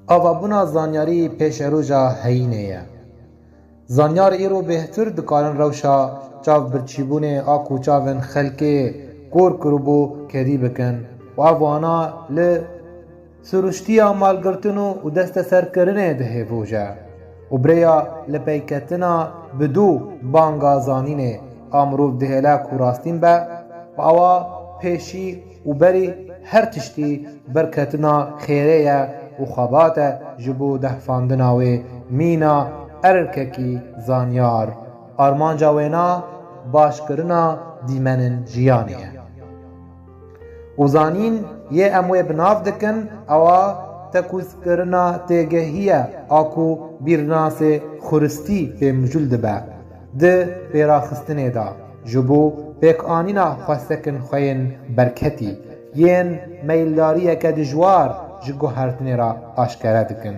آوابونا زانیاری پیش روژا هینه. زانیار ایرو بهتر دکارن روشا چاو برچیبون آکو چاون خلکه گور کربو کدی بکن و آوانا سروشتی مالگرتنو و دست سرکرنه ده بوجه و بریا لپیکتنا بدو بانگا زانینه آمروف دهلا کوراستین با و آوا پیشی و بری هر تشتی برکتنا خیره و خبات جبو دهفاندناوی مینا ارککی زانیار آرمان جاوینا باشکرنا دیمنن جیانیه و زانین یه اموی بناف دکن اوا تکوز کرنا تیگهیه آکو بیرناس خورستی به مجل دبه ده پیراخستنه دا جبو پیک آنینا خواستکن خوین برکتی ین میلداریه که دجوار جگو هرتنه را آشکره دکن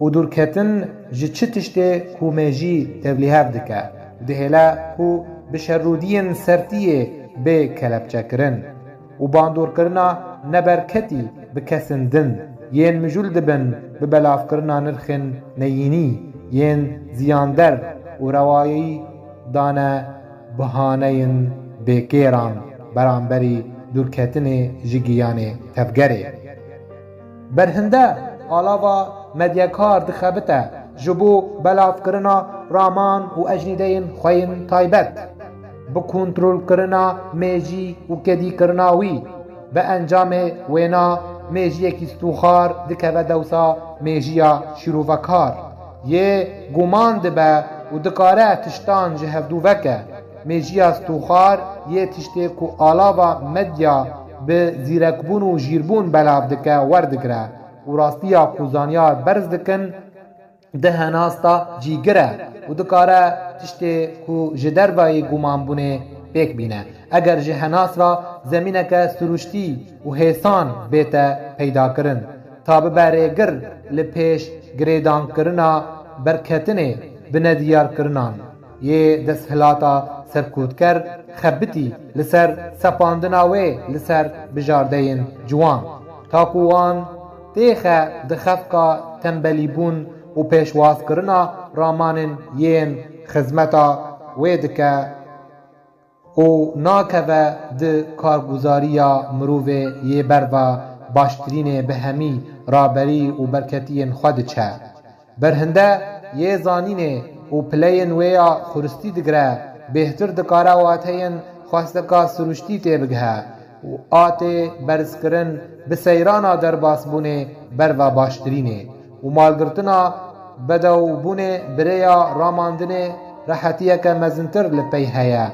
و دورکتن جه چه تشته کو میجی تبلیه دکه دهلا کو بشرودین سرتیه به کلبچه کرن و باندور کرنا نبرکتی بکسندن ین مجول دبن ببلاف کرنا نرخن نینی ین زیاندر و روایی دانه بهانه بکیران برانبری دورکتن جگیان تفگره برهنده علاوه مدیکار دخبته جبو بلاف کرنا رامان و اجنیدین خوین تایبت بکنترول کرنا میجی و کدی کرناوی به انجام وینا میجی اکی ستوخار دکه و دوسا میجیا شروفکار یه گمان دبه و دکاره تشتان جهفدو وکه میجیا ستوخار یه تشته کو آلاوا مدیا به زیرکبون و جیربون بلاف دکه وردگره و راستیا کوزانیار برز دکن ده هناستا جیگره و دکاره تشته کو جدر وای گمان بونه پیک بینه اگر جهناس را زمینه که سروشتی و حیسان بیتا پیدا کرن تا ببره گر لپیش گریدان کرنا برکتنه بندیار کرنان یه دستهلاتا سرکوت کر خبتی لسر سپاندناوی لسر بجاردین جوان تاکوان تیخه دخفکا تنبلی بون و پیشواز کرنا رامانن یین خدمتا ویدکه و ناکوه ده کارگزاریا مرووه یه بروا باشترین به همی رابری و برکتین خود چه برهنده یه زانینه و پلین ویا خورستی دگره بهتر دکاره و آتین خواستکا سروشتی تی بگه و آتی برز کرن بسیرانا در باسبونه بروا باشترینه و مالگرتنا بدو بونه بریا راماندنه راحتیه که مزنتر لپی هیا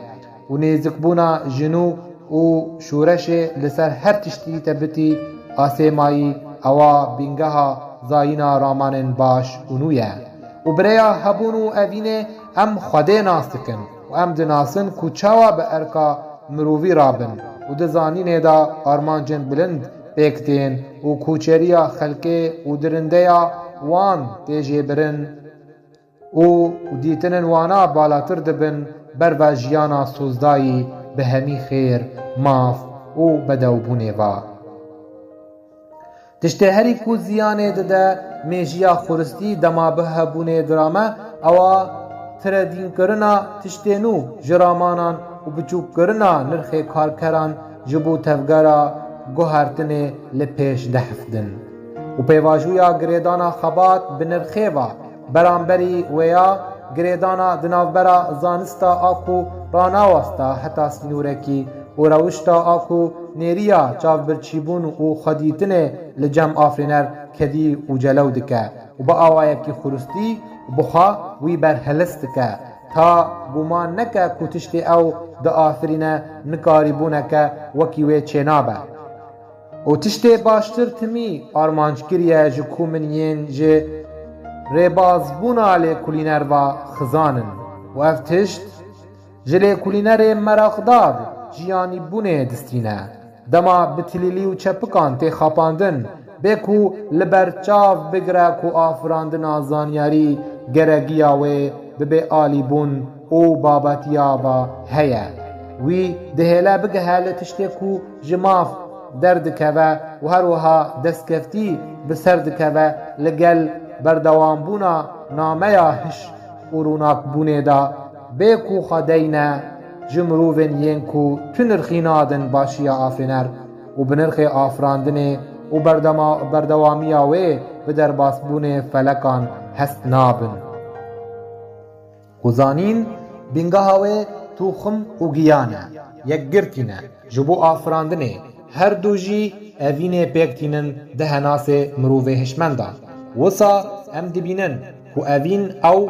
و نیزک بونا جنو و شورش لسر هر تشتی تبتی آسیمایی اوا بینگها زاینا رامان باش اونویه و بریا هبونو اوینه ام خوده ناستکن و ام دناسن کوچاوا به ارکا مرووی رابن و دزانینه دا آرمان جن بلند بیکتین و کوچریا خلکه و درندهیا وان تیجه برن و دیتنن وانا بالاتر دبن بر و جیانا سوزدایی به همی خیر ماف و بدوبونه و تشته هری کو زیانه دده میجیا خورستی دما به هبونه درامه اوا تردین کرنا تشته نو جرامانان و بچوک کرنا نرخ کارکران جبو تفگرا گوهرتنه لپیش دهفتن و پیواجویا گریدانا خبات بنرخه و برانبری ویا گریدانا دناوبرا زانستا آکو راناوستا حتا سنورکی و روشتا آکو نیریا چاو برچیبون و خدیتنه لجم آفرینر کدی و جلو دکه و با آوایکی خورستی و بخوا وی برهلستکه تا گمان نکه کتشتی او دا آفرینه نکاریبونه وکی وی چنابه و تشتی باشتر تمی آرمانچگریه جکو من ین جه ریبازبونا لی کلینر و خزانن و اف تشت جلی کلینر مراخدار جیانی بونه دستینه دما بتلیلی و چپکان تی خاپاندن بکو لبرچاو بگره کو آفراندن آزانیاری گرگیاوه ببه آلی بون او بابتیا و هیه وی دهیله بگه هل تشتی کو جماف دەردکەوە و هەروەها دەستکەفتی بەسەر دکەوە لەگەل بەردەوامبوونا نامەیە هش و ڕووناکبوونێدا بێک و خەدەینە ji mirovên yên ku tu nirxî nadin başiya afrîner û bi nirxê afirandinê û berdewamiya wê bi derbasbûnê felekan hest nabin. Ku zanîn bîngeha wê tûxim û giyan e, yekgirtîn e ji bo afirandinê her du jî evînê pêk tînin di henasê mirovê hişmendan. Wisa em dibînin ku evîn ew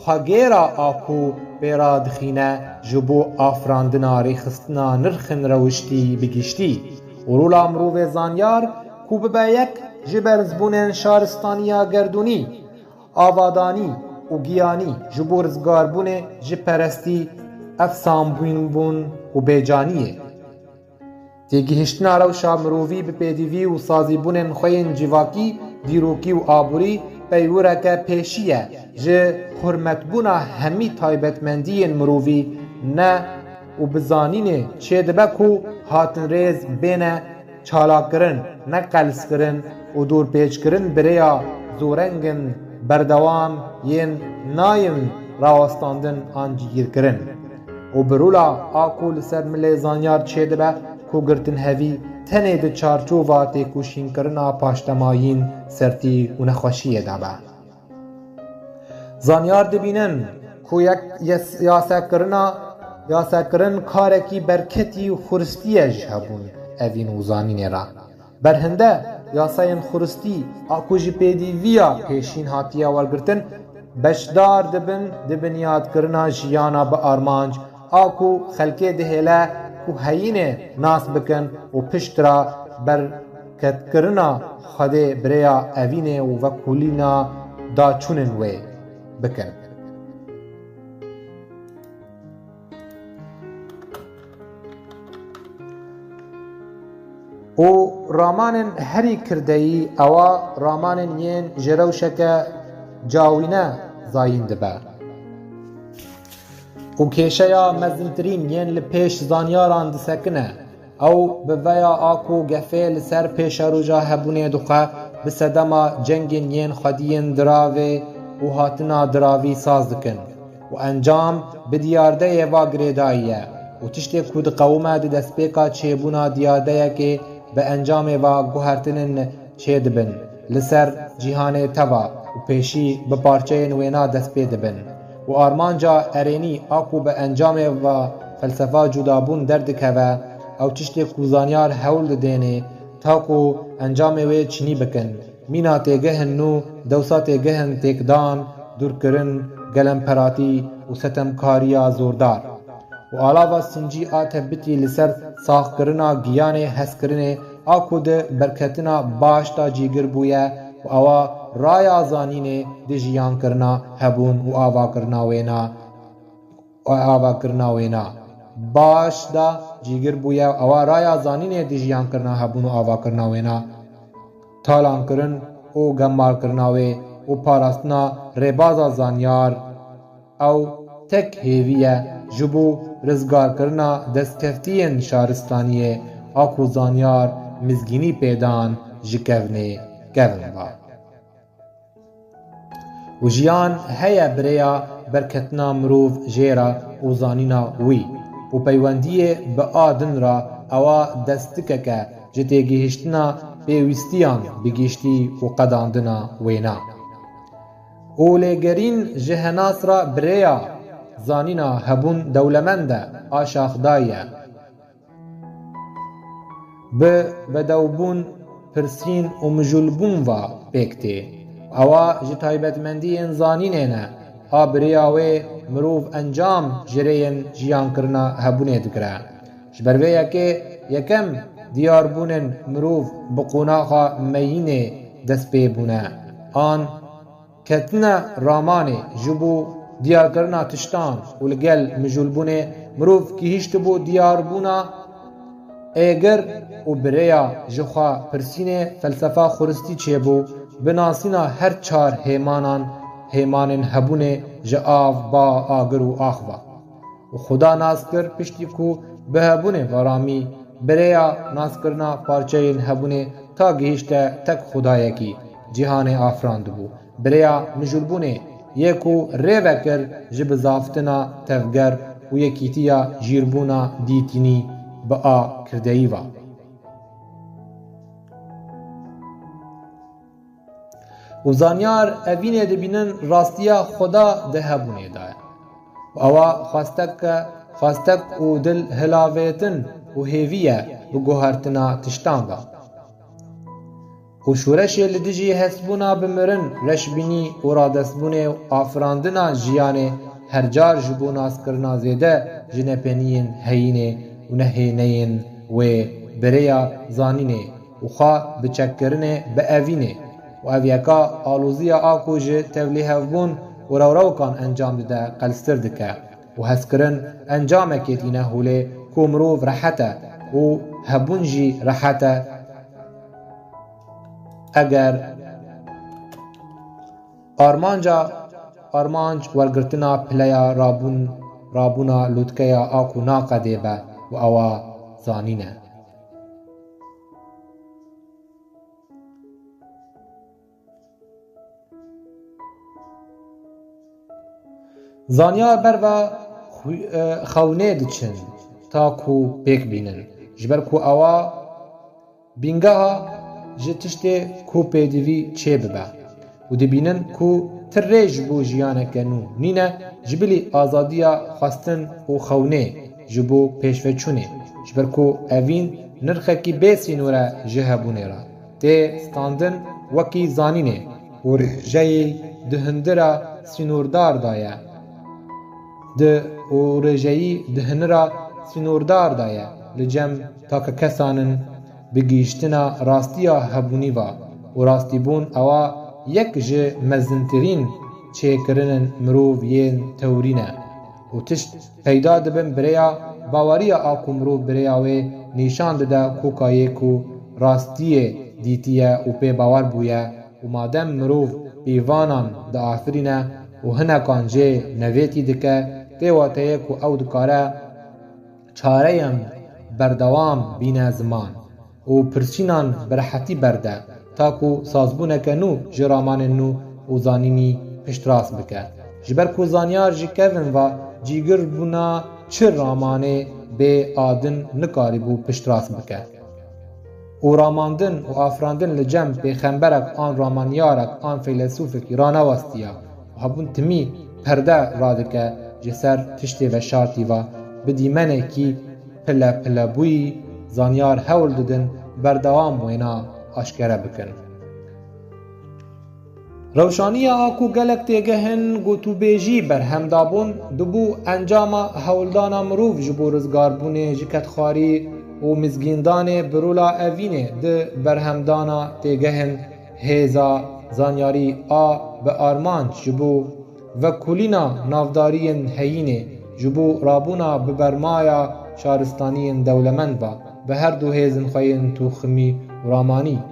xwegêra a ku pêra dixîne ji bo afirandina rêxistina nirxên rewiştî bigîştî û rola mirovê zanyar ku bibe yek ji berzbûnên şaristaniya gerdûnî, avadanî û giyanî ji bo rizgarbûnê ji perestî, efsanbûn û bêcaniyê. Têgihiştina rewşa mirovî bi pêdivî û sazîbûnên xwe yên civakî, dîrokî û aborî peywireke pêşî ye ji hurmetbûna hemî taybetmendiyên mirovî ne û bi zanînê çêdibe ku hatinrêz bêne çalakkirin, ne qelskirin û dorpêçkirin birêya zorengin berdewam yên nayên rawestandin an cîgîrkirin. û bi rola a ku li ser milê zanyar çêdibe ku girtin hevî tenê di çarçova têkoşînkirina paştemayîn sertî û nexweşiyê de be. Zanyar dibînin ku yasekirin karekî berketî û xuristî ye ji hebûn evîn û zanînê re. Berhinde yasayên xuristî a ku ji pêdîviya pêşîn hatiye wergirtin, beşdar dibin di binyadkirina jiyana bi armanc a ku xelkê dihêle ku heyînê nas bikin û piştra berketkirina Xwedê birêya evînê û vekulîna daçûnên wê bikin. û ramanên herî kirdeyî ewa ramanên yên ji rewşeke cawîne zayîn dibe. û kêşeya mezintirîn yên li pêş zanyaran disekine, ew bi veya a ku gefê li ser pêşeroja hebûnê dixwe bi sedema cengên yên xwediyên diravê û hatina diravî saz dikin û encam bi diyardeyê va girêdayî ye û tiştê ku diqewime di destpêka çêbûna diyardeyekê bi encamê va guhertinên çêdibin li ser cîhanê teva û pêşî bi parçeyên wêna destpê dibin û armanca erênî a ku bi encamê va felsefa cudabûn derdikeve ew tiştê ku zanyar hewl didêne ta ku encamê wê çînî bikin, mîna têgehên nû dewsa têgehên têkdan, dûrkirin, gelemperatî û setemkariya zordar û alava sincî a tevbitî li ser saxkirina giyanê hezkirinê a ku di berketina baş da cîgir bûye û ewa raya zanînê di jiyankirina hebûn û avakirina wêna. Baş da cîgir bûye ewa raya zanînê di jiyankirina hebûn û avakirina wêna. Talankirin û gemmarkirina wê û parastina rêbaza zanyar ew tek hêvî ye ji bo rizgarkirina destkeftiyên şaristaniyê a ku zanyar mizgînî pêdan ji kevnê kevin ba. û jiyan heye birêya berketina mirov jêra û zanîna wî û peywendiyê bi a din ra ewa destikeke ji têgihiştina pêwîstiyan bigîştî û qedandina wêna. û lêgerîn ji henas ra birêya zanîna hebûn dewlemend e a şaxdayî ye. Bi vedewbûn, pirsîn û mijûlbûn va pêk tê. Ewa ji taybetmendiyên zanînê ne a birêya wê mirov encam ji rêyên jiyankirina hebûnê dikire. Ji ber vê yekê yekem diyarbûnên mirov bi qonaxa meyînê dest pê bûne. An ketine ramanê ji bo diyarkirina tiştan û li gel mijûlbûnê mirov gihîşti bo diyarbûna êgir û birêya ji xwe pirsînê felsefa xuristî çêbû bi nasîna her çar hêmanên hebûnê ji av, ba, agir û axva. û Xuda nas kir piştî ku bi hebûnê veramî بریا ناسکرنا پارچین هبونه تا گهیشته تک خدایکی جهان آفراند بو بریا مجربونه یکو ریوکر جب زافتنا تفگر و یکیتیا جیربونا دیتینی با کردهیوا و زانیار اوینه دبینن راستیا خدا ده هبونه دای و اوا خواستک و دل هلاویتن و هیویه و گوهرتنا تشتان با و شورش لدجی حسبونا بمرن رشبینی و رادسبونه و آفراندنا جیانه هر جار جبونا اسکرنا زیده جنپنین هینه و نهینین و بریا زانینه و خواه بچکرنه به اوینه و اویکا آلوزیا آکو جه تولیه بون و روکان انجام ده قلستر دکه و هسکرن انجام کتینه هوله کومروف رحته و هبون جی رحته اگر آرمانج ورگرتنا پلیا رابونا لودکیا آکو ناقده به و اوا زانینه زانیار بر و خونه دچن تا کو پیک بینن جبر کو اوا بینگا جتشته کو پیدوی چه ببا و دبینن کو تریج بو جیانه کنو نینه جبلی آزادیا خواستن و خونه جبو پیشوچونه جبر کو اوین نرخه کی بیسی نوره جهبونه را ته ستاندن وکی زانینه و رجای دهندره سینوردار دایه ده و رجایی دهنرا سینوردار دایه لجم تا که کسانن بگیشتنا راستیا هبونی و راستی بون اوا یک جه مزنترین چه کرنن مروف یین تورینه و تشت پیدا دبن بریا باوریا آکو مروف بریاوه نیشان دده کوکایه کو راستیه دیتیه و پی باور بویه و مادم مروف پیوانان ده آفرینه و هنکان جه نویتی دکه دیواتیه کو او دکاره چارهیم بردوام بینه زمان و پرچینان برحتی برده تا کو سازبونه که نو جرامان نو و زانینی پشت راست بکه جبر کو زانیار جی کهون و جیگر بونا چه رامانه به آدن نکاری بو پشت راست بکه و راماندن و آفراندن لجم پیغمبرک آن رامانیارک آن فیلسوفک رانواستیا و هبون تمی پرده رادکه جسر تشتی و شارتی و بدیمنه کی پله پله بوی زانیار هول ددن بردوام وینا آشکره بکن روشانی آکو گلک تیگهن گوتو بیجی برهم دابون دبو انجام هولدانا مروف جبو رزگاربونه جکت خواری و مزگیندان برولا اوینه ده برهمدانا تیگهن هیزا زانیاری به آرمان جبو و کلینا نافدارین هینه جبو رابونا ببرمایا شارستانین دولمند با به هر دو هیزن خوین توخمی رامانی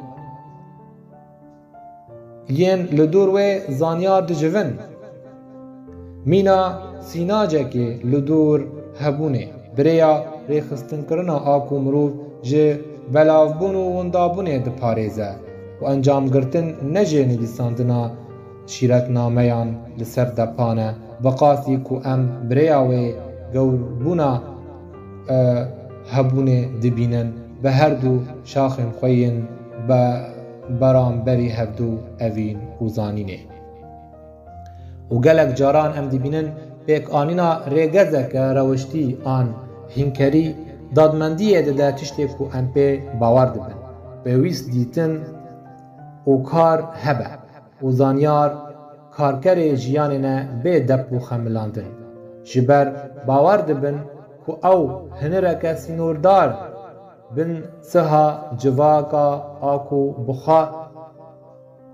ین لدور و زانیار دجون مینا سیناجه که لدور هبونه بریا ریخستن کرنا آکو مروف جه بلاوبون و وندابونه ده پاريزه و انجام گرتن نجه نویساندنا شیرت نامیان لسر دپانه بقاسی کو ام بریاوی گوربونا هبونه دبینن به هر دو شاخن خوین به برانبری هفدو اوین و زانینه و گلک جاران ام دبینن پیک آنینا ریگزه که روشتی آن هنکری دادمندیه ده تشتی کو ام پی باور دبن بویس دیتن و کار هبه و زانیار کارکر جیانه به دپ و خملاندن جبر باور دبن کو او هنرک سینوردار بن سها جواکا آکو بخا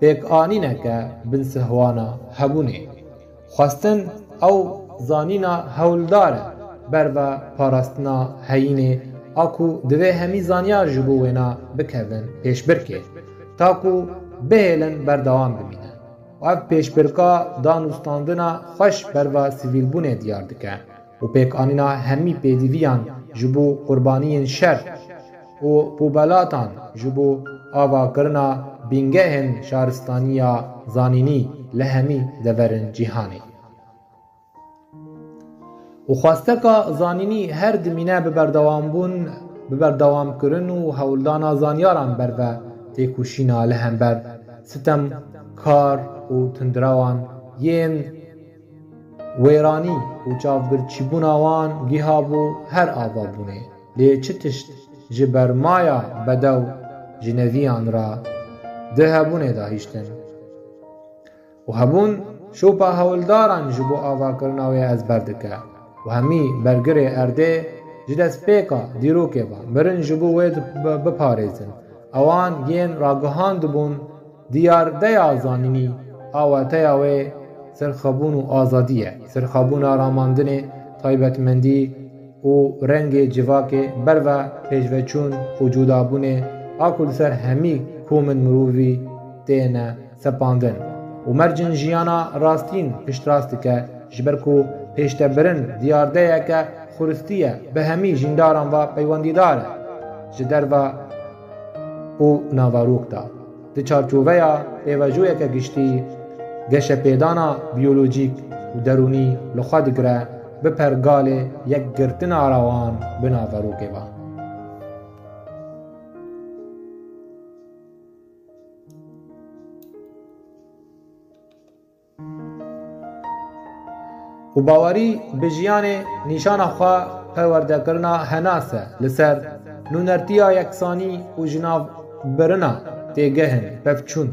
پیک آنینه که بن سهوانا هبونه خواستن او زانینا هولداره بر و پاراستنا هینه آکو دوی همی زانیار جبوینا بکهون پیش برکه تاکو بهلن بردوام بمینه و اف پیش برکا دانوستاندنا خوش بر و سیویل بونه دیار دکه و پیک آنینا همی پیدیویان جبو قربانین شر û pûbelatan ji bo avakirina bîngehên şaristaniya zanînî li hemî deverên cîhanê. û xwasteka zanînî her dimîne bi berdewamkirin û hewldana zanyaran berve têkoşîna li hember sitem, kar û tundirewan yên wêranî û çavbirçîbûna wan giha bû her avabûnê. Lê çi tişt ji ber maya bedew ji neviyan ra di hebûnê de hîştin. û hebûn şopa hewldaran ji bo avakirina wê ezber dike û hemî bergirê erdê ji destpêka dîrokê ve mirin ji bo wê biparêzin. Ewan yên ragihan dibûn diyardeya zanînî aweteya wê serxwebûn û azadî ye. Serxwebûna ramandinê, taybetmendî û rengê civakê berve pêşveçûn û cudabûnê a ku li ser hemî komên mirovî têne sepandin û mercên jiyana rastîn piştrast dike ji ber ku pêştebirin diyardeyeke xuristî ye bi hemî jîndaran ve peywendîdar e ji derve û navarok da. Di çarçoveya pêvejoyeke giştî, geşepêdana biyolojîk û derûnî li xwe digire bi pergalê yekgirtina rawan bi naverokê ve. û bawerî bi jiyanê nîşana xwe perwerdekirina henas e li ser nûnertiya yeksanî û jinavbirina têgehên pevçûn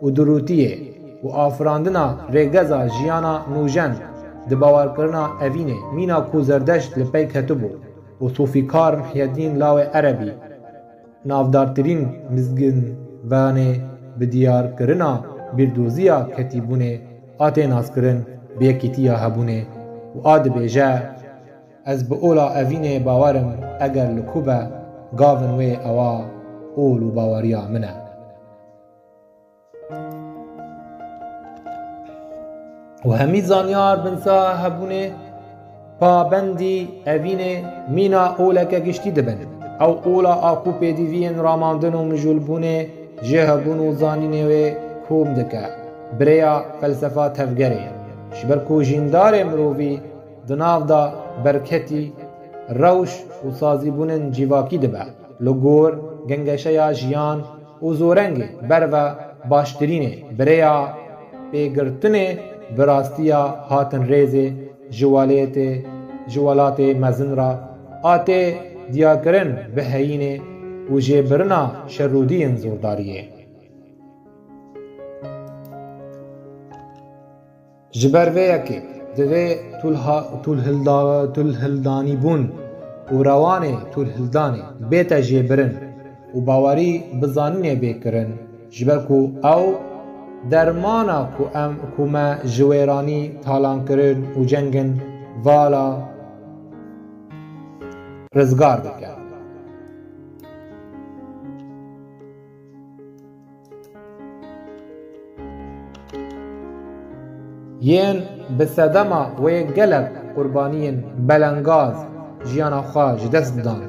û dirûtiyê û afirandina rêgeza jiyana nûjen di bawerkirina evînê mîna ku zerdeşt li pey ketibû û Sofîkar Mihyedîn Lawê Erebî navdartirîn mizginvanê bi diyarkirina bîrdoziya ketîbûnê a tê naskirin bi yekîtiya hebûnê û a dibêje ez bi ola evînê bawerim eger li ku be gavin wê ewa ol û baweriya min e. û hemî zanyar binsa hebûnê pabendî evînê mîna oleke giştî dibin. Ew ola a ku pêdiviyên ramandin û mijûlbûnê ji hebûn û zanînê wê kom dike birêya felsefa tevgerê ji ber ku jîndarê mirovî di nav da berketî, rewş û sazîbûnên cîvakî dibe li gor gengeşeya jiyan û zorengê berve baştirînê birêya pêgirtinê bi rastiya hatinrêzê ji welatê mezin ra a tê diyarkirin bi heyînê û jêbirina şerrûdiyên zordariyê. Ji ber vê yekê divê tûlhildanîbûn û rewanê tûlhildanê bête jêbirin û bawerî bi zanînê bêkirin ji ber ku ew dermana ku me ji wêranî talankirin û cengên vala rizgar dike. Yên bi sedema wê gelek qurbaniyên belengaz jiyana xwe ji dest didan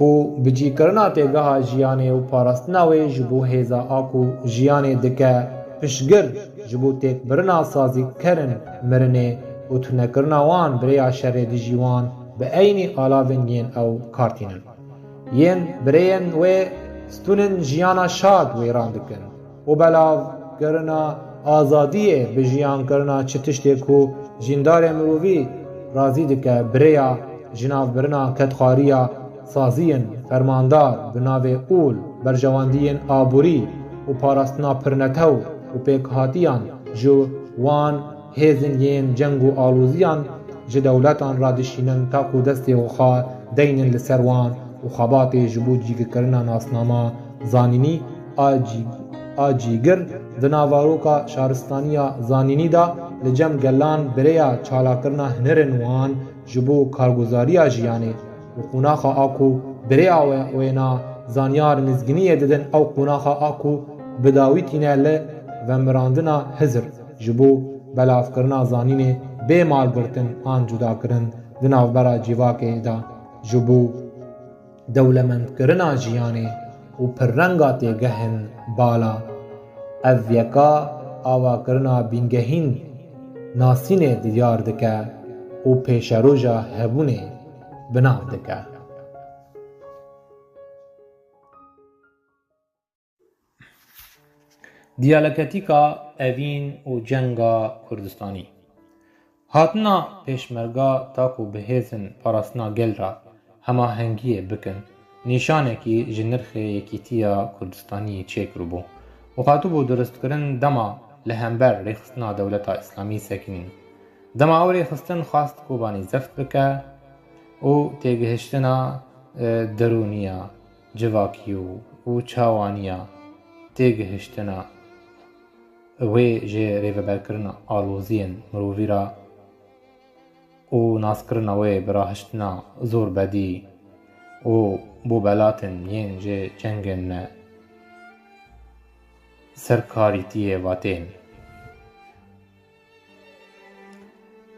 û bicîkirina têgeha jiyanê û parastina wê ji bo hêza a ku jiyanê dike piştgir ji bo têkbirina sazîkerên mirinê û tunekirina wan birêya şerê dijî wan bi eynî alavên yên ew kartînin. Yên birêyên wê stûnên jiyana şad wêran dikin û belavkirina azadiyê bi jiyankirina çi tiştê ku jîndarê mirovî razî dike birêya jinavbirina ketxariya saziyên fermandar bi navê ûl berjewendiyên aborî û parastina pirnetew û pêkhatiyan ji wan hêzên yên ceng û alûziyan ji dewletan radişînin ta ku destê xwe deynin li ser wan û xebatê ji bo cîgirkirina nasnama zanînî a cîgir di navaroka şaristaniya zanînî da li cem gelan birêya çalakirina hinirên wan ji bo karguzariya jiyanê û qunaxa a ku birêya wêna zanyar mizginiyê didin ew qunaxa a ku bidawîtîne li vemirandina hizir ji bo belavkirina zanînê bê malgirtin an cudakirin di navbera civakê de ji bo dewlemendkirina jiyanê û pirrenga têgehên bala. Ev yeka avakirina bîngehîn nasînê diyar dike û pêşeroja hebûnê binav dike. Diyalektika evîn û cenga Kurdistanî. Hatina pêşmerga tak û bihêzin parastina gel ra hemahengiyê bikin nîşanekî ji nirxê Yekîtiya Kurdistaniyê çêkiribû û hatibû duristkirin dema li hember rêxistina dewleta Îslamî sekinîn. Dema ew rêxistin xwast kobanî zeft bike û têgihiştina derûniya, civakî û çawaniya têgihiştina wê jê rêveberkirina aloziyên mirovî ra û naskirina wê bi rahiştina zorbedî û bo belatên yên jê cengên me serkarîtiyê vatên.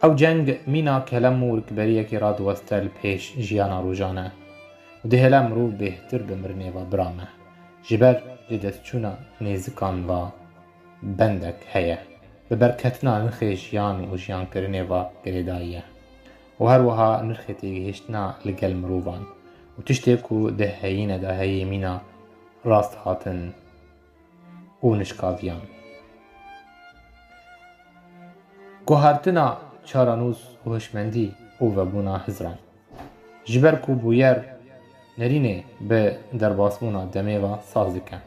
Ew ceng mîna kelem û rikberiyekê radiweste li pêş jiyana rojane û dihêle mirov bêhtir bi mirinê ve birame ji ber ji destçûna nêzikan ve bendek heye bi berketina nirxê jiyan û jiyankirinê ve girêdayî ye û her wiha nirxê têgihiştina li gel mirovan û tiştê ku di heyînê de heye mîna rasthatin û nişkaviyan. Guhartina çaranûs û hişmendî û vebûna hizran ji ber ku bûyer nerînê bi derbasbûna demê ve saz dike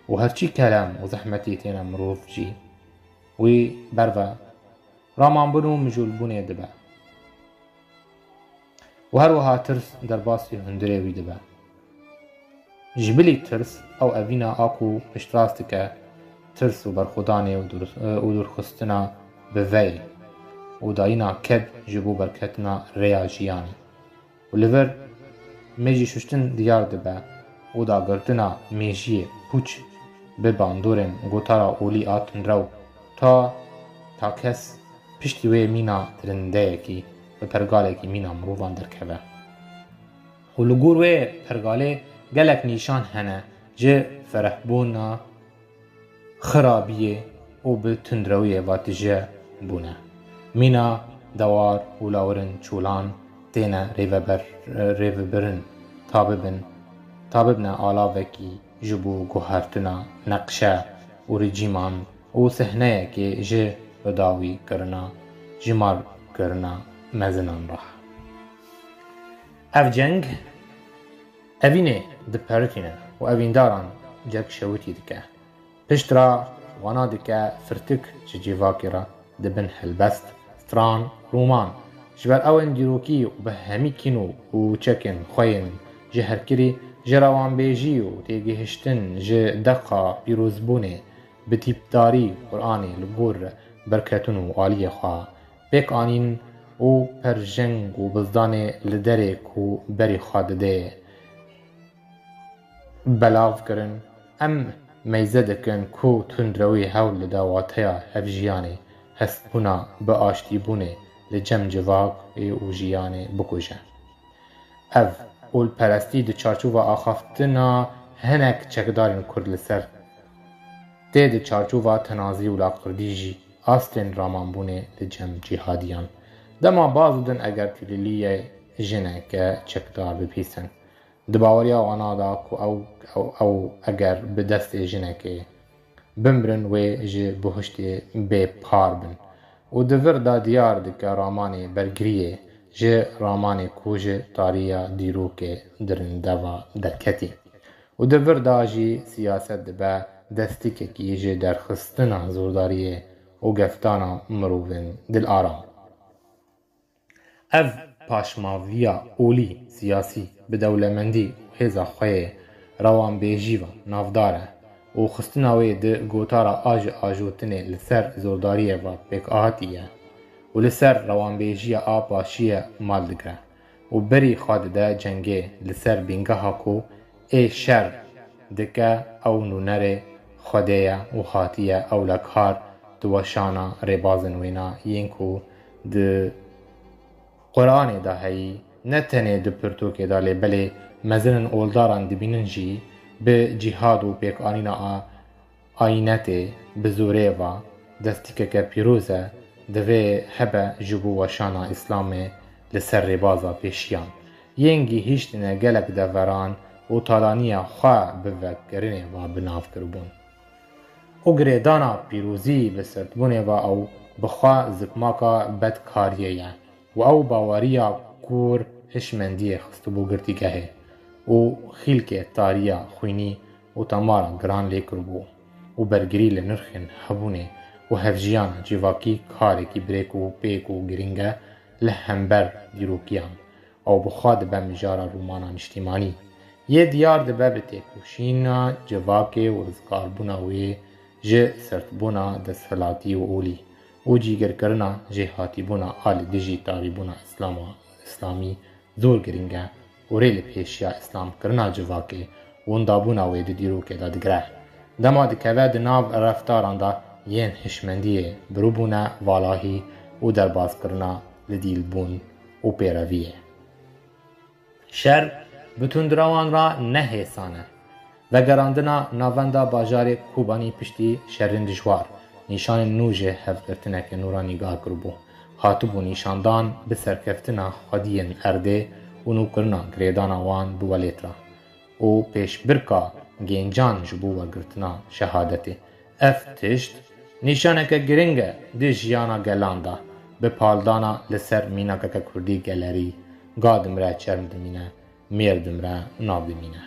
û herçî kelem û zehmetî têne mirov jî wî berve ramanbûn û mijûlbûnê dibe û her wiha tirs derbasî hundirê wî dibe. Ji bilî tirs ew evîna a ku piştrast dike tirs û berxwedanê û dûrxistina bi veyê û dayîna ked ji bo berketina rêya jiyanê û li vir mêjî şuştin diyar dibe û dagirtina mêjiyê pûç bi bandorên gotara olî a tundrew ta kes piştî wê mîna tirindeyekî bi pergalekî mîna mirovan derkeve û li gor wê pergalê gelek nîşan hene ji ferehbûna xirabiyê û bi tundrewiyê ve tije bûne. Mîna dewar û lawirin çûlan têne rêvebirin ta bibne alavekî ji bo guhertina neqşe û rejîman û sehneyekê ji bidawî kirina jîmarkirina mezinan re. Ev ceng evînê diperîtîne û evîndaran cekşewitî dike. Pişt ra wana dike firtik ji civakê re dibin helbest, stran, rûman ji ber ewên dîrokî û bi hemî kîno û çekên xwe yên ji herkirî ji rewanbêjî û têgihiştin ji deqa pîrozbûnê bi tîpdarî Qur'anê li gor berketin û aliyê xwe pêk anîn û perjeng û bizdanê li derê ku berî xwe didê belav kirin, em meyze dikin ku tundrewî hewl li dawateya hevjiyanê hestbûna bi aştîbûnê li cem civakê û jiyanê bikuje. Ev olperestî di çarçova axaftina hinek çekdarên Kurd li ser tê di çarçova tenazî û laqirdî jî astên ramanbûnê li cem cîhadiyan. Dema baz din eger tîliliyê jineke çekdar bipîsin di baweriya wana da ku ew eger bi destê jinekê bimirin wê ji bihiştê bêpar bin û di vir da diyar dike ramanê bergiriyê ji ramanê ku ji tariya dîrokê dirindeva derketî û di vir da jî sîyaset dibe destîkekî ji derxistina zordariyê û geftana mirovên dilaram. Ev paşmaviya olî siyasî bi dewlemendî û hêza xwe yê rewanbêjî ve navdar e û xistina wê di gotara a ji ajotinê li ser zordariyê ve pêkhatî ye û li ser rewanbêjiya a paşiyê mal digre û berî xwe dide cengê li ser bîngeha ku ê şer dike ew nûnerê Xwedê ye û hatiye ewlekar di weşana rêbazên wêna yên ku di قرآن دا هی نه تنه د پرتوک دا لی بله مزنن اولداران دبینن جی به جهاد و پیک آنینا آینت بزوره و دستیکه که پیروزه دوی هبه جبو و شانا اسلام لسر ربازا پیشیان ینگی هیشتنه گلک دوران و تالانیه خواه بوکرنه و بناف کربون او گریدانا پیروزی بسرتبونه و او بخواه زکماکا بدکاریه و او باوریا کور هشمندی خستبو گرتیگه او خیلک تاریا خوینی و تمارا گران لیکربو و برگری لنرخن هبونه و هفجیان جیواکی کاری کی بریک و پیک و گرینگه لهمبر دیروکیان او بخواد به مجارا رومانان اجتماعی یه دیار ده ببرته کوشینا جواکه و رزگاربونا وی جه سرتبونا دستفلاتی و اولی او جیگر کرنا جهاتی بونا آل دیجیتالی بونا اسلامی زور گرینگه و ریل پیشیا اسلام کرنا جواکه و اندابونا وی ده دیروکه ده دگره دما دکوه ده ناو رفتاران ده ین هشمندیه بروبونا والاهی و درباز کرنا لدیل بون و پیرویه شر بتوندروان را نهیسانه و گراندنا ناوندا باجار کوبانی پشتی شرین دجوار نیشان نوجه هفگرتنه که نورا نگاه کربو هاتبو نیشاندان بسرکفتنا خودین ارده و نوکرنا گریدانا وان بوالیترا و پیش برکا گینجان جبو و گرتنا شهادته اف تشت نیشانه که گرینگه دی جیانا گلاندا به پالدانا لسر مینا که کردی گلری گادم را چرم دمینه میردم را ناب دمینه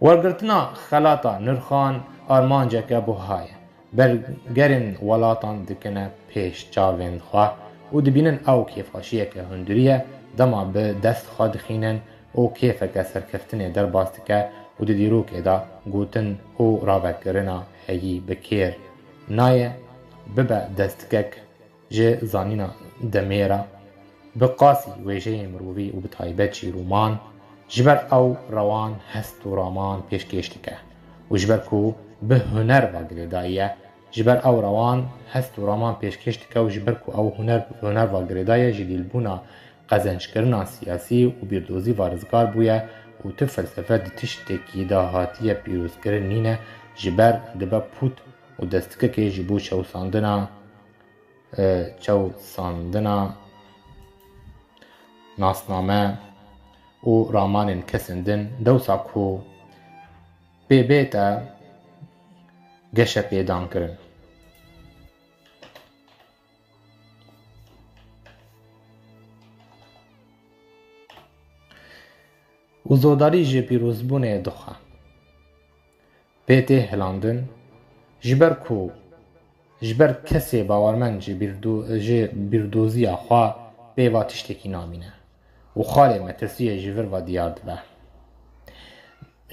ورگرتنا خلاطا نرخان آرمانجه که بوهای برگرین ولاتان دکنه پیش چاوین خواه و دبینن او کیفاشیه که هندریه دما به دست خواه دخینن او کیفه که سرکفتنه در باستکه و دیرو که دا گوتن او راوکرنا هیی بکیر نایه ببه دستکک جه زانینا دمیره بقاسی ویجه مروی و بطایبت چی رومان جبر او روان هست و رامان پیش کشتکه و جبر کو به هنر و گریدایه جبر او روان هست و رامان پیش کشتکه و جبر کو او هنر و گریدایه جدیل بونا قزنج کرنا سیاسی و بیردوزی و رزگار بویه و تو فلسفه دی تشتکی دا هاتیه پیروز کرن نینه جبر دبا پوت و دستکه که جبو چو ساندنا ناسنامه و رامان کسندن دوسا کو بیتا گشه پیدان کرن و زوداری جه پیروزبونه دخوا بیته هلاندن جبر کسی باورمند جه بیردوزی خواه بیوا تشتکی نامینه و خاله مترسیه جور و دیار دبه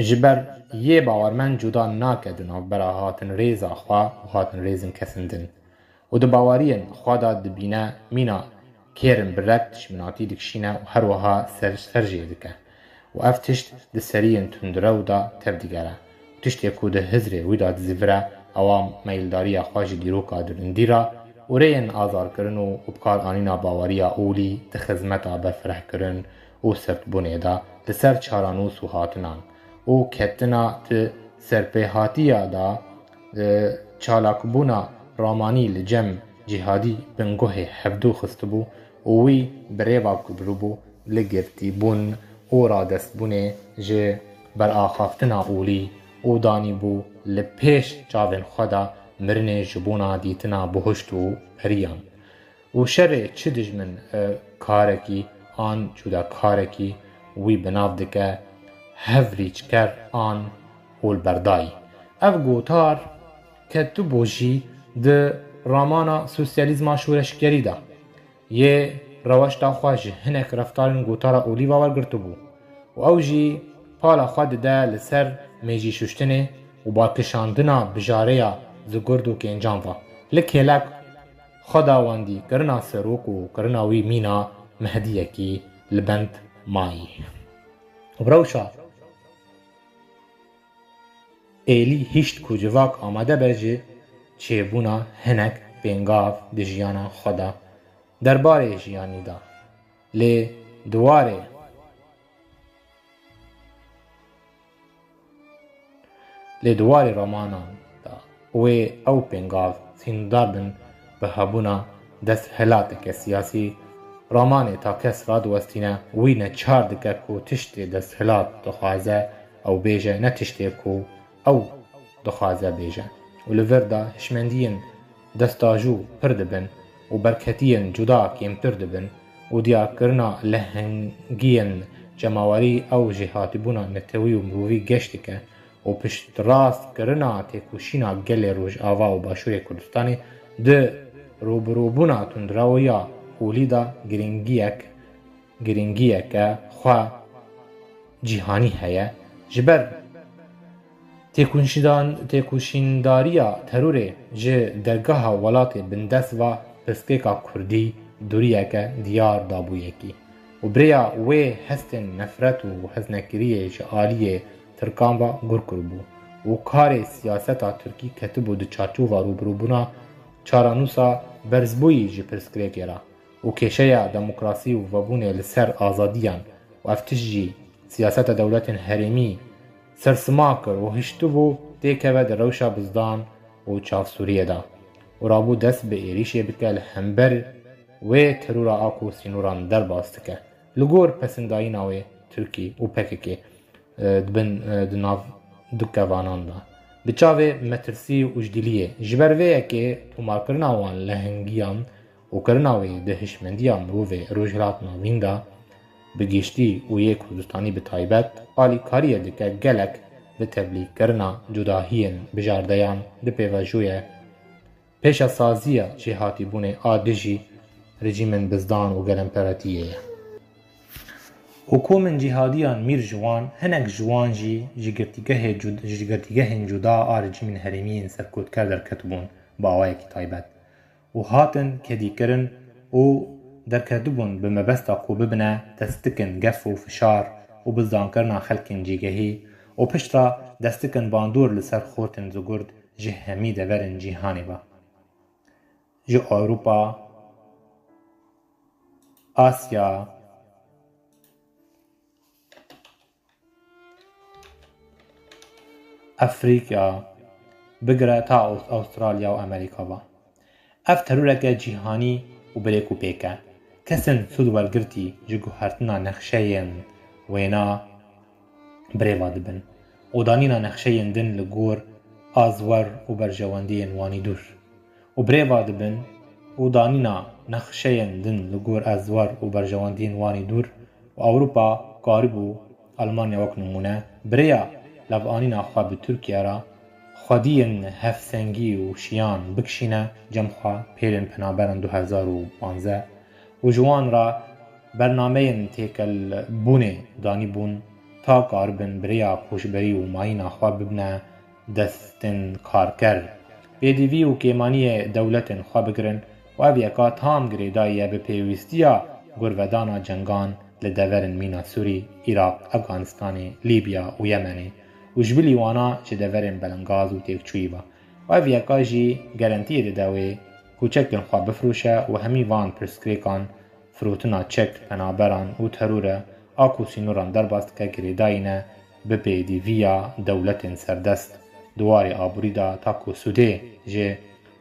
جبر یه باورمند جدا ناکدن برا هاتن ریزا خواه و هاتن ریزن کسندن و دو باورین خواه دا دبینه مینا کیرن برک تشمناتی دکشینه و هر وها سرجه دکه و اف تشت ده سریعن تندره و دا تبدیگره و تشت یکو ده هزره و دا دزیوره اوام میلداری خواج دیروکا درندیرا و رین آزار کرن و بکار آنینا باوریا اولی ده خزمتا برفرح کرن و سرطبونه دا ده سر چارانوس و هاتنان و کتنا ده سرپیهاتیا دا چالاکبونا رامانی لجم جهادی بنگوه هفدو خستبو و وی بریوا کبروبو لگرتی بون و رادست بونه جه بر آخافتنا اولی او دانی بو لپیش چاوین خدا مرنه جبونا دیتنا بهشت و پریان و شر چه دجمن کارکی آن جدا کارکی وی بناف دکه هفریچ کر آن اول بردای اف گوتار که تو بوشی ده رامانا سوسیالیزما شورشگری دا یه روش دا خواهش هنک رفتارن گوتارا اولی باور گرتو بو و او جی پالا خواد ده لسر میجی ششتنه و با کشاندنا بجاره زگرد و کنجان و لکهلک خداواندی کرنا سروک و کرناوی مینا مهدیه کی لبند مایی و بروشا ایلی هشت کجواک آمده برجه چه بونا هنک بینگاف ده جیانا خدا درباره جیانی دا لی دواره رامانان دا وی او پنگاو سیندار بن به هبونا دست هلاتک سیاسی رامانه تا کس را دوستینه وی نه چار دکه کو تشتی دست هلات دخوازه او بیجه نه تشتی کو او دخوازه بیجه و لوردا هشمندین دستاجو پردبن و برکتین جدا کم پردبن و دیارکرنا لهنگین جماوری او جهاتی بونا نتوی و مروی گشتکه و پشت راست کرنا تکوشینا گل روش آوا و باشوری کردستانی ده روبروبونا تندراویا اولیدا گرینگیه که خواه جیهانی هیا جبر تکوشینداریا تروره جه درگاه ولات بندس و پسکیکا کردی دوریه که دیار دابویه کی و بریا وی هستن نفرت و هزنکریه جه آلیه ترکان با گر کربو و کار سیاستا ترکی کتبو ده چارچو و روبروبونا چارانوسا برزبویی جه پرسکریکی را و کشه دموکراسی و وبونه لسر آزادیان و افتش جی سیاست دولت هرمی سرسما کر و هشتو بو تیکوه در روشا بزدان و چاف سوریه دا و رابو دست به ایریشه بکل همبر و ترورا آکو سینوران در باستکه لگور پسندایی ناوی ترکی و پککه دبن دناف دکوانان دا بچاوه مترسی و اجدیلیه جبروه که تومار کرناوان لهنگیان و کرناوی ده هشمندیان مروه روجهلات ناوین دا بگیشتی و یک کردستانی به تایبت آلی کاریه دکه گلک به تبلیغ کرنا جداهین بجاردیان ده پیواجویه پیش سازیه جهاتی بونه آدجی رژیمن بزدان و گلمپراتیه حکومن جهادیان میر جوان هنک جوان جی جگرتیگه جدا رژیمن هرمین سرکوت کردر کتبون با آوائه کی تایبت و هاتن کدی کرن و در کتبون به مبستا کو ببنه دستکن گف و فشار و بزدان کرنا خلکن جیگهی و پشترا دستکن باندور لسر خوتن زگرد جه همی دورن جیهانی با جه اوروپا آسیا افریقا بگره تا استرالیا و امریکا با اف ترورک جیهانی و بریکو پیکه کسن سود ورگرتی جگو هرتنا نخشین وینا بریوا دبن و دانینا نخشین دن لگور آزور و برجواندین وانی دور و بریوا دبن و دانینا نخشین دن لگور آزور و برجواندین وانی دور و اوروپا قاربو آلمانیا وک نمونه بریا لبعانینا خواه به ترکیه را خودین هفسنگی و شیان بکشینه جمخوا پیرن پنابرن 2015 و جوان را برنامه تیکل بونه دانی بون تا کاربن بریا خوشبری و مایینا خواه ببنه دستن کارکر بیدیوی و کیمانی دولتن خواه بگرن و اویکا تام گریداییه به پیوستیا گرودانا جنگان لدورن مینا سوری، عراق، افغانستان، لیبیا و یمنی و جبلی وانا چه دورن بلنگاز و تیکچوی با و اویکا جی گرانتی داوی کوچکن خواه بفروشه و همی وان پرسکریکان فروتنا چک پنابران و تروره آکو سینوران در باست که گریداینه به پیدیویا دولتن سردست دواری آبوری دا تاکو سوده جه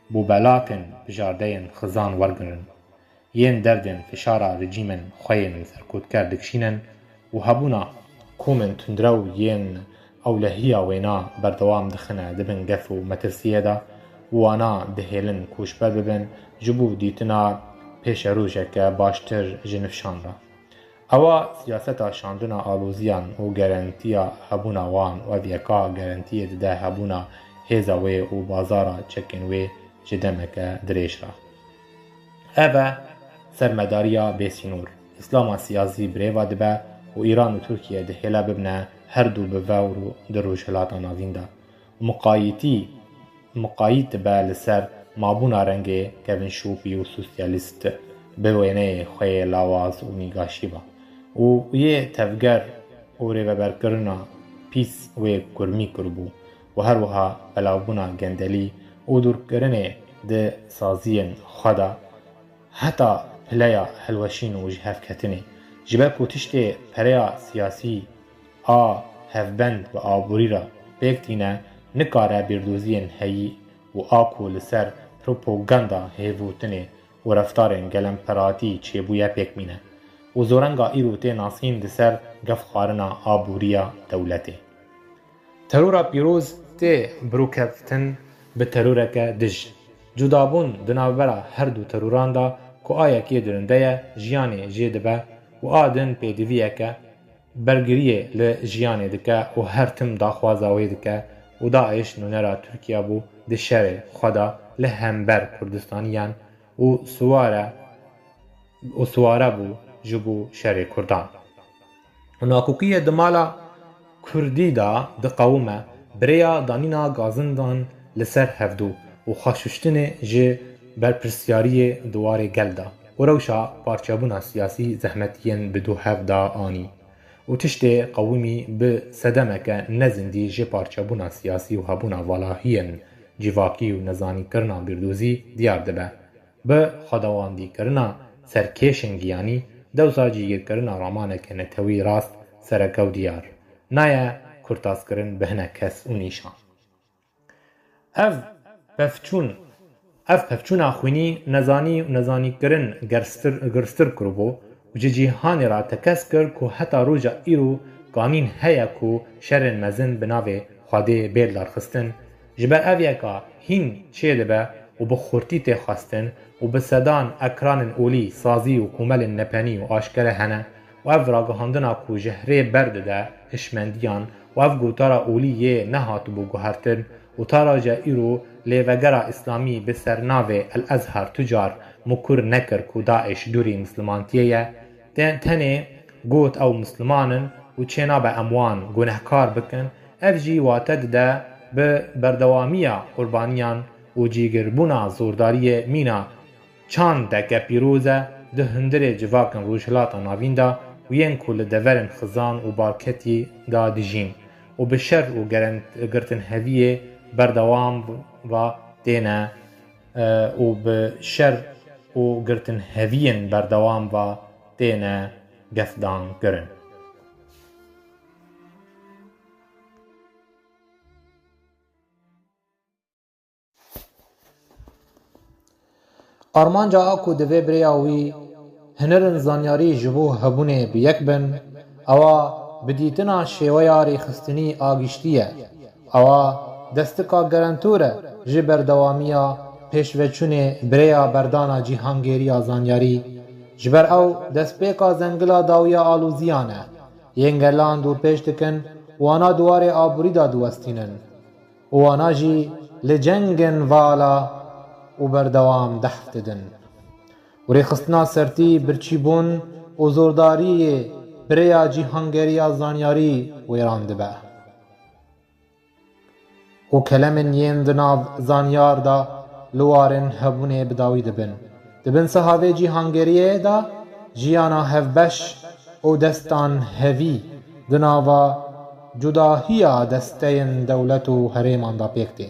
بو بلاکن بجاردین خزان ورگنن ین دردن فشارا رژیمن خوین سرکوت کردکشینن و هبونا کومن تندرو ین اولهیا وینا بردوام دخنه دبن گف و مترسیه دا وانا دهیلن کوشبر ببن جبو دیتنا پیش روژه که باشتر جنفشان را اوا سیاستا شاندنا آلوزیان و گرانتیا هبونا وان و ویکا گرانتیه ده هبونا هیزاوی و بازارا چکنوی جدمک دریش را اوه سرمداریا بیسینور اسلام سیاسی بریوا دبه و ایران و ترکیه دهیلا ببنه هر دو بفاورو در روشهلات آناوین دا مقایت به لسر مابونا رنگه کوین شوپی و سوسیالیست بوینه خوی لاواز و نیگاشی با و یه تفگر و ریوبر کرنا پیس و کرمی کربو و هر وها بلاوبونا گندلی و دور کرنه ده سازین خدا حتی هلیا هلوشین و جهف کتنه جبه کو تشتی پریا سیاسی هفبند و آبوری را بکتینه نکاره بیردوزین هایی و آکو لسر پروپوگاندا هیووتنه و رفتارن گلم پراتی چیبویا پکمینه و زورنگا ایروته ناسین دسر گفخارنا آبوریا دولته. ترورا پیروز تی بروکفتن به ترورک دج. جدابون دنابرا هر دو تروران دا که آیا که درنده جیانه جیده به و آدن پیدویه که برگریه لجیانه دکه و هر تم داخوازاوی دکه و داعش نونرا ترکیه بو دشار خدا لهمبر کردستانیان و سواره بو جبو شر کردان. و ناکوکیه دمالا کردی دا دقومه بریا دانینا گازندان لسر هفدو و خاششتن جه برپرسیاری دوار گلدا و روشا پارچابونا سیاسی زحمتین بدو هفدا آنی و تشتی قومی به صدمه نزندی جه پارچابونا سیاسی و هبونا والاهین جیواکی و نزانی کرنا بیردوزی دیار دبه به خداواندی کرنا سرکیشنگیانی دوزا جیگیر کرنا رامانه که نتوی راست سرکو دیار نایه کرتاز کرن بهنه کس و نیشان. اف پفچون آخوینی نزانی کرن گرستر کربو و جیهانی را تکس کر که حتی روژا ایرو قانین هیا که شرن مزن بناوه خواده بیل دارخستن جبر اویا که هین چه دبه و بخورتی تخواستن و بسدان اکران اولی سازی و کومل نپنی و آشکره هنه و اف راگهاندنا که جهره برده ده اشمندیان و اف گوتارا اولی یه نهاتو بو گوهرتن و تارا جا ایرو لیوگرا اسلامی به سرناوه الازهر تجار مکر نکر که داعش دوری مسلمانتیه تنه گوت او مسلمانن و چینا به اموان گنهکار بکن اف جی واتد ده به بردوامیا قربانیان و جیگربونا زورداری مینا چاند دکه پیروزه ده هندر جواکن روشلاتا ناوین دا و ین کل دورن خزان و بارکتی دا دیجین و به شر و گرتن هویه بردوام و دینه و به شر و گرتن هویین بردوام و دینه گفدان گرن. آرمانجا آکو دوی بریاوی هنرن زانیاری جبو هبونه بیک بن اوا بدیتنا شیویا ریخستنی آگیشتیه اوا دستکا گرانتوره جبر دوامیا پیشوچونه بریا بردانا جیهانگیریا زانیاری جبر او دستپیکا زنگلا داویا آلوزیانه ینگرلان دور پیش دکن وانا دوار آبوری دا دوستینن وانا جی لجنگن والا و بردوام دحفتدن و ریخستنا سرتی برچیبون و زورداری بریا جیهانگیریا زانیاری ویران دبه و کلمن ین دناو زانیار دا لوارن هبونه بداوی دبن صحابه جیهانگیریه دا جیانا هفبش و دستان هوی دناوا جداهیا دستین دولت و حریمان دا پیکته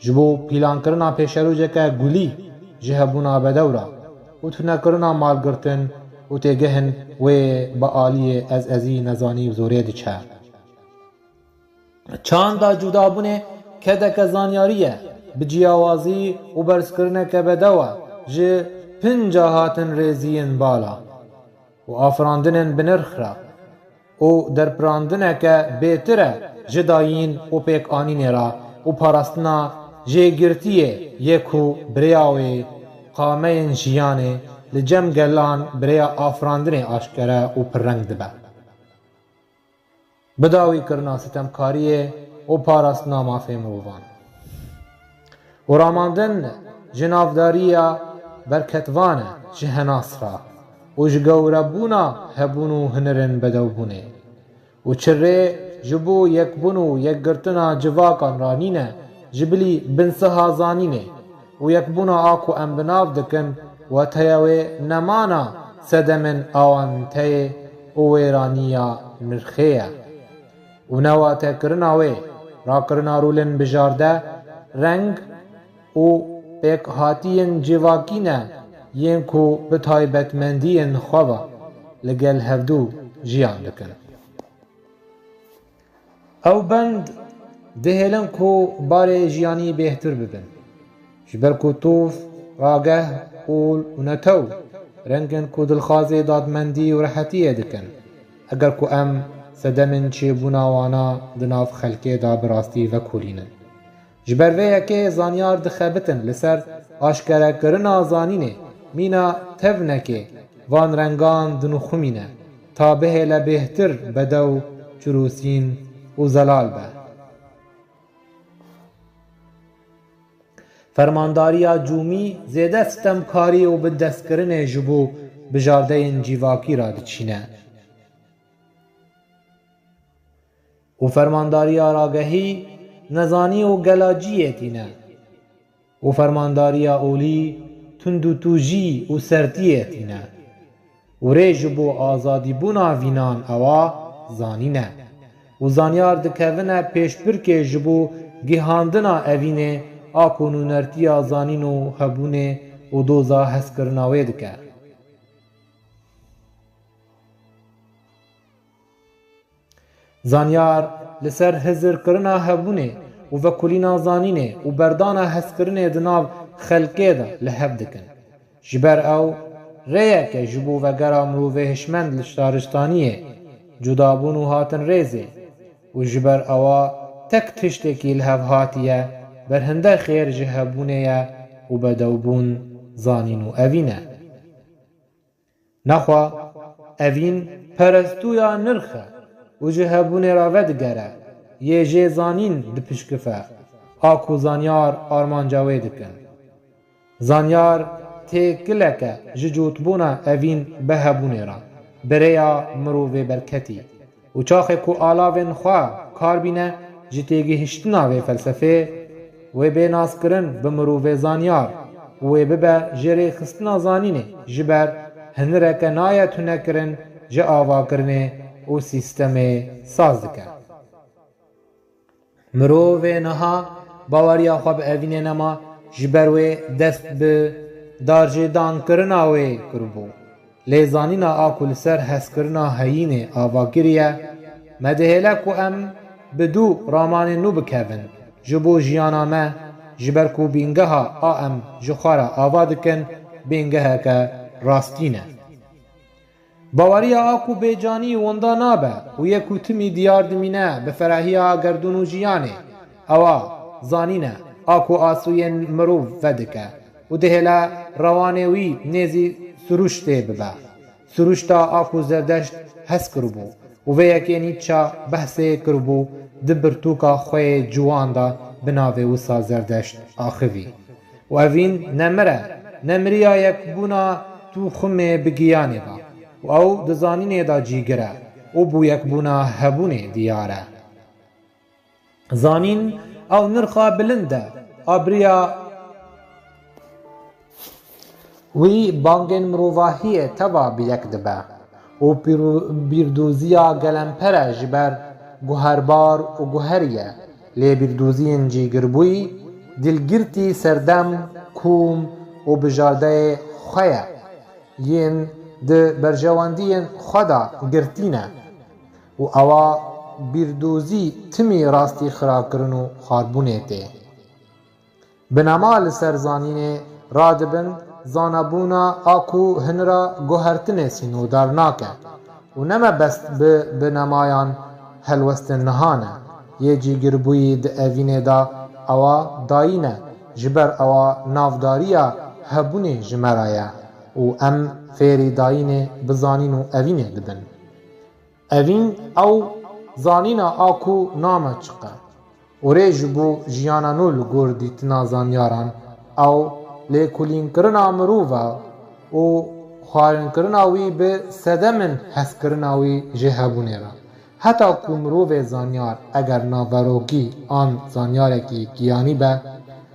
جبو پیلان کرنا پیشروجه که گلی جهبونا بدورا و تنه کرنا مال گرتن و تیگهن و با آلی از ازی نزانی و زوره چه چند دا جدابونه که دک زانیاریه بجیاوازی و برس کرنه که بدوه جه پنجاهاتن ریزین بالا و آفراندنن بنرخ را و در پراندنه که بیتره جداین و پیک آنینه را و پارستنا جه گرتیه یکو بریاوی قامین جیانه لجم گلان بریا آفراندنه آشکره و پررنگ دبه بداوی کرنا ستمکاریه و پارستنا مافی مروان و راماندن جنافداریا برکتوانه جهناسرا و جگوربونا هبونو هنرن بدوبونه و چره جبو یک بونو یک گرتنا جواکان رانینه جبلی بنسها زانینه و یک بونا آکو انبناف دکن و تیوه نمانا سدمن آوان تی و ویرانیا نرخیه و نواته کرناوه را کرنا رولن بجارده رنگ و پیک هاتین جواکینه yên ku bi taybetmendiyên xwe ve li gel hevdû jiyan dikin. Ew bend dihêlin ku barê jiyanî bêhtir bibin. Ji ber ku tûf, rageh, ûl û netew rengên ku dilxwazê dadmendî û rehetiyê dikin. Eger ku em sedemên çêbûna wana di nav xelkê da bi rastî vekolînin. Ji ber vê yekê zanyar dixebitin li ser aşkerekirina zanînê mîna tevnekê van rengan dinûxumîne ta bihêle bêhtir bedew, çirûsîn û zelal be. Fermandariya cûmî zêde stemkarî û bidestkirinê ji bo bijardeyên cîvakî ra diçîne. û fermandariya ragehî nezanî û gelaciyê tîne. û fermandariya olî tund û tûjî û sertiyê tîne. û rê ji bo azadîbûna vînan ewa zanîn e. û zanyar dikevine pêşbirkê ji bo gihandina evînê a ku nûnertiya zanîn û hebûnê û doza hezkirina wê dike. Zanyar li ser hizirkirina hebûnê û vekolîna zanînê û berdana hezkirinê di nav xelkê de li hev dikin. Ji ber ew rêyeke ji bo vegera mirovê hişmend li şaristaniyê, cudabûn û hatin rêzê û ji ber ewa tek tiştekî li hev hatiye berhinde xêr ji hebûnê ye û bedewbûn zanîn û evîn e. Nexwe evîn perestûya nirx e û ji hebûnê ra vedigere, yê jê zanîn dipişkife, a ku zanyar armanca wê dikin. Zanyar têkileke ji cûtbûna evîn bi hebûnê ra, birêya mirovê berketî. û çaxê ku alavên xwe kar bîne ji têgihiştina vê felsefê, wê bênazkirin bi mirovê zanyar û wê bibe ji rêxistina zanînê ji ber hinireke naye tunekirin ji avakirinê û sîstemê saz dike. Mirovê niha baweriya xwe bi evînê nema ji ber wê dest bi darjêdankirina wê kiribû. Lê zanîna a ku li ser hezkirina heyînê avakiriye, me dihêle ku em bi dû ramanên nû bikevin ji bo jiyana me, ji ber ku bîngeha a em ji xwe re ava dikin bîngeheke rastî ne. Baweriya a ku bêcanî wenda nabe û yê ku timî diyar dimîne bi ferahiya gerdûn û jiyanê, ewa zanîn e a ku asûyên mirov vedike û dihêle rewanê wî nêzî siruştê bibe. Siruşta a ku zerdeşt hez kiribû û vê yekê Nîtşe behsê kiribû di birtûka xwe yê ciwan da bi navê wisa zerdeşt axivî. û evîn ne mir e, ne miriya yekbûna tûxumê bi giyanê da. û ew di zanînê da cîgir e û bû yekbûna hebûnê diyar e. Zanîn ew nirxa bilind e, abriya wî bangên mirovahiyê teva bi yek dibe û bîrdûziya gelempere ji ber guherbar û guherî ye. Lê bîrdûziyên cîgirbûyî dilgirtî serdem, kûm û bijardeyê xwe ye, yên di berjewendiyên xwe da girtî ne û ewa bîrdûzî timî rastî xirakirin û xwarbûnê tê. Binema li ser zanînê radibin zanebûna a ku hinira guhertinê sînûdar nake û ne mebest bi binemayan helwestên niha ne. Yê cîgirbûyî di evînê da ewa dayîn e ji ber ewa navdariya hebûnê ji me ra ye û em fêrî dayînê bi zanîn û evînê dibin. Evîn ew zanîna a ku name çiqe û rê ji bo jiyana nû li gor dîtina zanyaran ew lêkolînkirina mirov e û xwarînkirina wî bi sedemên hezkirina wî ji hebûnê ra. Heta ku mirovê zanyar eger naverokî an zanyarekî giyanî be,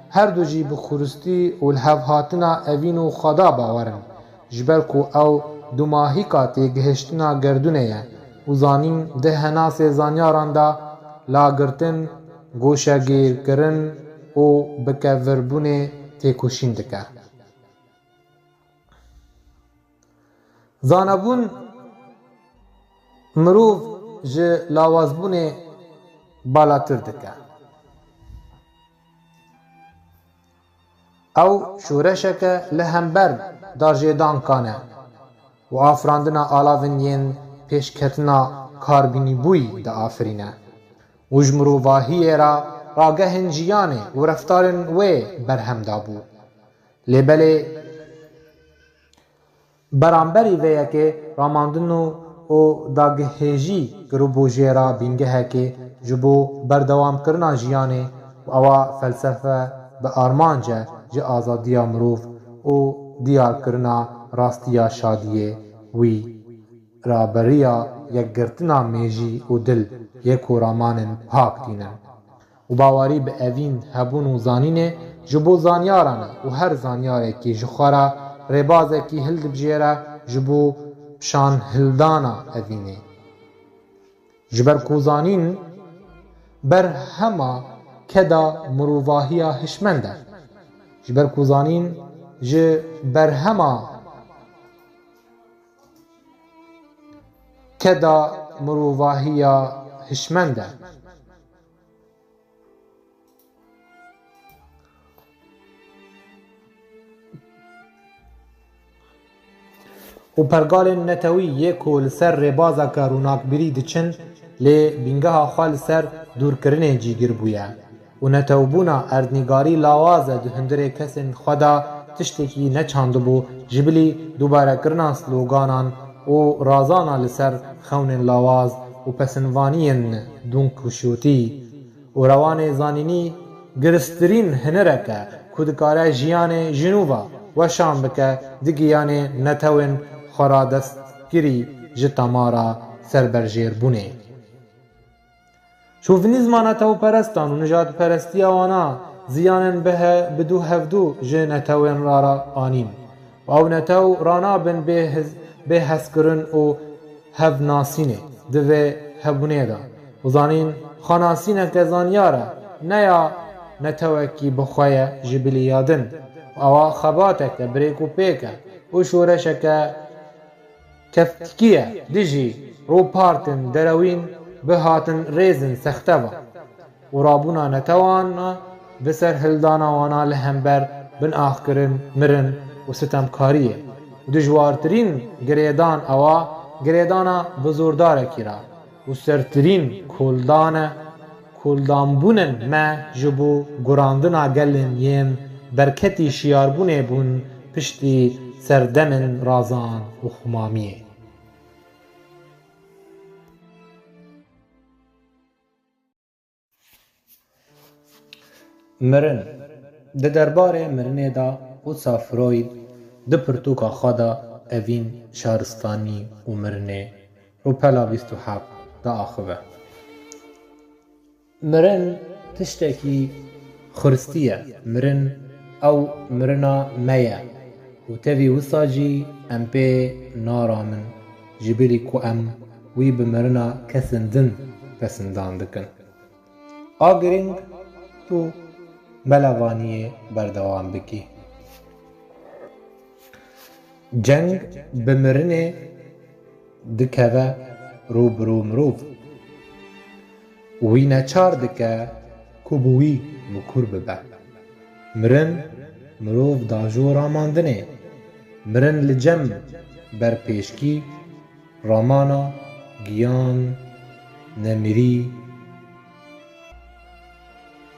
her du jî bi xuristî û li hev hatina evîn û xweda bawerin, ji ber ku ew dumahîka têgihiştina gerdûnê ye û zanîn di henasê zanyaran da lagirtin, goşegirkirin û bikevirbûnê têkoşîn dike. زانبون مروف ji lawazbûnê balatir dike. Ew şûreşeke li hember darjêdankan e û afirandina alavên yên pêşketina karbînîbûyî diafirîne û ji mirovahiyê re ragehên jiyanê û reftarên wê berhem dabû. Lêbelê beramberî vê yekê ramandin û dagihêjî kiribû jêra bîngehekê ji bo berdewamkirina jiyanê û ewa felsefe bi armanc e ji azadiya mirov û diyarkirina rastiya şadiyê wî raberiya yekgirtina mêjî û dil yê ku ramanên pak tînin û bawerî bi evîn hebûn û zanînê ji bo zanyaran e û her zanyarekî ji xwe re rêbazekî hil dibijêre ji bo şanhildana evînê. Ji ber ku zanîn berhema keda mirovahiya hişmend e. Ji ber ku zanîn ji berhema keda mirovahiya hişmend e. û pergalên netewî yê ku li ser rêbazeka rûnakbirî diçin lê bîngeha xwe li ser dûrkirinê cîgir bûye û netewbûna erdnîgarî lawaz e di hundirê kesên xwe de tiştekî neçandibû ji bilî dubarekirina sloganan û razana li ser xewnên lawaz û pesinvaniyên dûnkuşûtî û rewanê zanînî giristirîn hinirek e ku dikare jiyanê jinûva weşan bike di giyanê netewên xwe ra destgirî ji temara serberjêrbûnê. Şovinîzma netewperestan û nijadperestiya wana ziyanên bi dû hevdû ji netewên ra anîn û ew netew ranabin bêhezkirin û hevnasînê di vê hebûnê de û zanîn xwenasîneke zanyar e neya netewekî bixwe ye ji bilî ya din û ewa xebateke birêk û pêk e û şûreşeke keftikî ye dijî rûpartên derewîn bihatin rêzin sexteva û rabûna netewan bi ser hildana wana li hember bin axkirin mirin û sitemkariyê û dijwartirîn girêdan ewa girêdana bizûrdarekî ra û sertirîn koldanbûnên me ji bo gurandina gelên yên berketî şiyarbûnê bûn piştî serdemên razan û xumamiyê. Mirin di derbarê mirinê de wisa Freud di pirtûka xwe de evîn şaristanî û mirinê rûpela 27 diaxive. Mirin tiştekî xiristî ye. Mirin ew mirina me ye û tevî wisa jî em pê naramin ji bilî ku em wî bi mirina kesên din pesindan dikin. A giring tu melevaniyê berdewam bikî. Ceng bi mirinê dikeve rûbirû mirov. Wî neçar dike ku bi wî mikur bibe. Mirin mirov dajo ramandinê. Mirin li cem berpêşkî ramana giyan nemirî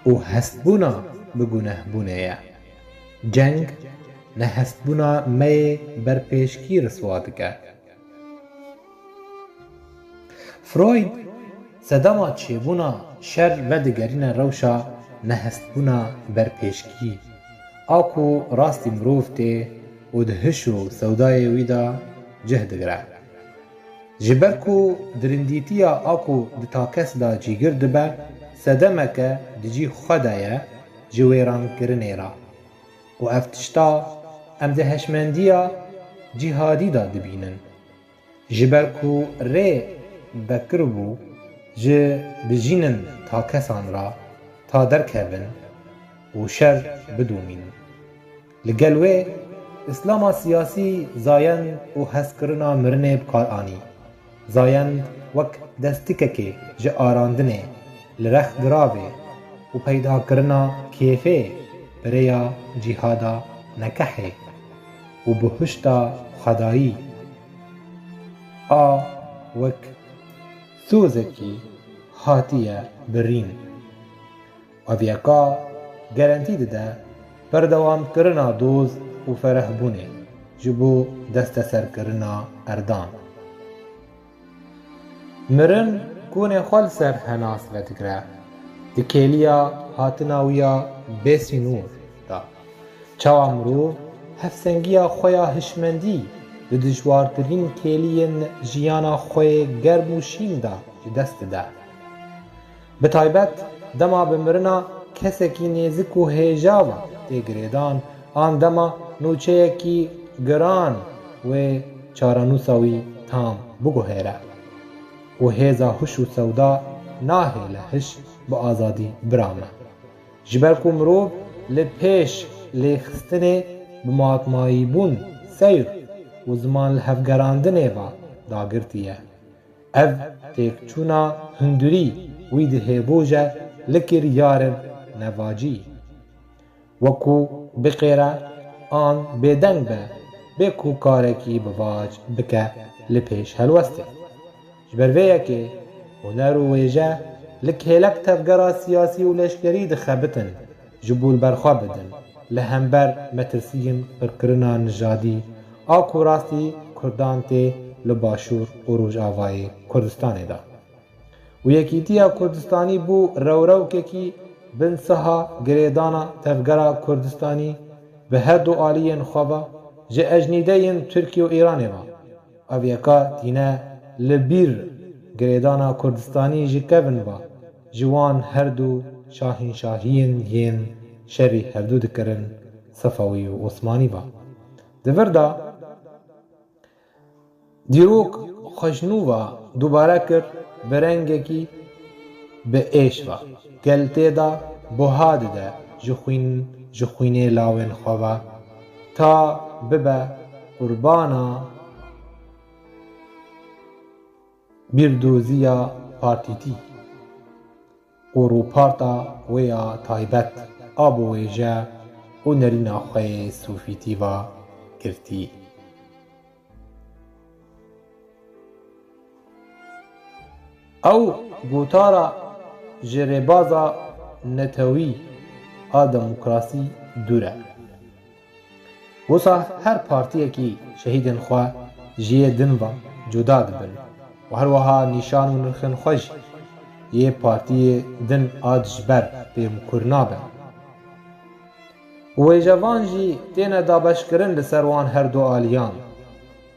û hestbûna bi gunehbûnê ye. Ceng nehestbûna meyê berpêşkî riswa dike. Freud sedema çêbûna şer vedigerîne rewşa nehestbûna berpêşkî a ku rastî mirov tê û di hiş û sewdayê wî de cih digire. Ji ber ku dirindîtiya a ku di takes de cîgir dibe sedemeke di cî xwe de ye ji wêrankirinê ra û ev tişta em di heşmendiya cîhadî de dibînin. Ji ber ku rê vekiribû ji bijînin takesan ra ta derkevin û şer bidûmînin. Li gel wê اسلاما سیاسی زایند و هسکرنا مرنه بکار آنی. زایند وک دستککی جه آراندنه لرخ گراوه و پیدا کرنا کیفه بریا جهادا نکحه و بهشتا خدایی وک سوزکی هاتیه برین اویکا گارانتی ده بردوام کرنا دوز و فرح بونه جبو دست سر کرنا اردان مرن کونه خال سر هناس ودگره دکیلیا هاتناویا بیسی نور دا چاوا مرو هفسنگیا خویا هشمندی د دشوارترین کلیین جیانا خوی گرم و شین دا دست ده به تایبت دما بمرنا کسکی نیزک و هیجاوا تگریدان آن دما نوچه کی گران و چارانوساوی تام بگو هیره و هیزا هش و سودا ناهی لهش با آزادی برامه جبرکو مروب لپیش لیخستنه بماتمایی بون سیر و زمان لحفگراندنه با داگرتیه او تیکچونا هندوری وی ده هیبوجه لکر یارن نواجی وکو بقیره آن بیدنگ به بکو کارکی بواج بکه لپیش هلوسته جبرویه که هنر و ویجه لکهلک تفگرا سیاسی و لشکری دخبتن جبول برخوا بدن لهمبر مترسین پرکرنا نژادی آکو راستی کردان تی لباشور و روج آوای کردستان دا و یکیتیا کردستانی بو رو که کی بن سها گریدانا تفگرا کردستانی به هر دو آلین خوابا جه اجنیده ترکی و ایرانی با اویکا تینه لبیر گریدانا کردستانی جه کبن با جوان هر دو شاهین شاهین ین شری هر دو دکرن صفوی و عثمانی با دوردا دیروک خشنو دوباره کرد برنگه کی به ایش و گلته دا بهاد ده جخوینه لاوین خواه تا ببه قربانا بیردوزیا پارتیتی اورو پارتا ویا تایبت آبو ویجه و نرینا خواه صوفیتی و کرتی او گوتارا جربازا نتوی دموکراسی دوره وسا هر پارتیه کی شهیدن خواه جیه دن و جدا دبن و هر وها نیشان و نرخن خوش یه پارتی دن آدجبر به مکرنابه و جوان جی تینه دابش کرن لسروان هر دو آلیان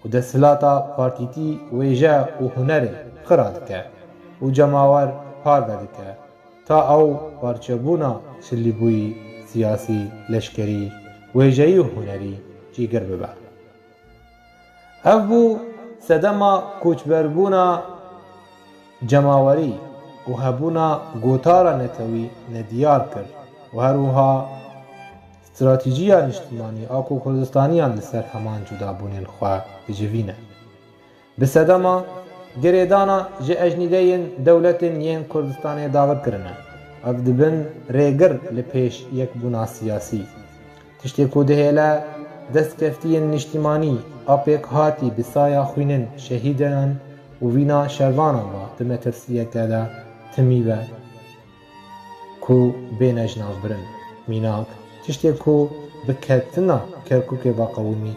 و دستلاتا پارتیتی ویجه و هنر خراد که و جماور پار بده که تا او پارچبونا شلیبوی سیاسی لشکری ویجهی و هنری جیگر ببه او بو سدما کوچبربونا جماوری و هبونا گوتارا نتوی ندیار کرد و هروها استراتیجیان اجتماعی آکو کردستانیان لسر همان جدا بونین خواه بجوینه بسدما گریدانا جه اجنیده دولتین ین کردستانی داور کرنه او دبن ریگر لپیش یک بونا سیاسی تشتی کو دهیله دست کفتین اجتماعی آپیک هاتی بسایا خوینن شهیدن و وینا شروانان با دمترسیه کده تمیوه کو بین اجناف برن میناک تشتی کو بکتنا کرکوک با قومی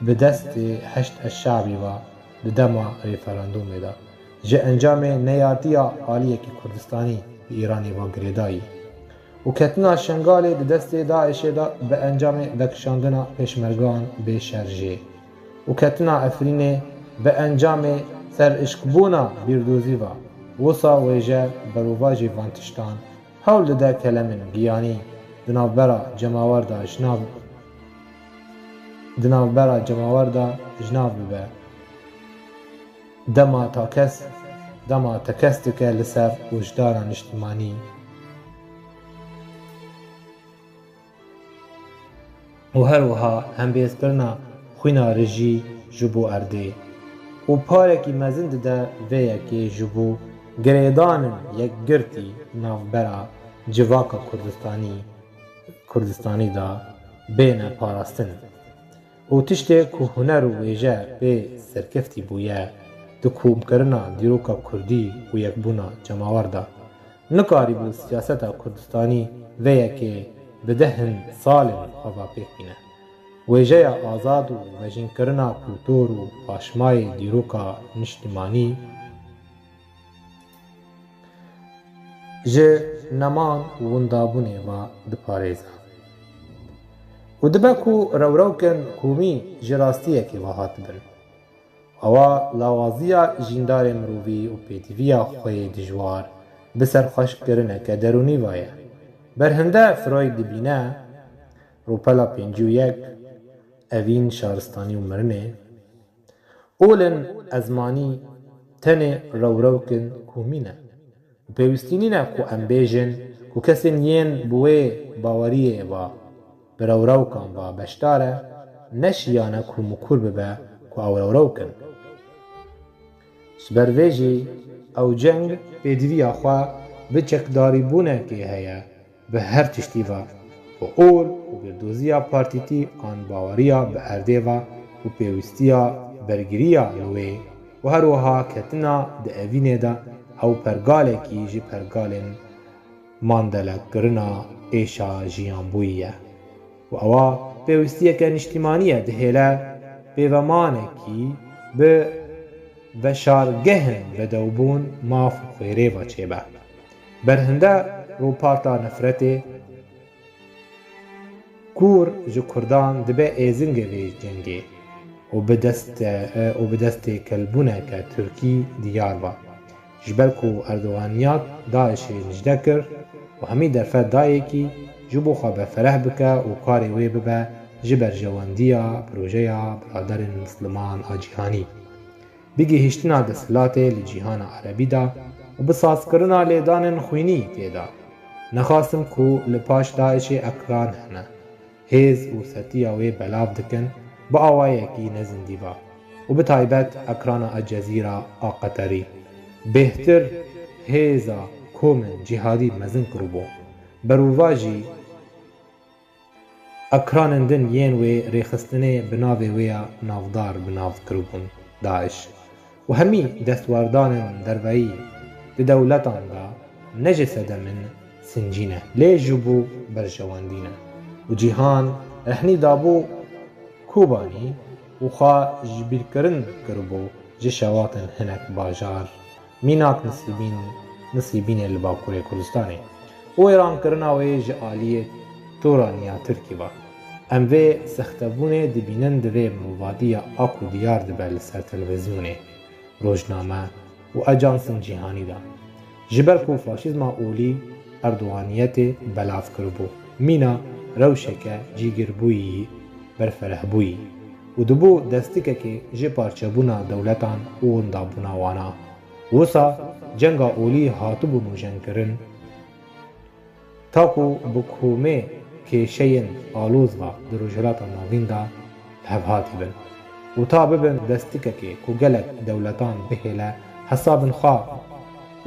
به دست هشت الشعبی و بدما ریفراندوم دا جه انجام نیارتیا آلیه که کردستانی به ایرانی و گریدایی و کتنا شنگالی ده دست داعشه دا به انجام دکشاندنا پشمرگان به شرجه و کتنا افرینه به انجام سر اشکبونا بیردوزی و وصا ویجه بروواجی وانتشتان حول ده کلمن گیانی دنابرا جماور دا جناب دنابرا جماور دا جناب ببه دما تکستکه لسر وجداران اجتماعی و هر وها هم بیزکرنا خوینا رژی جبو ارده و پارکی مزن ده ویکی جبو گریدانن یک گرتی نافبرا جواکا کردستانی دا بین پاراستن و تشتی که هنر و ویجه به سرکفتی بویه دو کوم کرنا دیروکا کردی و یک بونا جماور دا نکاری بو سیاست کردستانی ویکی بدهن سالن خواه پیک بینه ویجه آزاد و ویجین کرنا کلتور و پاشمای دیروکا نشتیمانی جه نمان وندابونه و دپاریزه و دبکو روکن کومی جراستیه که واحات بن اوا لاوازیا جیندار مروی و پیتیویا خوی دجوار بسر خوش کرنه که درونی وایه برهنده فروید دبینه روپلا 51 اوین شارستانی و مرنه اولن ازمانی تنه روکن کومینه و پیوستینینه کو امبیجن کو کسی نین بوی باوریه و برورکان و بشتاره نشیانه کو مکور ببه کو روکن سبرویجی او جنگ پیدوی آخوا بچکداری بونه که هیا به هر تشتی و اول و بردوزیا پارتیتی آن باوریا به ارده و پیوستیا برگریا لوی و هر وها کتنا ده اوینه ده او پرگاله کی جی پرگالن ماندلک کرنا ایشا جیان بویه و اوا پیوستیه که نشتیمانیه دهیله پیومانه کی به وشارگهن بدوبون ماف خیره و چیبه برهنده رو پارتا نفرته کور جو کردان دبه ایزنگه وی جنگه و بدست کلبونه که ترکی دیار با جبرکو اردوغانیات داعش نجده کر و همی درفت دایه کی جبو خواه فرح بکه و کاری وی ببه جبر جواندیا پروژه برادر مسلمان آجیهانی بگی هشتنا دستلاته لجیهان عربی دا و بساز کرنا لیدان خوینی تیدا نخواستم کو لپاش داعش اکران هنه هیز و ستیا وی بلاف دکن با آوائه کی نزندی با و بطایبت اکران الجزیره آقتری بهتر هیزا کومن جهادی مزن کربو بروواجی اکرانندن ین وی ریخستنه بناوی ویا نافدار بناف کربون داعش و همی دستواردان دروایی ده دولتان دا نجسده من سنجینه لی جبو برجواندینه و جیهان رحنی دابو کوبانی و خواه جبیر کرن کربو جشواتن هنک باجار مینات نصیبین لباکور کردستانه و ایران کرناوی جعالیه تورانیا ترکی با اموی سختبونه دبینن دوی مروادی آکو دیار دبه لسر تلویزیونه روزنامه و اجانسن جیهانی دا جبرکو فاشیزما اولی اردوغانیت بلاف کربو مینا روشکه جیگر بویی برفره بویی و دبو دستکه که جه پارچبونا دولتان و اندابونا وانا وسا جنگا اولی هاتبو موجن کرن تاکو بکومه که شین آلوز و دروجلات ناوین دا لحبهاتی بن و تا ببن دستکه که کو گلک دولتان بهیله حسابن خواه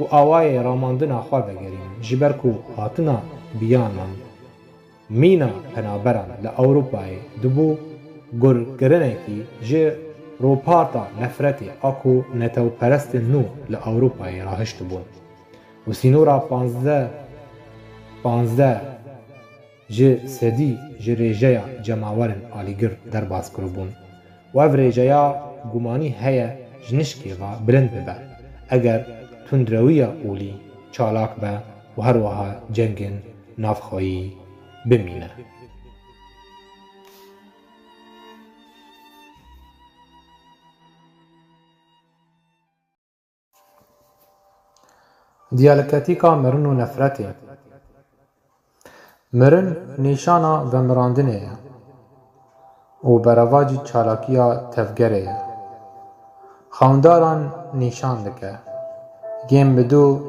و آوای راماندنا خواه بگریم جبرکو هاتنا بیانان مینا پنابران لأوروپای دبو گر کرنه کی جه روپارتا نفرتی اکو نتو پرست نو لأوروپای راهشت بون و سینورا 15 جه سدی جه ریجه جماورن آلیگر در باز کرو بون و او ریجه گمانی هیا جنشکی و بلند ببه اگر تندروی اولی چالاک به و هر وها جنگن نافخوایی بمینه دیالکتیکا مرن و نفرتی مرن نیشانا ومراندنه و برواجی چالاکیا تفگره خوانداران نیشان دکه گیم بدو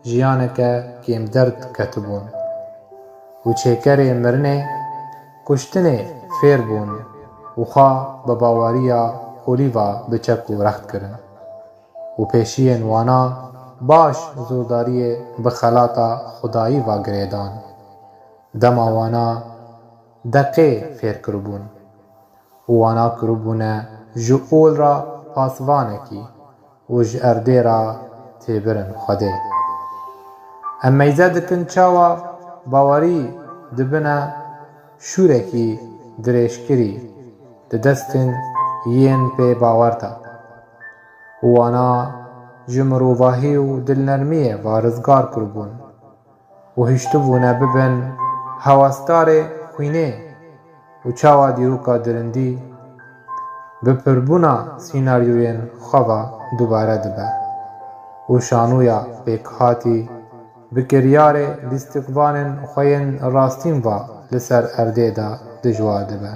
جیانکه گیم درد کتبون و چیکره مرنه کشتنه فێر بوون و خوا بە باوەریە ئۆلیڤا بچەک و رەخت کردن و پێشیên wana baş zûrdariyê bi xelata xudayî va girêdan. Dema wana deqê fêr kiribûn û wana kiribûne ji ol ra pasvanekî û ji erdê ra têbirin Xwedê. Em meyze dikin çawa bawerî dibine şûrekî dirêjkirî di destên yên pê bawer de û wana ji mirovahî û dilnermiyê ve rizgar kiribûn û hiştibûne bibin hewastarê xwînê û çawa dîroka dirindî bi pirbûna sînaryoyên xwe ve dubare dibe û şanûya pêkhatî bi kiryarê lîstikvanên xwe yên rastîn ve li ser erdê de dijwar dibe.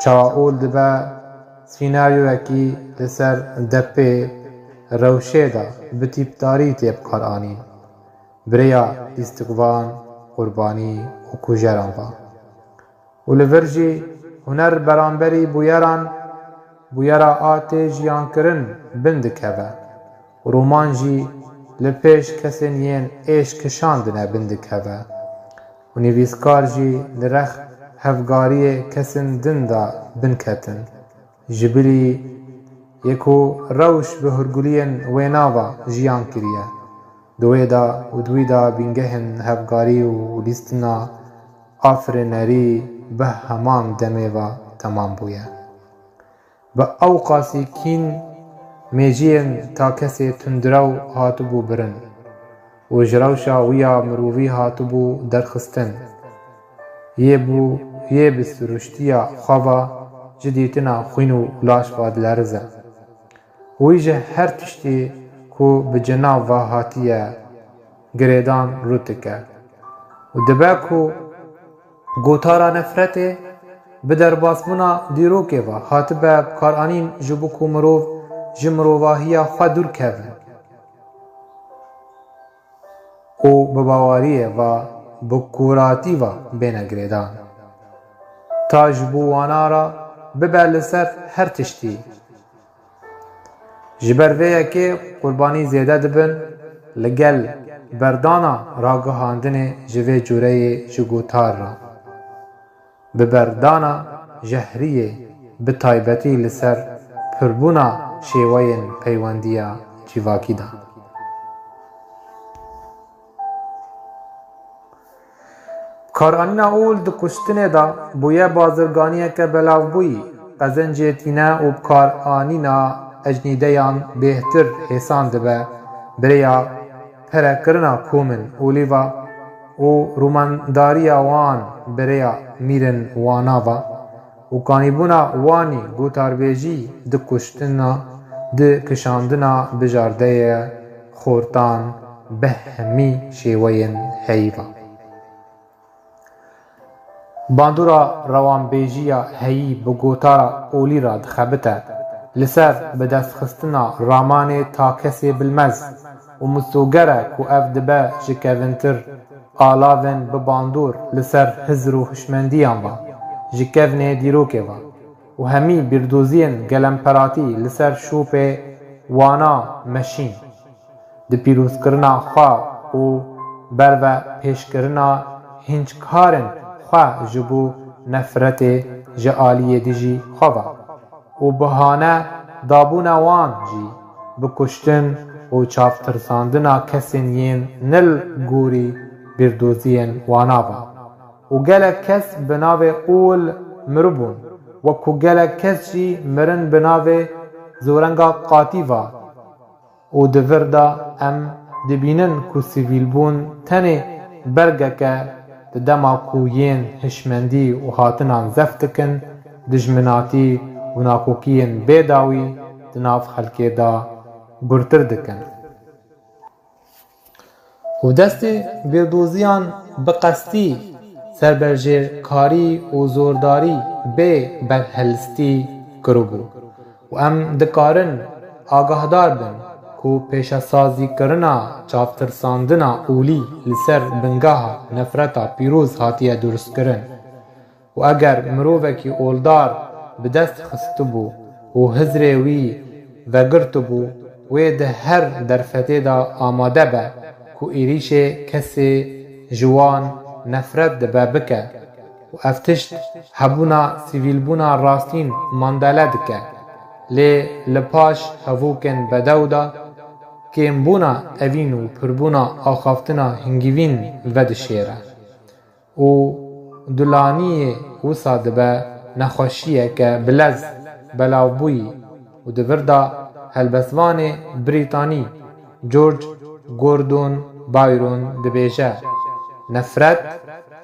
Çawa ol dibe sînaryoyekî li ser depê rewşê de bi tîpdarî tê biqaranîn, birêya lîstikvan, qurbanî û kujeran ve. û li vir jî huner beramberî bûyera a tê jiyankirin bin dikeve û roman jî li pêş kesên yên êşkişandine bin dikeve û nivîskar jî li rex hevgariyê kesên din de binketin ji birî yekû rewş bi hûrguliyên wêna ve jiyan kiriye. Di wê de û di wî de bîngehên hevgarî û lîstina afirînerî bi heman demê ve temam bûye. Bi ew qasî kîn mêjiyên takesê tundrew hatibû birin û ji rewşa wî ya mirovî hatibû derxistin. Yê bi siruştiya xwe ve ji dîtina xwîn û laş ve dilerize. Wî ji her tiştî ku bi cenav ve hatiye girêdan rû dike û dibe ku gotara nefretê bi derbasbûna dîrokê ve hatibe bikaranîn ji bo ku mirov ji mirovahiya xwe dûr keve û bi baweriyê ve bi kûratî ve bêne girêdan. Ta ji bo wana ra bibe li ser her tiştî. Ji ber vê yekê qurbanî zêde dibin li gel berdana ragihandinê ji vê cûreyê ji gotar re. Bi berdana jehriyê bi taybetî li ser pirbûna şêweyên peywendiya civakî de. Karanîna ol di kuştinê de bûye bazirganiyeke belavbûyî, qezencê tîne û bikaranîna ecnîdeyan bêhtir hêsan dibe birêya perekirina komên olîva û romandariya wan birêya mîrên wana ve û kanîbûna wanî gotarbêjî di kişandina bijardeyê xortan bi hemî şêweyên heyî ve. Bandora rewanbêjiya heyî bi gotara olî ra dixebite li ser bi destxistina ramanê takesê bilmez û misûgere ku ev dibe ji kevintir alavên bi bandor li ser hizr û hişmendiyan ve ji kevnê dîrokê ve û hemî bîrdoziyên gelemperatî li ser şûpê wana meşîn di pîrozkirina xwe û berve pêşkirina hînçkarên xwe ji bo nefretê ji aliyê dijî xwe ve û bihane dabûna wan jî bi kuştin û çavtirsandina kesên yên nil gorî bîrdoziyên wana ve û gelek kes bi navê ol miribûn wekû gelek kes jî mirin bi navê zorenga qatî ve û di vir de em dibînin ku sivîlbûn tenê bergeke di dema ku yên hişmendî û hatinan zef dikin dijminatî û nakokiyên bêdawî di nav xelkê de gurtir dikin. û destê bêrdoziyan bi qestî serberjêrkarî û zordarî bê berhelistî kiribû û em dikarin agahdar bin ku pêşesazîkirina çavtirsandina olî li ser bingeha nefreta pîroz hatiye durustkirin و اگر مروفکی اولدار بدست خست بو و هزرێ وی vegirt bû wê di her derfetê da amade be ku êrişê kesê ji wan nefret dibe bike û ev tişt hebûna sivîlbûna rastîn mandele dike lê li paş hevokên bedew da kêmbûna evîn û pirbûna axaftina hingîvîn vedişêre û dulaniyê wisa dibe nexweşiyeke bilez belavbûyî û di vir da helbestvanê Brîtanî George Gordon Byron dibêje nefret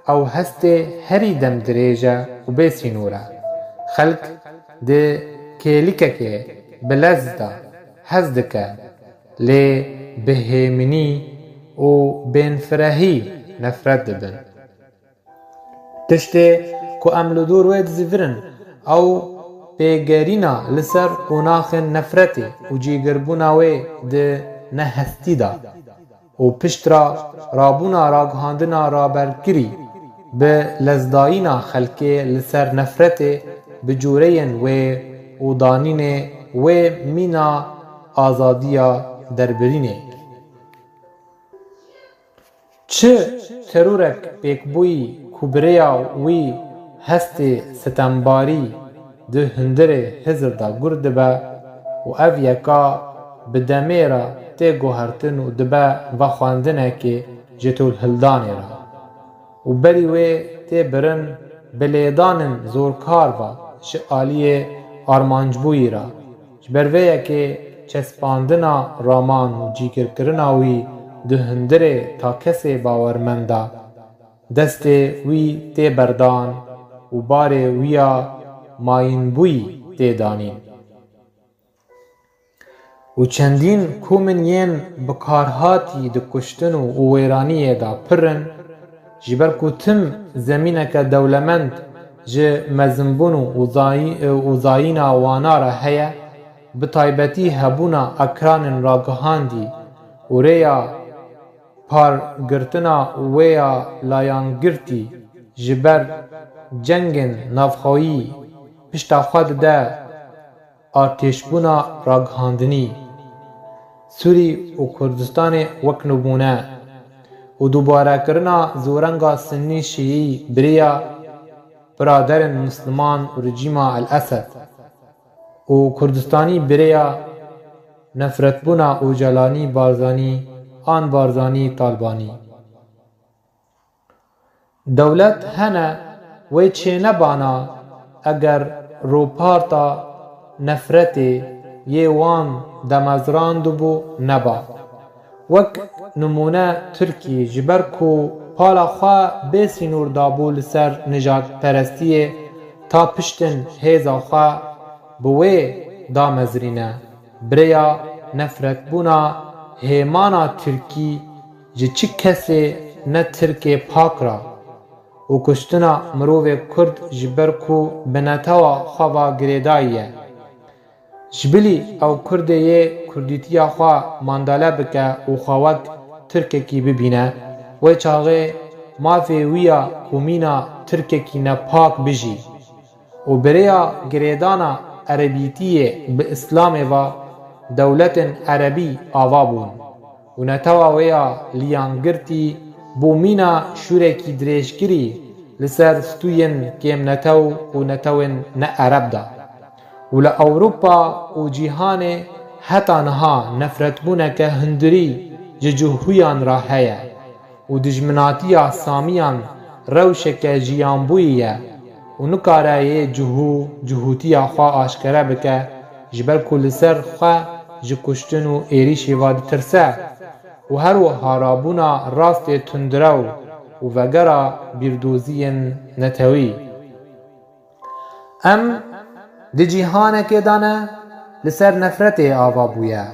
ew hestê herî dem dirêj e û bêsînûr e. Xelk di kêlikekê bilez da hez dike lê bihêminî û bênfirehî nefret dibin. Tiştê ku em li dûr wê dizîvirin ew pêgerîna li ser qonaxên nefretê û cîgirbûna wê di nehestî da û piştra rabûna ragihandina rabergirî bi lezdayîna xelkê li ser nefretê bi cûreyên wê û danînê wê mîna azadiya derbirînê. Çi terorek pêkbûyî ku birêya wî hestê sitembarî di hundirê Hizr da gur dibe û ev yeka bi demê re tê guhertin û dibe vexwendinekê ji tûlhildanê re û berî wê tê birin bi lêdanên zorkar ve ji aliyê armancbûyî re ji ber vê yekê çespandina raman û cîgirkirina wî di hundirê ta kesê bawermend da destê wî tê berdan û barê wî ya mayînbûyî tê danîn. û çendîn ku min yên bi karhatî di kuştin û wêraniyê da pirin ji ber ku tim zemîneke dewlemend ji mezinbûn û zayîna wana re heye bi taybetî hebûna ekranên ragihandî û rêya pargirtina wê ya layangirtî ji ber cengên navxweyî pişta xwe dide artêşbûna ragihandinî Sûrî û Kurdistanê wek nûbûne û dubarekirina zorenga Sinnî Şîî birêya biraderên Misliman û rejîma El Esed û Kurdistanî birêya nefretbûna Ocalanî Barzanî an Barzanî Talbanî. Dewlet hene wê çênebana eger roparta nefretê yê wan demezrandibû neba. Wek nimûne Tirkiyê ji ber ku pala xwe bêsînûr dabû li ser nijadperestiyê ta piştên hêza xwe bi wê damezrîne birêya nefretbûna hêmana Tirkî ji çi kesê ne Tirkê pak ra û kuştina mirovê Kurd ji ber ku bi netewa xwe ve girêdayî ye. Ji bilî ew Kurdê yê kurdîtiya xwe mandale bike û xwe wek Tirkekî bibîne wê çaxê mafê wî ya ku mîna Tirkekî nepak bijî û birêya girêdana erebîtiyê bi Îslamê ve dewletên erebî ava bûn û netewa wê ya liyangirtî bû mîna şûrekî dirêjkirî li ser stûyên kêmnetew û netewên ne-ereb da û li Ewropa û cîhanê heta niha nefretbûneke hundirî ji cihûyan re heye û dijminatiya Samiyan rewşeke jiyanbûyî ye û nikare yê cihûtiya xwe aşkere bike ji ber ku li ser xwe ji kuştin û êrişê ve ditirse û her wiha rabûna rastê tundrew û vegera bîrdoziyên netewî. Em di cîhanekê de ne li ser nefretê ava bûye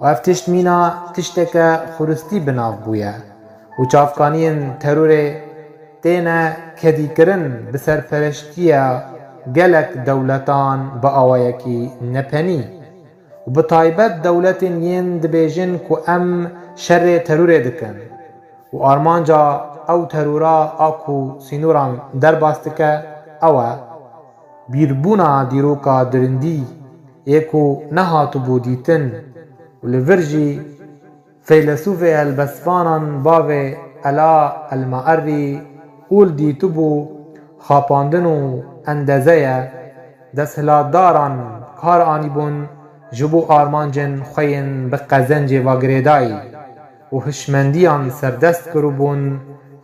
û ev tişt mîna tişteke xuristî binav bûye û çavkaniyên terorê têne kedîkirin bi serpereştiya gelek dewletan bi awayekî nepenî û bi taybet dewletên yên dibêjin ku em şerê terorê dikin û armanca ew terora a ku sînoran derbas dike ئەوە بیربوونا دیرۆکا درندی یەکو نەهاتبوو دیتن و لە ڤرژی فەیلسوفێ هەلبەسڤانان باوێ ئەلا ئەلمەئەری ئول دیتبوو خاپاندن و ئەندەزەیە دەسهڵاتداران کار ئانیبوون ji bo armancên xwe yên bi qezencê vagirêdayî û hişmendiyan serdest kiribûn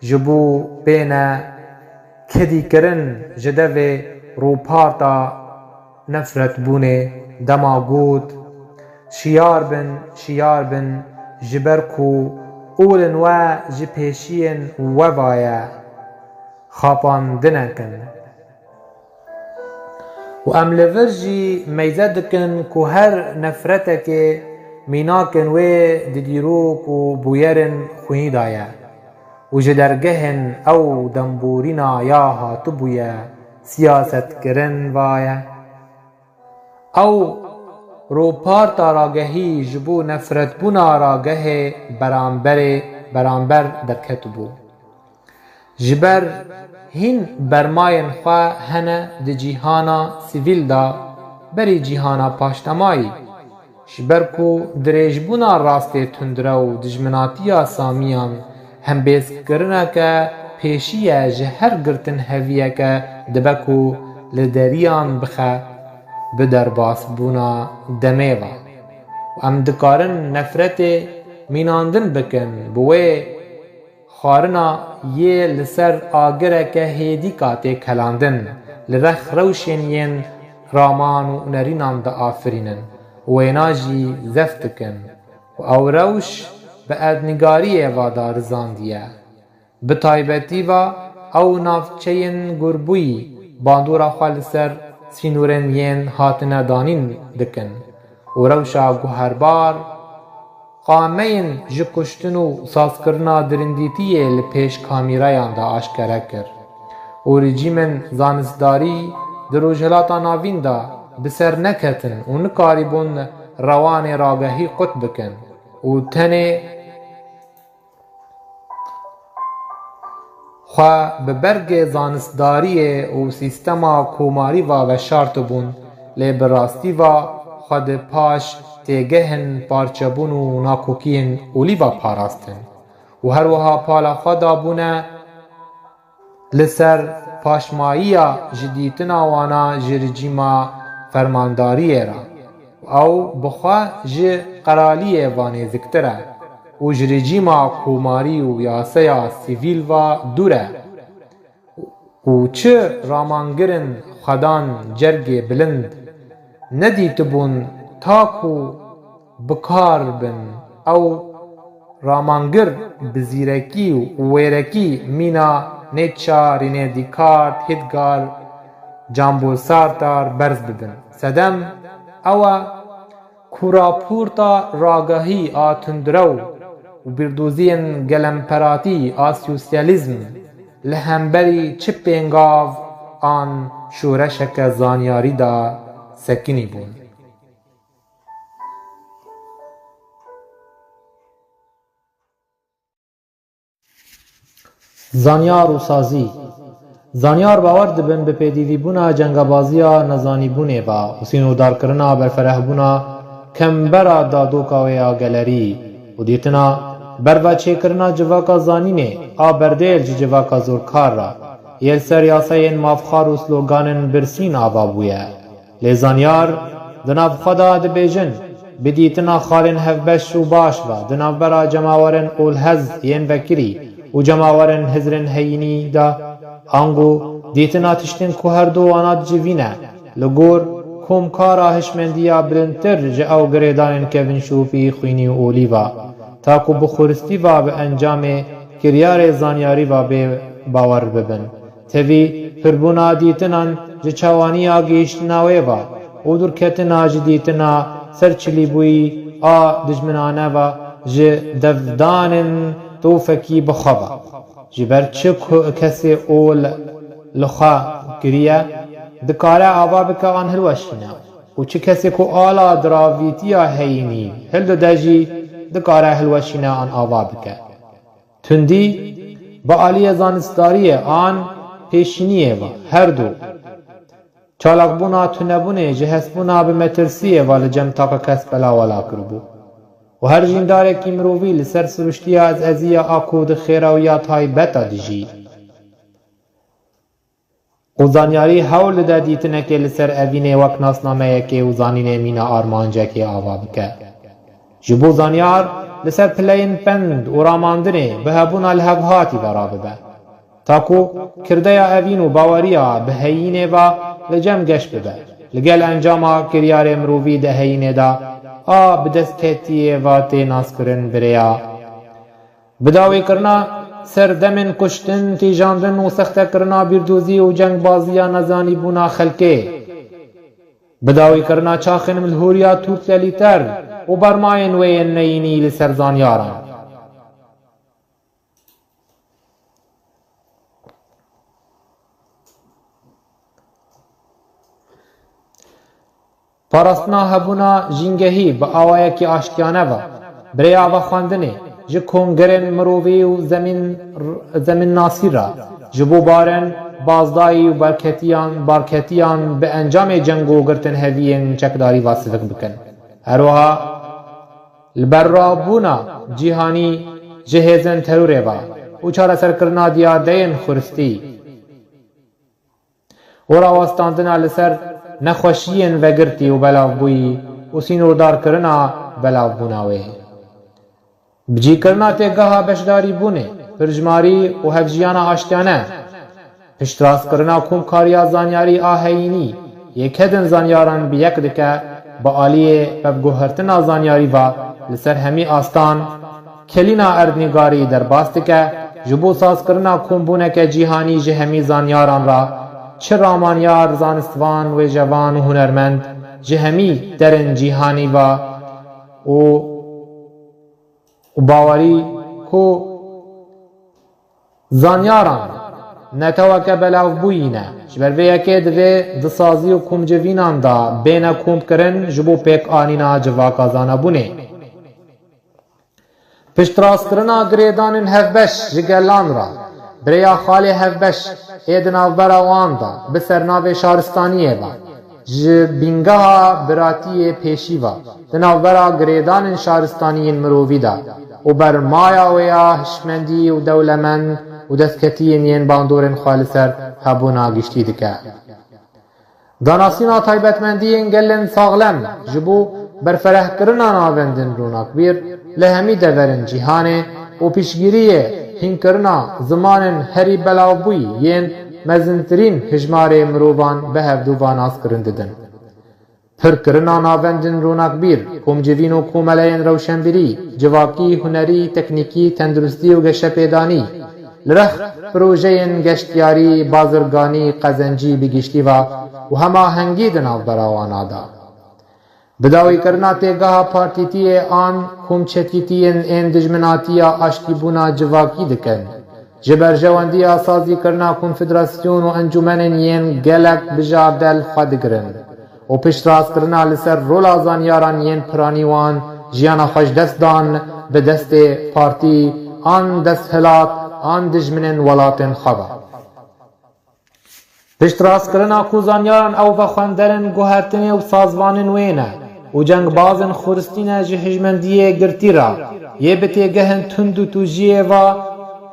ji bo pêne kedîkirin ji devê rûparta nefretbûnê dema got şiyar bin ji ber ku olên we ji pêşiyên we vaye xapandinakin و em li vir jî meyze dikin ku her nefretekê mînakên wê di dîrok û bûyerên xwînî da ye û ji dergehên ew demborîna ya hatibûye siyasetkirin vaye. Ew rûparta ragehî ji bo nefretbûna ragehê beramber derketibû. Ji ber hîn bermayên xwe hene di cîhana sivîl da berî cîhana paştemayî ji ber ku dirêjbûna rastê tundre û dijminatiya samiyan hembêzkirineke pêşî ye ji her girtin heviyeke dibe ku li deriyan bixe bi derbasbûna demê ve û em dikarin nefretê mînandin bikin bi wê xwarina yê li ser agireke hêdîka tê kelandin li rex rewşên yên raman û nerînan de afirînin û wêna jî zef dikin û ew rewş bi erdnigariyê va da rizandiye. Bi taybetî ve ew navçeyên gurbûyî bandora xwe li ser sînorên yên hatine danîn dikin û rewşa guherbar qameyên ji kuştin û sazkirina dirindîtiyê li pêş kamîrayan de aşkere kir û rejîmên zanistdarî di rojhilata navîn de bi ser neketin û nikarîbûn rewanê ragehî qut bikin û tenê xwe bi bergê zanistdariyê û sîstema komarî ve veşartibûn lê bi rastî ve xwe di paş têgehên parçebûn û nakokiyên olî ve parastin û her wiha pala xwe dabûne li ser paşmayiya ji dîtina wana ji rejîma fermandariyê re û ew bi xwe ji qeraliyê ve nêzîktir e û ji rejîma komarî û yaseya sivîl ve dûr e û çi ramangirên xwedan cergê bilind nedîtibûn ta ku bikar bin ew ramangir bi zîrekî û wêrekî mîna Nietzsche, René Descartes, Heidegger, Jean-Paul Sartre berz bibin. Sedem ew e ku rapûrta ragehî a tundrew û bîrdoziyên gelemperatî a sosyalîzm li hemberî çi pêngav an şoreşeke zanyarî da sekinî bûn. Zanyar û sazî Zanyar bawer dibin bi pêdivîbûna cengebaziya nezanîbûnê ve û sînodarkirina berferehbûna kembera dadoka wê ya gelerî û dîtina berveçêkirina civaka zanînê a berdêl ji civaka zorkar re yê ser yasayên mafxar û sloganên birsîn ava bûye. Lê zanyar di nav xwe da dibêjin bi dîtina xalên hevbeş û baş ve di navbera cemawerên olhez yên vekirî û cemawerên hizrên heyînî de ango dîtina tiştên ku her du wana dicivîne li gor komkara hişmendiya bilindtir ji ew girêdanên kevînşûfî xwînî û olî ve ta ku bi xwiristî ve bi encamê kiryarê zanyarî ve bê bawer bibin. Tevî pirbûna dîtinan ji çawaniya gihîştina wê ve û dûrketina ji dîtina serçilîbûyî a dijminane ve ji devdanên tofekî bixwe ve ji ber çi kesê ol li xwe kiriye dikare ava bike an hilweşîne û çi kesê ku ala diravîtiya heyînî hil dide jî dikare hilweşîne an ava bike. Tundî bi aliyê zanistdariyê an پیشینیه و هر دو چالاکبونا تونبونه جهسبونا به مترسیه و لجم تاکا کس بلا ولا کربو و هر جینداره کی مرووی لسر سرشتیا از ازیا آکود خیره و یا تایبتا دیجی و زانیاری حول دا دیتنه که لسر اوینه وک ناسنامه که و زانینه مینا آرمانجه که آوا بکه جبو زانیار لسر پلین پند و راماندنه به هبونا لحبهاتی برا ببه تاکو کرده یا اوین و باوریا به هینه و لجم گشت ببه لگل انجام کریار مرووی ده هینه دا بدست کتیه و تیناس کرن بریا بداوی کرنا سردمن کشتن تیجاندن و سخت کرنا بیردوزی و جنگ بازیا نزانی بونا خلکه بداوی کرنا چاخن ملهوریا توت لیتر و برماین وین نینی لسرزان یاران پاراستنا هبونا جنگهی با آوائه کی آشتیانه و بریا و خواندنه جه کنگرن مرووی و زمین ناصیر را جبو بارن بازدایی و بارکتیان به انجام جنگو گرتن هویین چکداری واسفک بکن هروها البرابونا جیهانی جهزن تروره با و چاره سرکرنا دیار دین خورستی و راوستاندنا لسر نخوشیین وگرتی و بلاو بوی و سینوردار کرنا بلاو بوناوی بجی کرنا تیگاها بشداری بونه پرجماری و هفجیانا آشتیانه پشتراس کرنا کمکاریا زانیاری آهینی یک هدن زانیاران بیک دکه با آلیه پبگوهرتنا زانیاری و لسر همی آستان کلینا اردنگاری در باست که جبو ساز کرنا کمبونه که جیهانی جهمی زانیاران را چه رامانیار زانستوان و جوان و هنرمند جهمی درن جیهانی و باوری کو زانیاران نتوکه بلاو بوینه جبرویه که دوی دسازی و کم جوینان دا بین کم کرن جبو پیک آنینا جواکا زانا بونه پشتراس کرنا گریدان هفبش جگلان را بریا خالی هفبش ایدناو براوان دا بسرناو شارستانیه با بینگاه براتی پیشی و دناو برا گریدان شارستانیین مرووی دا و بر مایا ویا هشمندی و دولمند و دستکتین ین باندورن خالصر هبونا گشتی دکه داناسینا تایبتمندین گلن ساغلم جبو برفره کرنا ناوندن روناک بیر لهمی دورن جیهانه و پیشگیریه هین کرنا زمان هری بلاوبوی ین مزنترین هجمار مروبان به هفدوبان آس کرنددن پر کرنا ناوندن روناک بیر کمجوین و کوملین روشنبری جواکی هنری تکنیکی تندرستی و گشت پیدانی لرخ پروژه گشتیاری بازرگانی قزنجی بگشتی و هما هنگی دناو براوانا دا بداوی کرنا تیگاه پارتیتی آن کمچتیتی این دجمناتی آشتی بونا جواکی دکن جبر جواندی آسازی کرنا کنفدراسیون و انجمن ین گلک بجاردل خدگرن و پشتراس کرنا لسر رولا زانیاران ین پرانیوان جیانا خوش دست دان به دست پارتی آن دست هلات آن دجمنن ولاتن خواه پشتراس کرنا کوزانیاران او بخواندرن گوهرتنه و سازوانن وینه و جنگ بازن خورستینه جهجمندیه گرتی را یه بته گهن تند و توجیه و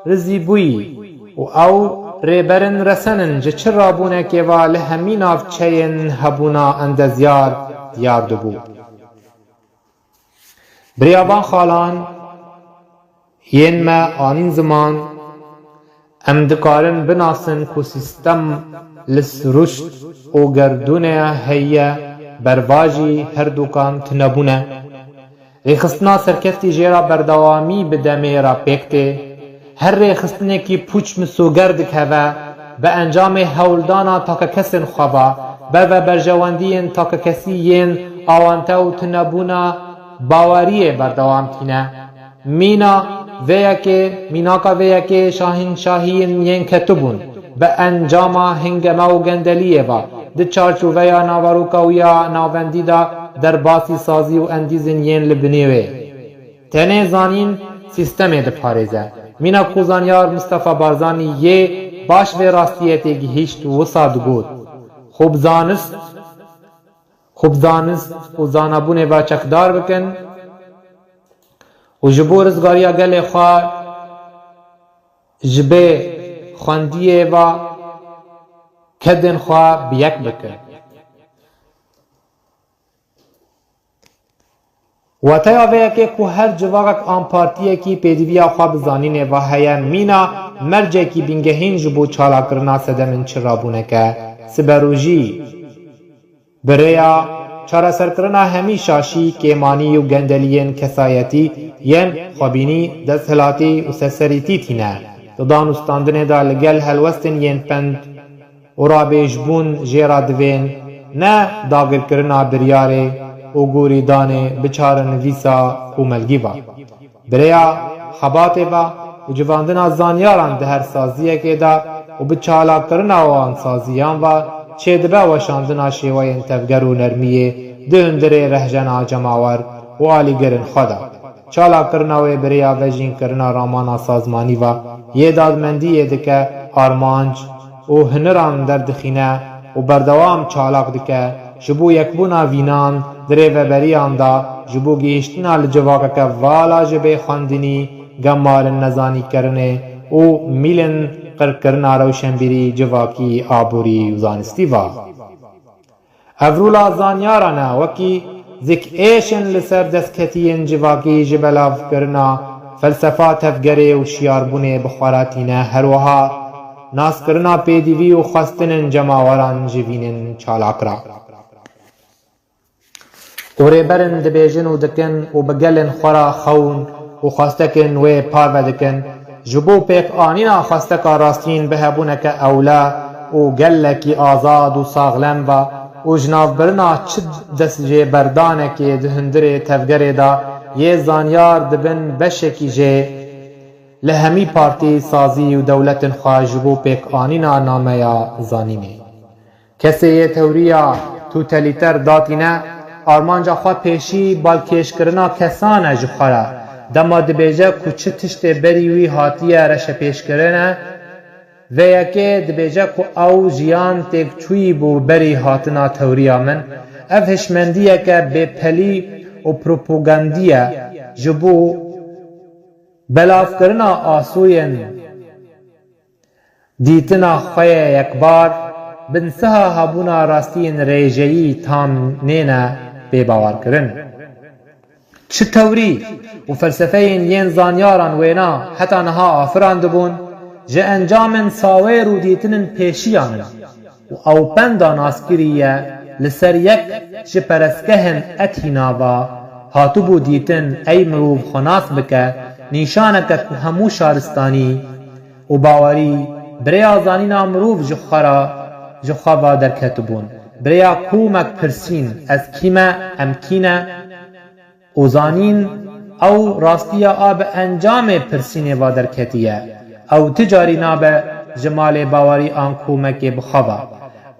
رزی بوی و او ریبرن رسنن جه چه رابونه که و لهمین آف چین هبونا اندزیار دیار دبو بریابان خالان ین ما آنین زمان ام دکارن بناسن کو سیستم لسرشت و گردونه هیه برواجی هر دوکان تنبونه ریخستنا سرکستی جیرا بردوامی بدمه را پیکته هر ریخستنه کی پوچ مسوگرد که به انجام هولدانا تاک کسن خوابا و برجواندین تاک کسیین آوانتا و تنبونا باوریه بردوام تینه میناکا ویکه شاهین شاهین ین کتبون به انجام هنگمه و گندلیه و ده چارچوبه یا ناوروکا و یا ناوندی دا در باسی سازی و اندیزن ین لبنیوه تنه زانین سیستم ده پارزه مینا کوزانیار مصطفی بارزانی یه باش ve rastiyetê gihîşt û wisa digot xub zanist û zanabûnê ve çekdar bikin û ji bo rizgariya gelê xwe ji bê xwendiyê ve kedên xwe bi yek bikin. Wateya veyekê ku her civakek an partiyekî pêdiviya xwe bi zanînê ve heye mîna mercekî bîngehîn ji bo çalakirina sedemên çirabûneke siberûjî birêya çareserkirina hemî şaşî, kêmanî û gendeliyên kesayetî yên xwebînî, desthilatî û serserîtî tîne. Di danûstandinê de li gel helwestên yên pend û rabêjbûn jêra divên ne dagirkirina biryarê û gorîdanê biçarenivîsa kûmelgî ve. Birêya xebatê ve û civandina zanyaran di her saziyekê de û bi çalakirina wan saziyan ve çêdibe weşandina şêweyên tevger û nermiyê di hundirê rehjena cemawar û alîgerên xwe de. Çalakirina wê birêya vejînkirina ramana sazmanî ve yê dadmendiyê dike armanc û hiniran derdixîne û berdewam çalak dike ji bo yekbûna vînan di rêveberiyan da ji bo gihîştina li civakeke vala ji bê xwendinî, gemalên nezanîkirinê û mîlên qirkirina rewşenbîrî, civakî, aborî û zanistî ve. Ev rûla zanyaran e wekî zêkêşin li ser destketiyên civakî ji belavkirina felsefa tevgerê û şiyarbûnê bi xwe re tîne, her wiha naskirina pêdivî û xwestinên cemawaran ji vînên çalakira. û rêberên dibêjin û dikin û bi gelên xwe re xewn û xwestekên wê parve dikin ji bo pêkanîna xwesteka rastiyên bihebûneke ewle û gelekî azad û saxlem ve û ji navbirina çi destjêberdanekê di hundirê tevgerê de yê zanyar dibin beşekî jê li hemî partî, sazî û dewletên xwe ji bo pêkanîna nameya zanînê. Kesê yê tewriya totalîter datîne, armanca xwe pêşî balkêşkirina kesan e ji xwe re, dema dibêje ku çi tiştê berî wî hatiye reşepêşkirin e, veyekê dibêje ku ew jiyan têkçûyî bû berî hatina tewriya min, ev hişmendiyeke bêpelî û propagandî ye ji bo belavkirina asûyên dîtina xwe yê yekbar, binsiha hebûna rastiyên rêjeyî tam nêne bêbawerkirin. Çi tewrî û felsefeyên yên zanyaran wêna heta niha afiran dibûn, ji encamên sawêr û dîtinên pêşiyan in û ew benda naskirî ye li ser yek ji perestgehên etîna ve hatibû dîtin ey mirov xwenas bike, nîşaneke ku hemû şaristanî û bawerî birêya zanîna mirov ji xwe ve derketibûn. Birêya kûmek pirsîn ez kî me, em kî ne û zanîn ew rastiya a bi encamê pirsînê ve derketiye. Ew ti carî nabe ji malê bawerî an kûmekê bixwe.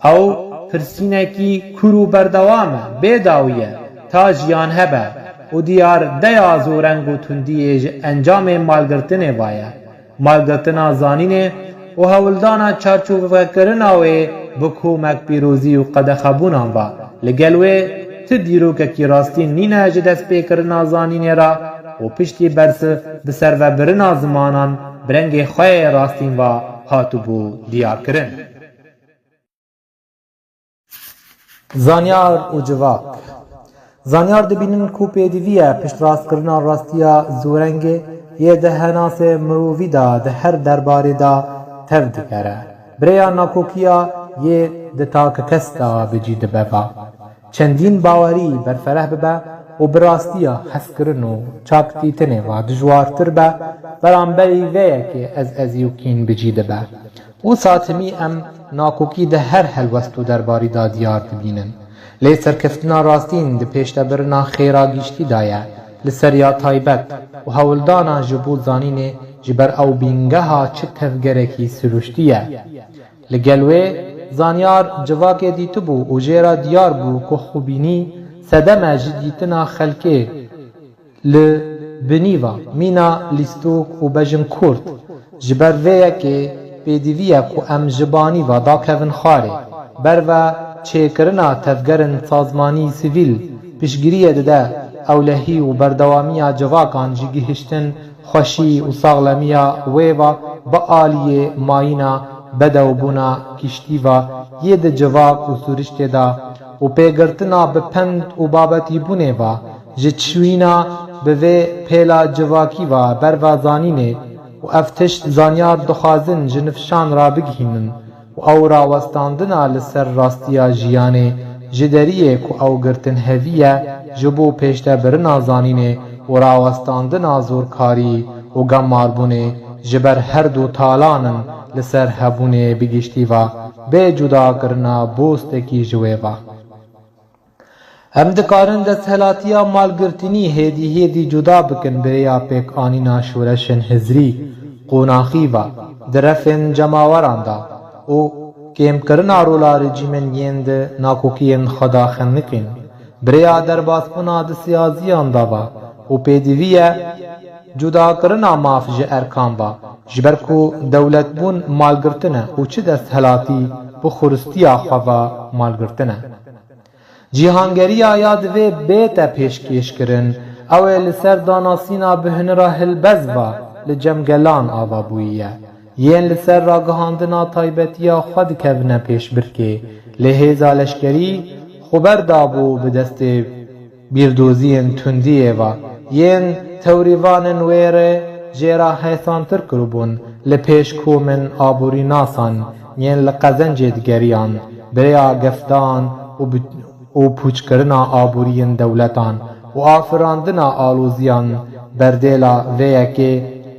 Ew pirsînekî kûr û berdewam e, bêdawî ye, ta jiyan hebe û diyar deya zoreng û tundiyê ji encamê malgirtinê ve ye. Malgirtina zanînê û hewildana çarçovekirina wê bi kûmek pîrozî û qedexebûnan ve. Li gel wê ti dîrokekî rastî nîne ji destpêkirina zanînê re û piştî bersi bi servebirina zimanan birengê xwe yê rastîn ve hatibû diyarkirin. Zanyar û civak. Zanyar dibînin ku pêdivî ye piştrastkirina rastiya zorengê yê di henasê mirovî de di her derbarê de tev dikere. Birêya nakokiya yê di takekes de bicî dibe ve. Çendîn bawerî berfereh bibe û bi rastiya hezkirin û çakdîtinê ve dijwartir be, beramberî vêyekê ezezî û kîn bicî dibe. Wisa timî em nakokî di her helwest û derbarî da diyar dibînin. Lê serkeftina rastîn di pêştebirina xêra gîştî da ye, li ser ya taybet û hewildana ji bo zanînê ji ber ew bîngeha çi tevgerekî siruştî ye. Li gel wê zanyar civakê dîtibû û jêra diyar bû ku xwebînî sedeme ji dîtina xelkê li binîva mîna lîstok û bejin Kurd ji ber vêyekê پێدیویە ku em ji banîva dakevin xwarê ber ve çêkirina tevgerên sazmanî sivîl piştgiriyê dide ewlehî û berdewamiya civakan ji gihîştin xweşî û saxlemiya wê ve bi aliyê mayîna bedewbûna kiştîva yê di civak û sûriştê de û pêgirtina bi pend û babetîbûnê ve ji çûyîna bi vê pêla civakî ve ber ve zanînê û ev tişt zanyar dixwazin ji nifşan rabigihînin û ew rawestandina li ser rastiya jiyanê ji deriyê ku ew girtin hevî ye ji bo pêştebirina zanînê û rawestandina zorkarî û gemarbûnê ji ber her du talanin li ser hebûnê bigiştî ve bê cudakirina bostekî ji wê ve. Em dikarin desthelatiya malgirtinî hêdî hêdî cuda bikin birêya pêkanîna şoreşên hizrî qonaxî ve di refên cemaweran de û kêmkirina rola rejîmên yên di nakokiyên xwedaxennikên birêya derbasbûna di siyaziyan de ve û pêdivî ye cudakirina maf ji erkan ve ji ber ku dewletbûn malgirtin e û çi desthelatî bi xuristiya xwe ve malgirtin e. Cîhangeriya ya divê bête pêşkêşkirin ew ê li ser danasîna bihinira hilbez ve li cemgelan ava bûyiye yên li ser ragihandina taybetiya xwe dikevine pêşbirkê lê hêza leşkerî xweber dabû bi destê bîrdoziyên tundiyê ve yên tewrîvanên wê re jêra hêsantir kiribûn li pêş komên aborînasan yên li qezencê digeriyan birêya gefdan û pûçkirina aboriyên dewletan û afirandina aloziyan berdêla vê yekê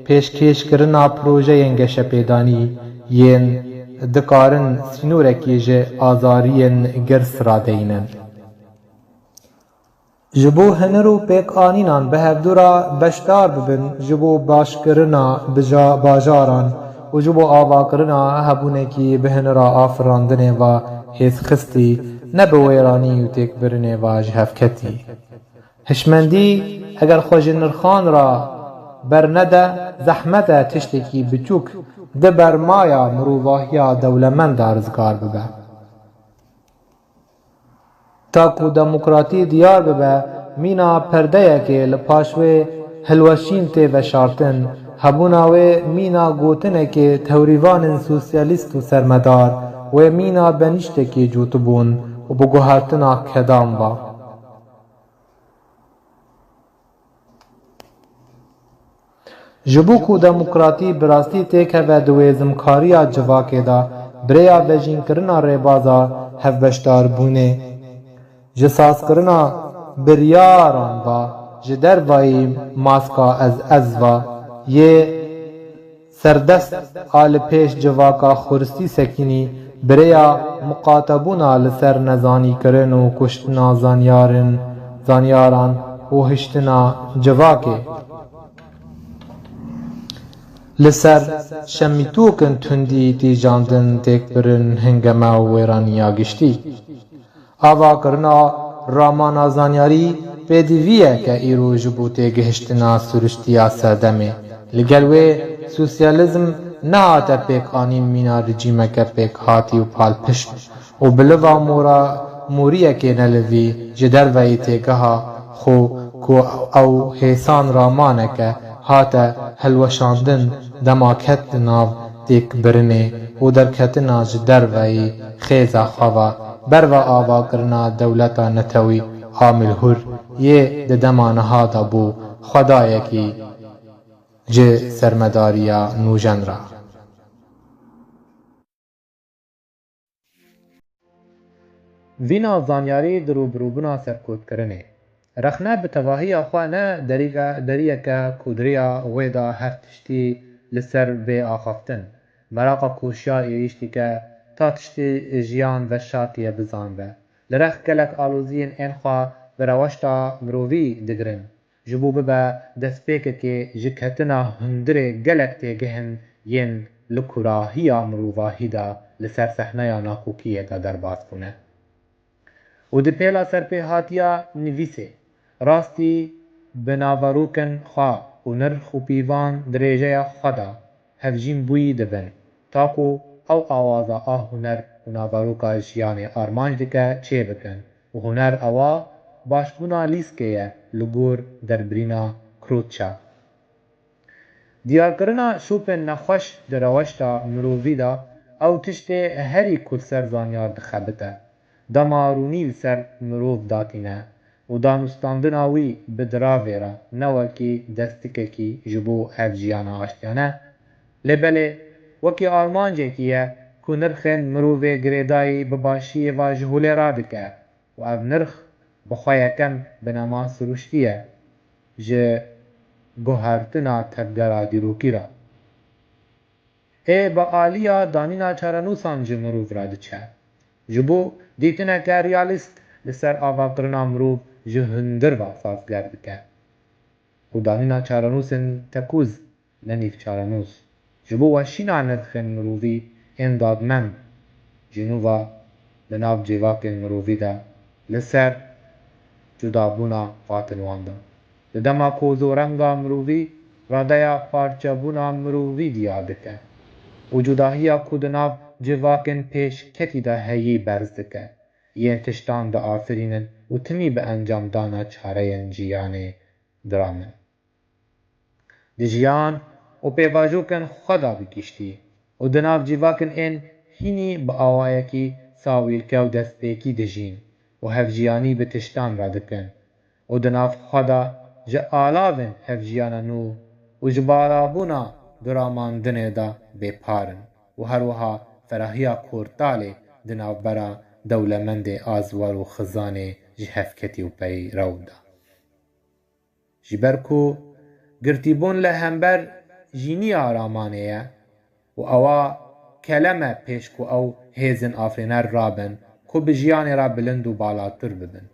pêşkêşkirina projeyên geşepêdanî yên dikarin sînorekî ji azariyên girs radeyînin. Ji bo hinir û pêkanînan bi hevdûra beşdar bibin ji bo başkirina bajaran û ji bo avakirina hebûnekî bi hinira afirandinê ve hêzxistî ne bi wêranî û têkbirinê ve ji hevketî. Hişmendî eger xwe ji nirxan ra bernede zehmet e tiştekî biçûk di bermaya mirovahiya dewlemend de rizgar bibe. Ta ku demokratî diyar bibe mîna perdeyekê li paş wê hilweşîn tê veşartin hebûna wê mîna gotinekê tewrîvanên sosyalîst û sermedar wê mîna benîştekê cotibûn û bi guhertina kedan ve. Ji bo ku demokratî bi rastî têkeve di wêzimkariya civakê de birêya vejînkirina rêbaza hevbeşdarbûnê ji sazkirina biryaran ve ji dervayî maska ez ve yê serdest a li pêş civaka xuristî sekînî birêya muqatebûna li ser nezanîkirin û kuştina zanyaran û hiştina civakê li ser şemîtokên tundî tîjandin têkbirin hingema wêraniya giştî. Avakirina ramana zanyarî pêdiviyeke îro ji bo têgihiştina sûriştiya serdemê. Li gel wê sosyalizm nehate pêkanîn mîna rejîmeke pêkhatî û palpişt û bi liva moriyekê nelivî ji derveyî têgeha xwe ku ew hêsan ramaneke hate hilweşandin dema ket di nav têkbirinê û derketina ji derveyî xêza xwe ve ber ve avakirina dewleta netewî a milhûr yê di dema niha de bû xwedayekî ji sermedariya nûjen ra. Vîna zanyarî di rûbirûbûna serkûtkirinê rexne bi tevahiya xwe ne deriyeke ku diriya wê da her tiştî li ser vê axaftin meraqa koşiya êrîş dike ta tiştê jiyan veşartiye bizanve. Li rex gelek aloziyên ên xwe bi reweşta mirovî digirin ji bo bibe destpêkekê ji ketina hundirê gelek têgihên yên li kurahiya mirovahî de li ser sehneya nakokiyê de derbas bûne. û di pêla serpêhatiya nivîsê rastî bi naverokên xwe û nirx û pîvan di rêjeya xwe de hevjîn bûyî dibin تاکو او آوازا هنر و ناڤاروکا ژیانê armanc dike çê bikin û huner ewa başbûna lîskê ye li gor derbirîna Krûtçe. Diyarkirina şûpên nexweş di reweşta mirovî de ew tiştê herî ku li ser zanyar dixebite, dema rûnî li ser mirov datîne û danûstandina wî bi diravê re ne wekî destikekî ji bo hevjiyana aştiyane, lêbelê wekî armancekî ye ku nirxên mirovê girêdayî bi başiyê ve ji holê radike û ev nirx bi xwe yekem binema siruştî ye ji guhertina tevgera dîrokî re. Ê bi aliya danîna çarenûsan ji mirov re diçe, ji bo dîtineke realîst li ser avakirina mirov ji hundir ve sazger dike û danîna çarenûsên tekûz ne nîv çarenûs ji bo weşîna nirxên mirovî ên dadmend ji nû ve li nav cêvakên mirovî de li ser cudabûna fatin wan de. Li dema kozûrenga mirovî radeya parçebûna mirovî diyar dike û cudahiya ku di nav civakên pêşketî de heyî berz dike, yên tiştan diafirînin û timî bi encamdana çareyên jiyanê diramin. Di jiyan û pêvajokên xwe de bigîştî û di nav civakên ên hînî bi awayekî sawîlke û destpêkî dijîn û hevjiyanî bi tiştan re dikin û di nav xwe de ji alavên hevjiyana nû û ji balabûna biramandinê de bêpar in û her wiha ferahiya kortalê di navbera dewlemendê azwar û xizanê ji hevketî û peyrew de. Ji ber ku girtîbûn li hember jîniya ramanê ye û ewa keleme pêş ku ew hêzên afrêner rabin ku bi jiyanê re bilind û balatir bibin.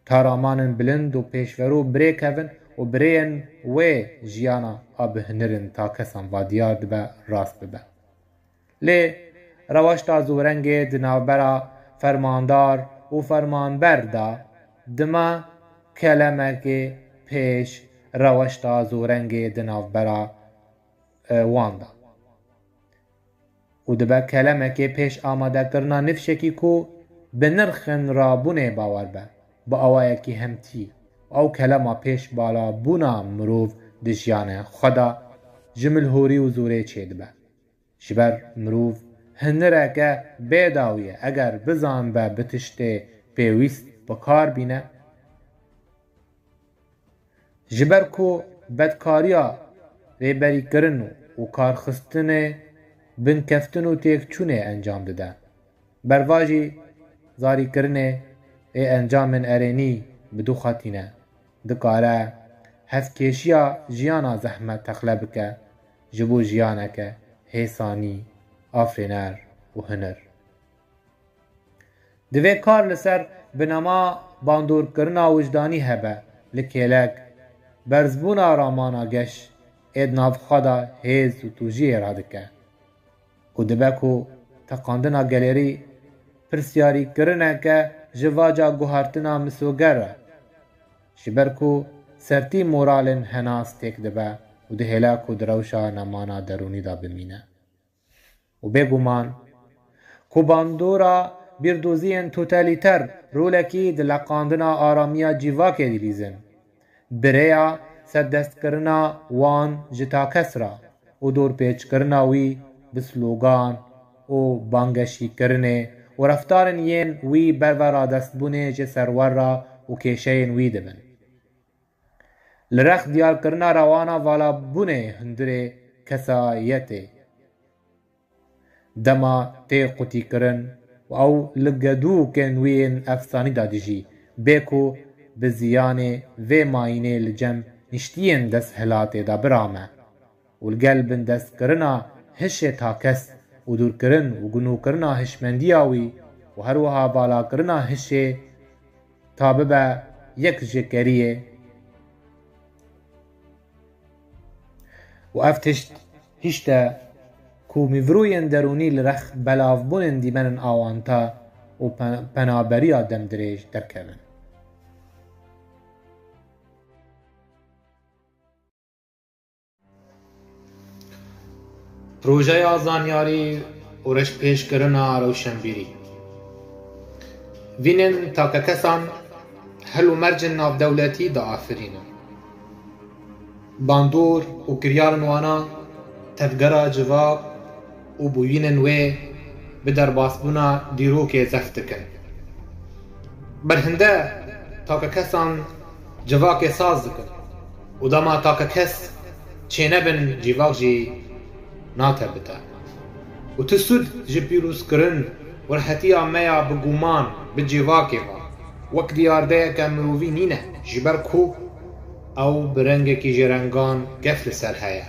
Ta ramanên bilind û pêşverû birê kevin û birêyên wê jiyana a bihinirin ta kesan ve diyar dibe rast bibe. Lê reweşta zorengê di navbera fermandar û fermanber de dime kelemekê pêş reweşta zorengê di navbera wan de û dibe kelemekê pêş amadekirina nifşekî ku bi nirxên rabûnê bawer be bi awayekî hemtî û ew kelema pêş balabûna mirov di jiyanê xwe de ji milhorî û zorê çê dibe. Ji ber mirov hinireke bêdawî ye eger bizanibe bi tiştê pêwîst bikar bîne. Ji ber ku bedkariya rêberîkirin û karxistinê binkeftin û têkçûnê encam dide. Berva jî zarîkirinê ê encamên erênî bi du xetîne, dikare hevkêşiya jiyana zehmet texle bike ji bo jiyaneke hêsanî, afrêner û hunir. Divê kar li ser binema bandorkirina wijdanî hebe li kêlek, berzbûna ramana geş ê di nav xwe de hêz û tûjiyê radike û dibe ku teqandina gelerî pirsyarîkirineke ji vaca guhertina misoger e, ji ber ku sertî moralên henas têk dibe û dihêle ku di rewşa nemana derûnî de bimîne. û bêguman ku bandora bîrdoziyên totalîter rolekî di leqandina aramiya civakê dilîzin, birêya serdestkirina wan ji takes re û dorpêçkirina wî bi slogan û bangeşîkirinê û reftarên yên wî ber ve radestbûnê ji serwer re û kêşeyên wî dibin. Li rex diyarkirina rewana valabûnê hundirê kesayetê dema tê qutîkirin û ew li gedûkên wî yên efsanî de dijî bê ku bi ziyanê vê mayînê li cem niştiyên desthilatê de birame û li gel bindestkirina hişê takes û dûrkirin û gunûkirina hişmendiya wî û her wiha valakirina hişê ta bibe yek ji keriyê û ev tişt hîş te ku mîvirûyên derûnî li rex belavbûnên dîmenên awanta û penaberiya demdirêj derkevin. پروژه زانیاری و رش پیشکردنا روشنبیری وینن تا که کسان هلو مرج ناف دولتی دا آفرینن باندور و کریارن وانا تفگرا جواب و بوینن وی بدر باسبونا دیروک زفتکن برهنده تا که کسان جواک ساز دکن و داما تا که کس چه نبن جواک جی ناتبتا و تسود جی پیروز کرن ورحتی آمیا بگومان بجواکی با وقت دیارده که مرووی نینه جبر کو او برنگ کی جرنگان گفل سر هیا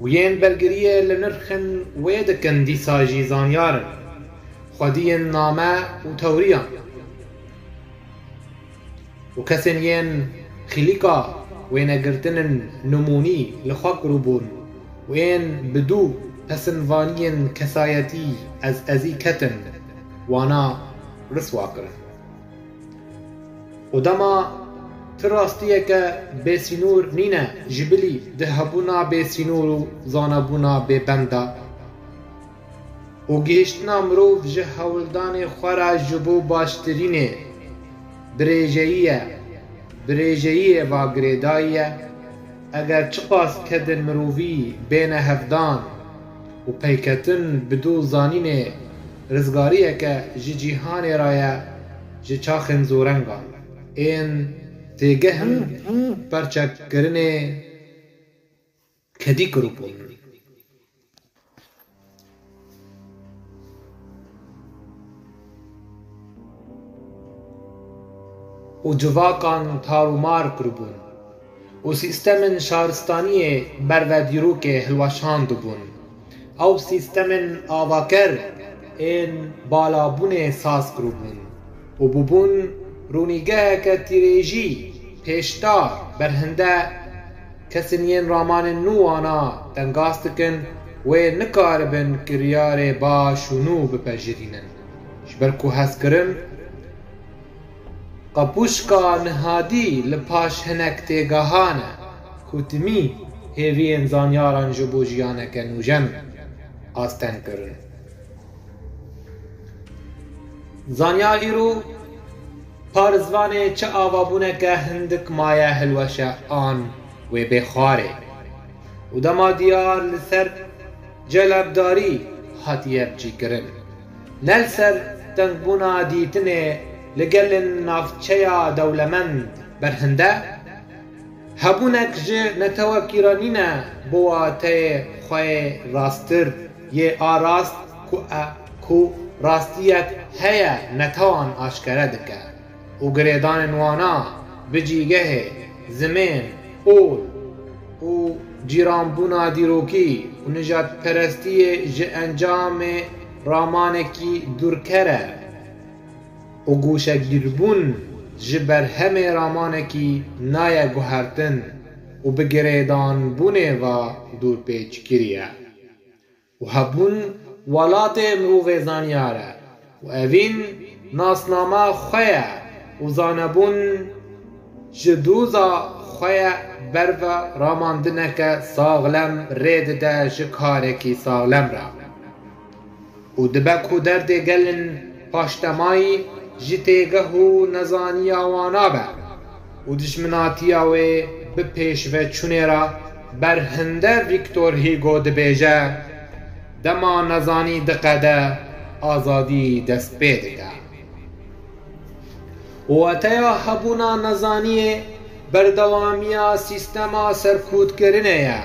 و ین بلگریه لنرخن ویدکن دیساجی زانیارن خودی نامه و توریان و کسین ین خلیقا وینگرتن نمونی لخاک روبون و ین بدو پسنوانین کسایتی از ازی کتن وانا رسوا کرن و دما تراستیه که بسینور نینه جبلی دهبونا بسینور و زانبونا ببنده و گهشتنا مروف جه هولدان خورا جبو باشترینه بریجهیه و گریداییه اگر چقاس کدن مروفی بین هفدان و پیکتن بدو زانین رزگاریه که جی جیهان رایه جی چاخن زورنگا این تیگهن پرچک کرنه کدی کرو پون و جواکان تارومار کربون و سیستم شهرستانی برودیرو که هلوشان دبون او سیستم آواکر این بالابون ساز کربون و ببون رونیگه که تیریجی پیشتار برهنده کسینین رامان نوانا تنگاستکن و نکاربن کریار باش و نو بپجرینن شبرکو هست کرن قبوشکا نهادی لپاش هنک تیگاهانه کتمی هیوین زانیاران جبو جیانه که نوجن آستن کرن زانیار ایرو پارزوانه چه آوابونه که هندک مایه هلوشه آن و بخواره و دما دیار لسر جلبداری حتیب جی کرن نل سر تنگبونا دیتنه لگل نافچه دولمند برهنده هبونک جه نتوکیرانینه بواته خواه راستر یه آراست کو راستیت هیا نتوان آشکره دکه و گریدان نوانا بجیگه زمین اول و جیرانبونا دیروکی و نجات پرستی جه انجام رامانکی دورکره و گوشه گیربون جبر همه رامانکی نایه گوهرتن و بگریدان بونه و دور پیچ کریه و هبون ولات مروف زانیاره و اوین ناسنامه خویه و زانبون جدوزا خویه برو راماندنک ساغلم رید ده جکارکی ساغلم را و دبک و درد گلن پاشتمایی جتیگه و نزانی آوانا به و دشمناتی آوه بپیش و چونه را برهنده ویکتور هیگو دبیجه دما نزانی دقده آزادی دست پیدگه و اتیا هبونا نزانی بردوامیا سیستما سرکود کرنه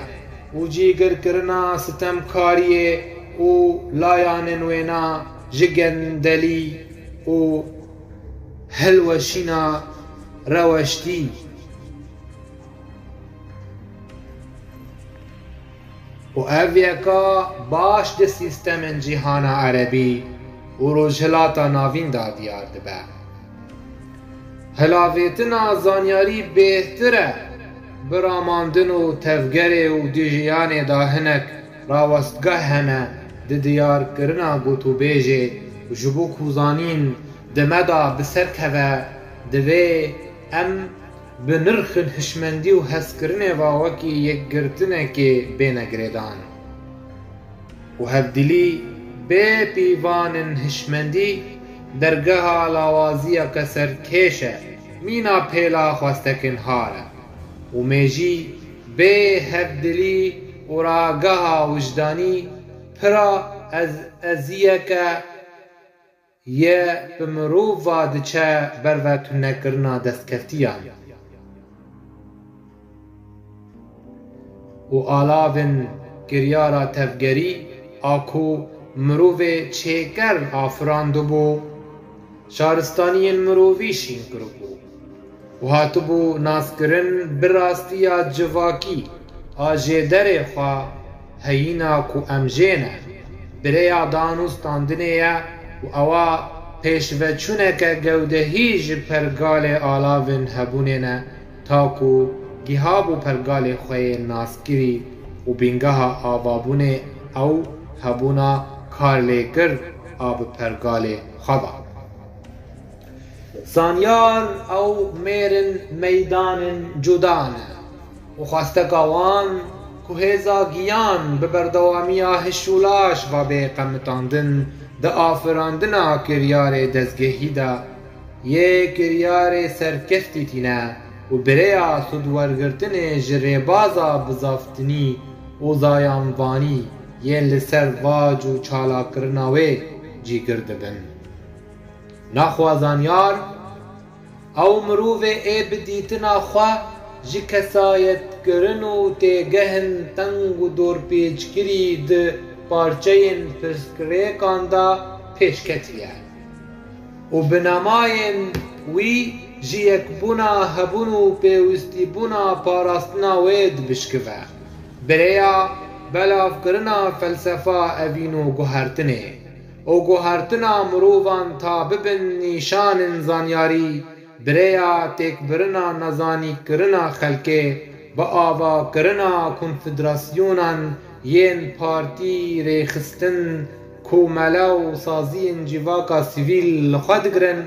و جیگر کرنا ستم کاریه و لایان نوینا جگندلی و هلوشینا روشتی و اویکا باش ده سیستم جیهان عربی و روجهلاتا ناوین دا دیار دبه هلاویتنا زانیاری بهتره براماندن و تفگره و دیجیان دا هنک راوستگاه همه ده دیار کرنا گوتو بیجه و جبو کوزانین دمدا بسرکوه دوی ام بنرخن هشمندی و هسکرنه و وکی یک گرتنه که بین گریدان و هەبدلی بێ پیوانن هشمەندی دەرگەها لاوازیە کە سەرکێشە مینا پێلا خواستەکن هارە و مێژی بێ هەبدلی و ڕاگەها وجدانی پرا ئەزیەکە یە bi mirova diçe ber ve tunekirina destkeftîyan û alavên giryara tevgerî a ku mirovê çêker afirandibû şaristaniyên mirovî şîn kiribû û hatibû naskirin bi rastiya civakî a jêderê xwe heyîna ku em jê ne birêya danûstandinê ye û ewa pêşveçûneke gewdehî ji pergalê alavên hebûnê ne ta ku gîhabû pergalê xwe yê naskirî û bîngeha avabûnê ew hebûna karlêkir a bi pergalê xwe da. Zanyar ew mêrin meydanên cuda ne û xwasteka wan ku hêza giyan bi berdewamiya hiş û laş vabê qemitandin di afirandina kiryarê dezgehî de yê kiryarê serkeftî tîne û birêya sûdwergirtinê ji rêbaza bizaftinî û zayanvanî yên li ser vac û çalakirina wê cîgir dibin. Naxwa zanyar ew mirovê ê bi dîtina xwe ji kesayetkirin û têgehên teng û dorpêçkirî di parçeyên pirsgirêkan da pêşketiye û bi nemayên wî ji yekbûna hebûn û pêwîstîbûna parastina wê dibişkive. Birêya belavkirina felsefa evîn û guhertinê û guhertina mirovan ta bibin nîşanên zanyarî birêya têkbirina nezanîkirina xelkê bi avakirina konfederasyonan yên partî rêxistin ku mele û saziyên cîvaka sivîl li xwe digirin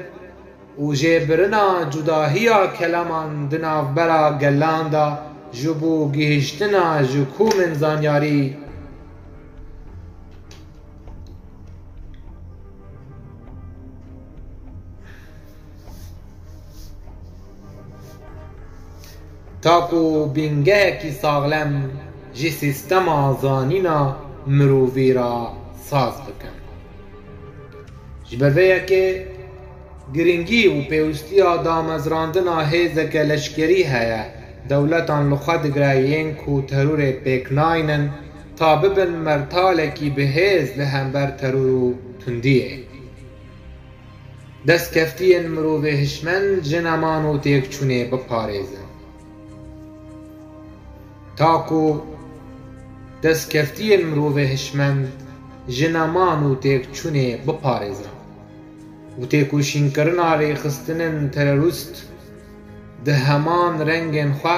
û jêbirina cudahiya keleman di navbera gelan da ji bo gihîştina ji komên zanyarî ta ku bîngehekî saxlem ji sîstema zanîna mirovî ra saz bikin. Ji ber vê yekê giringî û pêwîstiya damezrandina hêzeke leşkerî heye dewletan li xwe digire yên ku terorê pêk nayînin ta bibin mertalekî bihêz li hember teror û tundiyê. Destkeftiyên mirovê hişmend ji neman û têkçûnê biparêzin. Ta ku destkeftiyên mirovê hişmend ji neman û têkçûnê biparêzin û têkoşînkirina rêxistinên terorîst di heman rengên xwe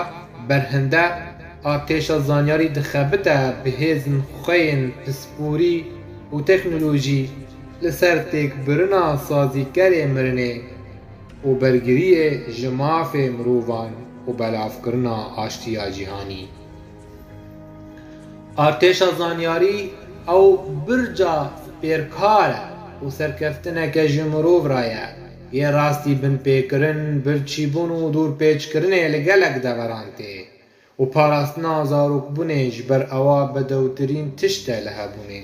berhinde artêşa zanyarî dixebite bihêzin xwe yên pisporî û teknolojî li ser têkbirina sazîkerê mirinê û bergiriyê ji mafê mirovan û belavkirina aştiya cîhanî. Artêşa zanyarî ew birca spêrkar e û serkeftineke ji mirov ra ye yê rastî binpêkirin, birçîbûn û dûrpêçkirinê li gelek deveran tê û parastina zarokbûnê ji ber ewa bedewtirîn tişt e li hebûnê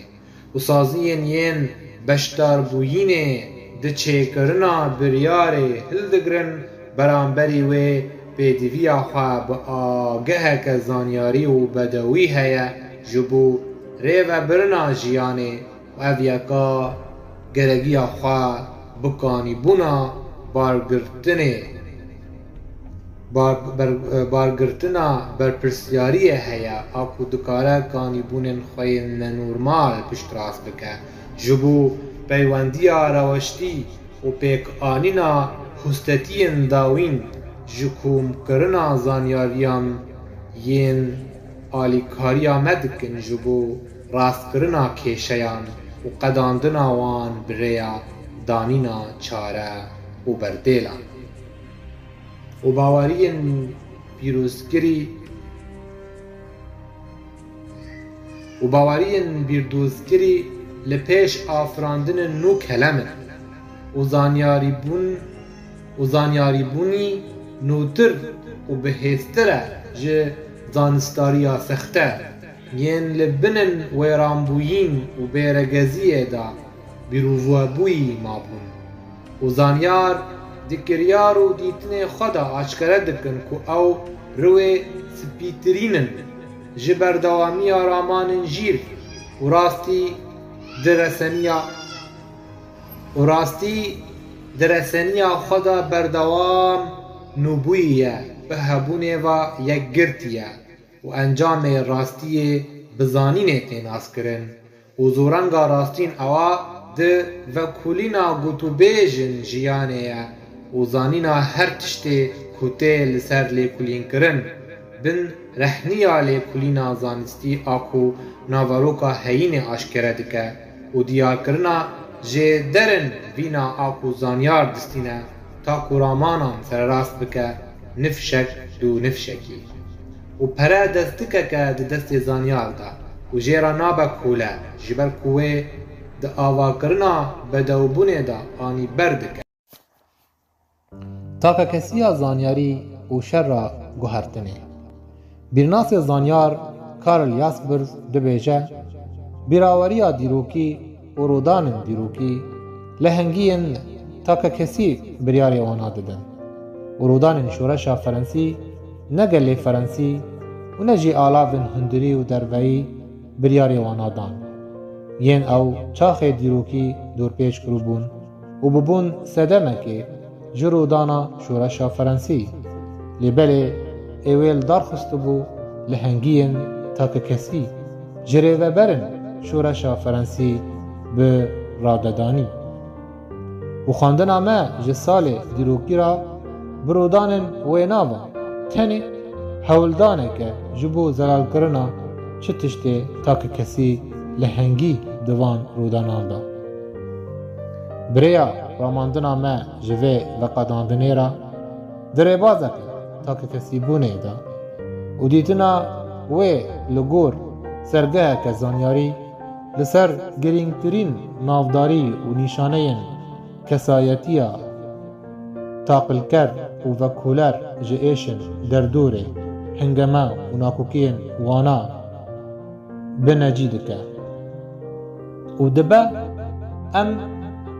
û saziyên yên beşdarbûyînê di çêkirina biryarê hildigirin beramberî wê pêdiviya xwe bi ageheke zanyarî û bedewî heye ji bo rêvebirina jiyanê û ev yeka geregiya xwe bikanîbûna bargirtina berpirsyariyê heye a ku dikare kanîbûnên xwe yên nenormal piştrast bike ji bo peywendiya reweştî û pêkanîna hûstetiyên dawîn ji komkirina zanyariyan yên alîkariya me dikin ji bo rastkirina kêşeyan û qedandina wan birêya danîna çare û berdêlan û baweriyên pîrozkirî و باورین بیردوزکری لپیش آفراندن نو کلمه و زانیاری بونی نوتر و بهستره جه زانستاریا سخته ین لبنن ویرانبویین و بیرگزیه دا بیرووابوی مابون و زانیار دکریار و دیتن خدا آشکره دکن که او روی سپیترینن جه بردوامی آرامانن جیر و راستی درسنیا خدا بردوام نبویه به هبونه و یک گرتیه و انجام راستی بزانین تیناس کرن و زورنگا راستین اوا ده و کولینا گوتو بیجن جیانه و زانینا هر تشتی کته لسر لیکولین کرن بن رحنیا لیکولینا زانستی آکو ناوروکا هین آشکره دکه و دیار کرنا جه درن وینا آکو زانیار دستینه تا کورامانان سر راست بکه نفشک دو نفشکی و پره دستکه که دست زانیار دا و جیرا نابا کوله جبر کوه ده آوا کرنا بدوبونه دا آنی بردکه تاکه کسی زانیاری و شر را گوهرتنه بیرناس زانیار کارل یاسبرز دبیجه بیراوری دیروکی و رودان دیروکی لهنگین تاکه کسی بریاری وانا ددن و رودان شورشا فرنسی نگل فرنسی و نجی آلاوین هندری و دروی بریاری وانا دان ین او چاخ دیروکی دور پیش کرو بون و ببون سدمه که جرودانا شورشا فرنسی لبله ایویل دارخست بو لهنگین تاکه کسی جره و برن شورشا فرنسی به راددانی و خواندن ما جسال دیروکی را برودانن ویناوا تنه حولدانه که جبو زلال کرنا چه تشته تاکه کسی لهنگی دوان رودانان دا بریا راماندن ما جوه و قداندنه را دره بازه که تاکه کسی بونه دا و دیتنا وی لگور سرگه که زانیاری لسر گرینگترین نافداری و نیشانه کسایتیا تاقلکر و وکولر جئیشن در دوره هنگما و ناکوکین وانا بنجید که و دبه ام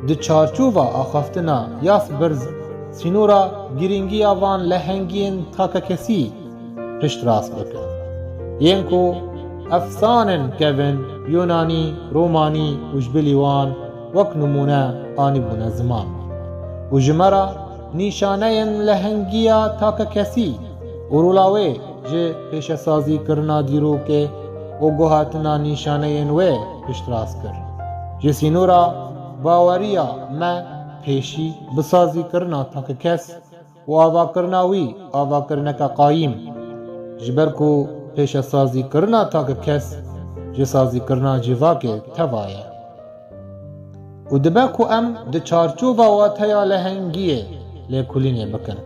د چارچوبا آخافتنا یاس برز سینورا گرینگی آوان لهنگین تاکه کسی پشت راست بکن ینکو افسانن کون یونانی رومانی وجبلیوان وک نمونه آنی بونه زمان و جمرا نیشانه لهنگیا تاکه کسی و رولاوه جه پیش سازی کرنا دیرو که و گوهاتنا نیشانه وی پشت راست کر جه سینورا باوریا ما پیشی بسازی کرنا تاکه کس و آوا کرنا وی آوا کرنکا قایم جبر کو پیش سازی کرنا تاکه کس جه سازی کرنا جوا که توایه و دبه کو ام د چارچوبا و تیا لهنگیه لیکولینه بکن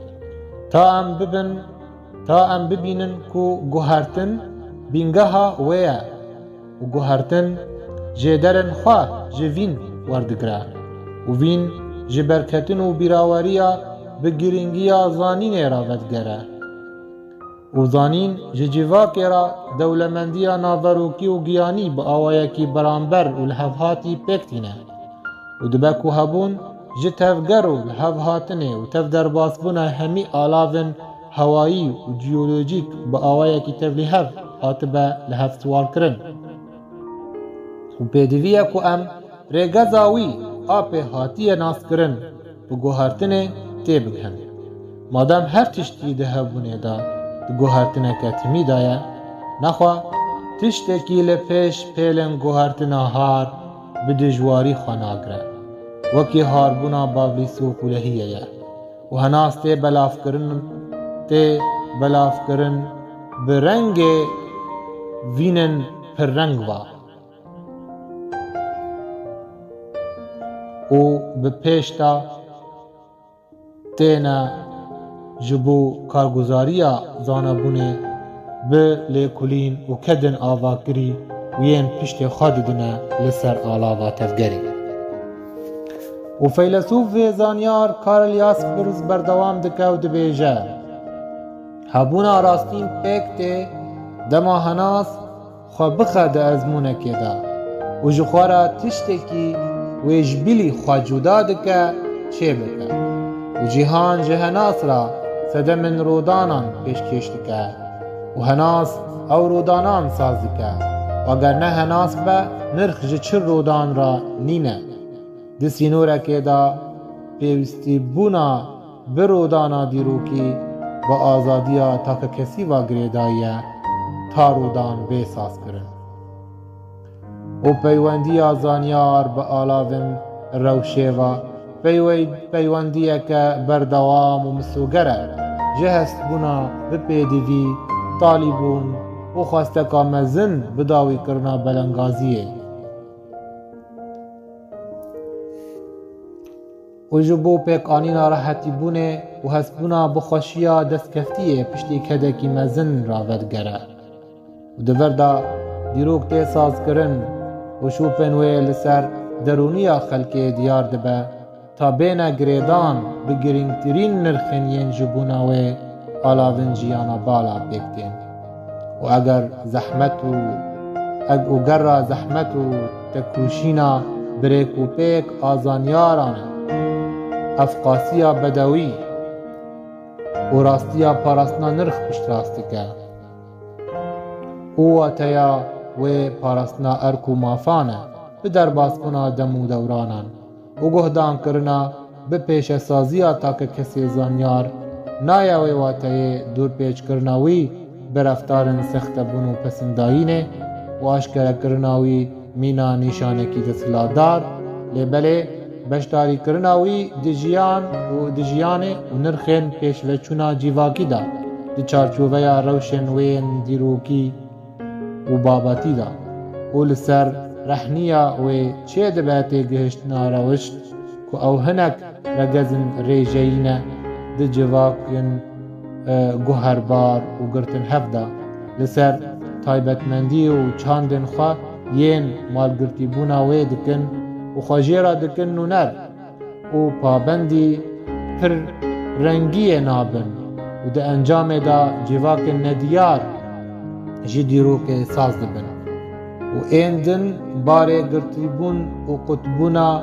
تا ام ببینن کو گوهرتن بینگها ویا و گوهرتن جدرن خواه جوین وردگره و وین جبرکتن و بیراوریا بگیرنگیا زانین را ودگره و زانین ججیواکی را دولمندیا ناوروکی و گیانی با آوایکی برانبر و لحظاتی پکتینه و دبکو هبون جه تفگر و لحظاتنه و تفدر باسبونه همی آلاون هوایی و جیولوژیک با آوایکی تفلیحف حاتبه لحظ سوال کرن و پیدویه کو ام ریگزاوی آپ حاتی ناس کرن و گوهرتنه تی بگهن مادام هر تشتی ده هبونه دا گوهرتنه که تمی دایه نخوا تشتکی لپیش پیلن گوهرتنه هار بدجواری خاناگره وکی هاربونا باولی سوق لهیه یا و هناس تی بلاف کرن برنگ وینن پر رنگ وا و بپیشتا تینا جبو کارگزاریا زانبونه به لیکولین و کدن آواکری وین پشت خود دنه لسر آلاوا تفگری. و فیلسوف و زانیار کارل یاسپرز بردوام دکه و دبیجه هبونا راستین پیکته دما هناس خو بخه ده ازمونه که ده و جخوارا تشتکی و اجبیلی خو جدا دکه چه بکه و جیهان جهناس را سده من رودانان پیشکش دکه و هناس او رودانان ساز دکه و اگر نه هناس به نرخ جچر رودان را نینه دسی نوره که دا پیوستی بونا برودانا دیروکی با آزادیا تا که کسی و گریدایه تا رودان بیساز کرن و پیوندی زانیار با آلاوین روشه و پیوندیه که بردوام و مسوگره جهست بونا بپیدوی طالبون و خواسته که مزن بداوی کرنا بلنگازیه و جبو پیک آنینا راحتی بونه و هسبونا بخوشیا دست کفتیه پشتی کده کی مزن راود گره و دوردا دیروک تی ساز کرن و شوپن وی لسر درونیا خلکی دیار دبه تا بین گریدان بگرینگترین نرخین جبونا وی آلاوین جیانا بالا بکتین و اگر زحمت و گر زحمت و تکوشینا بریک و پیک آزانیارانه افقاسیا بدوی و راستیا پاراسنا نرخ پشت راستکه او تیا و پاراسنا ارکو مافانه به درباس کنا دمو دورانان و گهدان کرنا به پیش سازیا تا که کسی زانیار نایوی واتای دور پیچ کرناوی به رفتارن سخت بونو پسندایینه و اشکره کرناوی مینا نشانکی دسلادار لیبله بشتاری کرناوی دجیانه و نرخین پیش وچونا جیواکی دا دی چارچوبه روشن وین دیروکی و باباتی دا و لسر رحنیا و چه دباتی گهشتنا روشت که او هنک رگزن ریجینه دی جواکین گوهربار و گرتن هفده لسر تایبتمندی و چاندن خواه ین مالگرتی بونا وی دکن و خواجیرا دکن نونر و پابندی پر رنگی نابن و ده انجام دا جواک ندیار جی دیروک ساز دبن و ایندن باره گرتیبون و قطبونا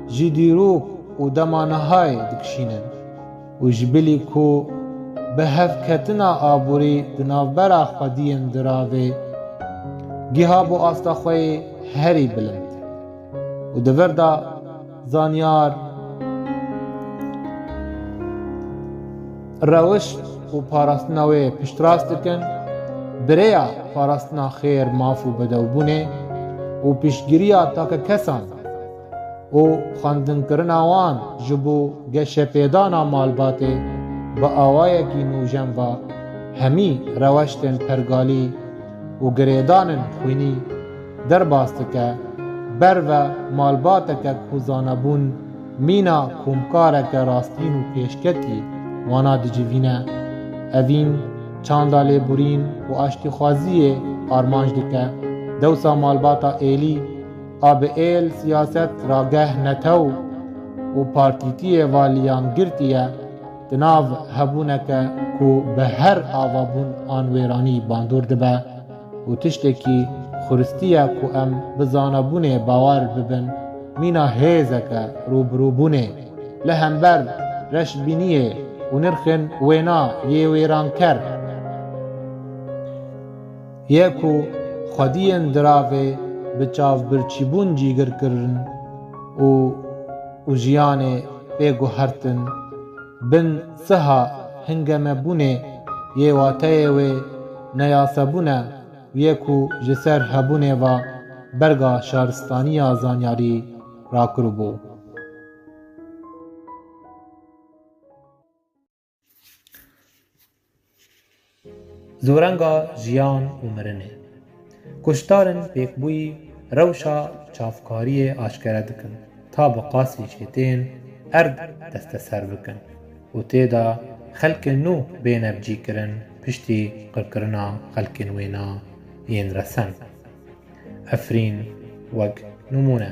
جی دیروک و دمانهای دکشینن و جبلی کو به هفکتنا آبوری دناوبرا خودین دراوه گیهاب و آستاخوی هری بلند و دوردا زانیار روش و پاراستناوی پشتراست کن بریا پاراستنا خیر مافو بدوبونه و پیشگیریا تاک کسان و خاندن کرناوان جبو گش پیدانا مالباته با آوائه کی نوجم و همی روشتن پرگالی و گریدانن خوینی در باستکه بر و مالباتکه کوزانبون مینا کمکارکه راستین و پیشکتی وانا دجوینه اوین چاندالی بورین و آشتی خوازی آرمانج دکه دوسا مالباتا ایلی آب ایل سیاست راگه نتو و پارتیتی والیان گرتیه دناو هبونکه کو به هر آوابون آنویرانی باندور دبه و تشتکی خورستیه کو ام بزانبونه باور ببن مینا هیزکه روبروبونه لهمبر رش بینیه و نرخن وینا یه ویران کر یکو خودین دراوه بچاو برچیبون جیگر کرن و جیانه پیگو هرتن بن سها هنگم بونه یه واتای و نیاسبونه یکو جسر هبونه و برگا شهرستانی آزانیاری را کربو. زورنگا جیان و مرنه کشتارن پیکبوی روشا چافکاری آشکره دکن تا بقاسی چیتین ارد دست سر بکن و تیدا خلق نو بین بجی کرن پشتی قرکرنا خلق نوینا ین رسن افرین وەک نمونە.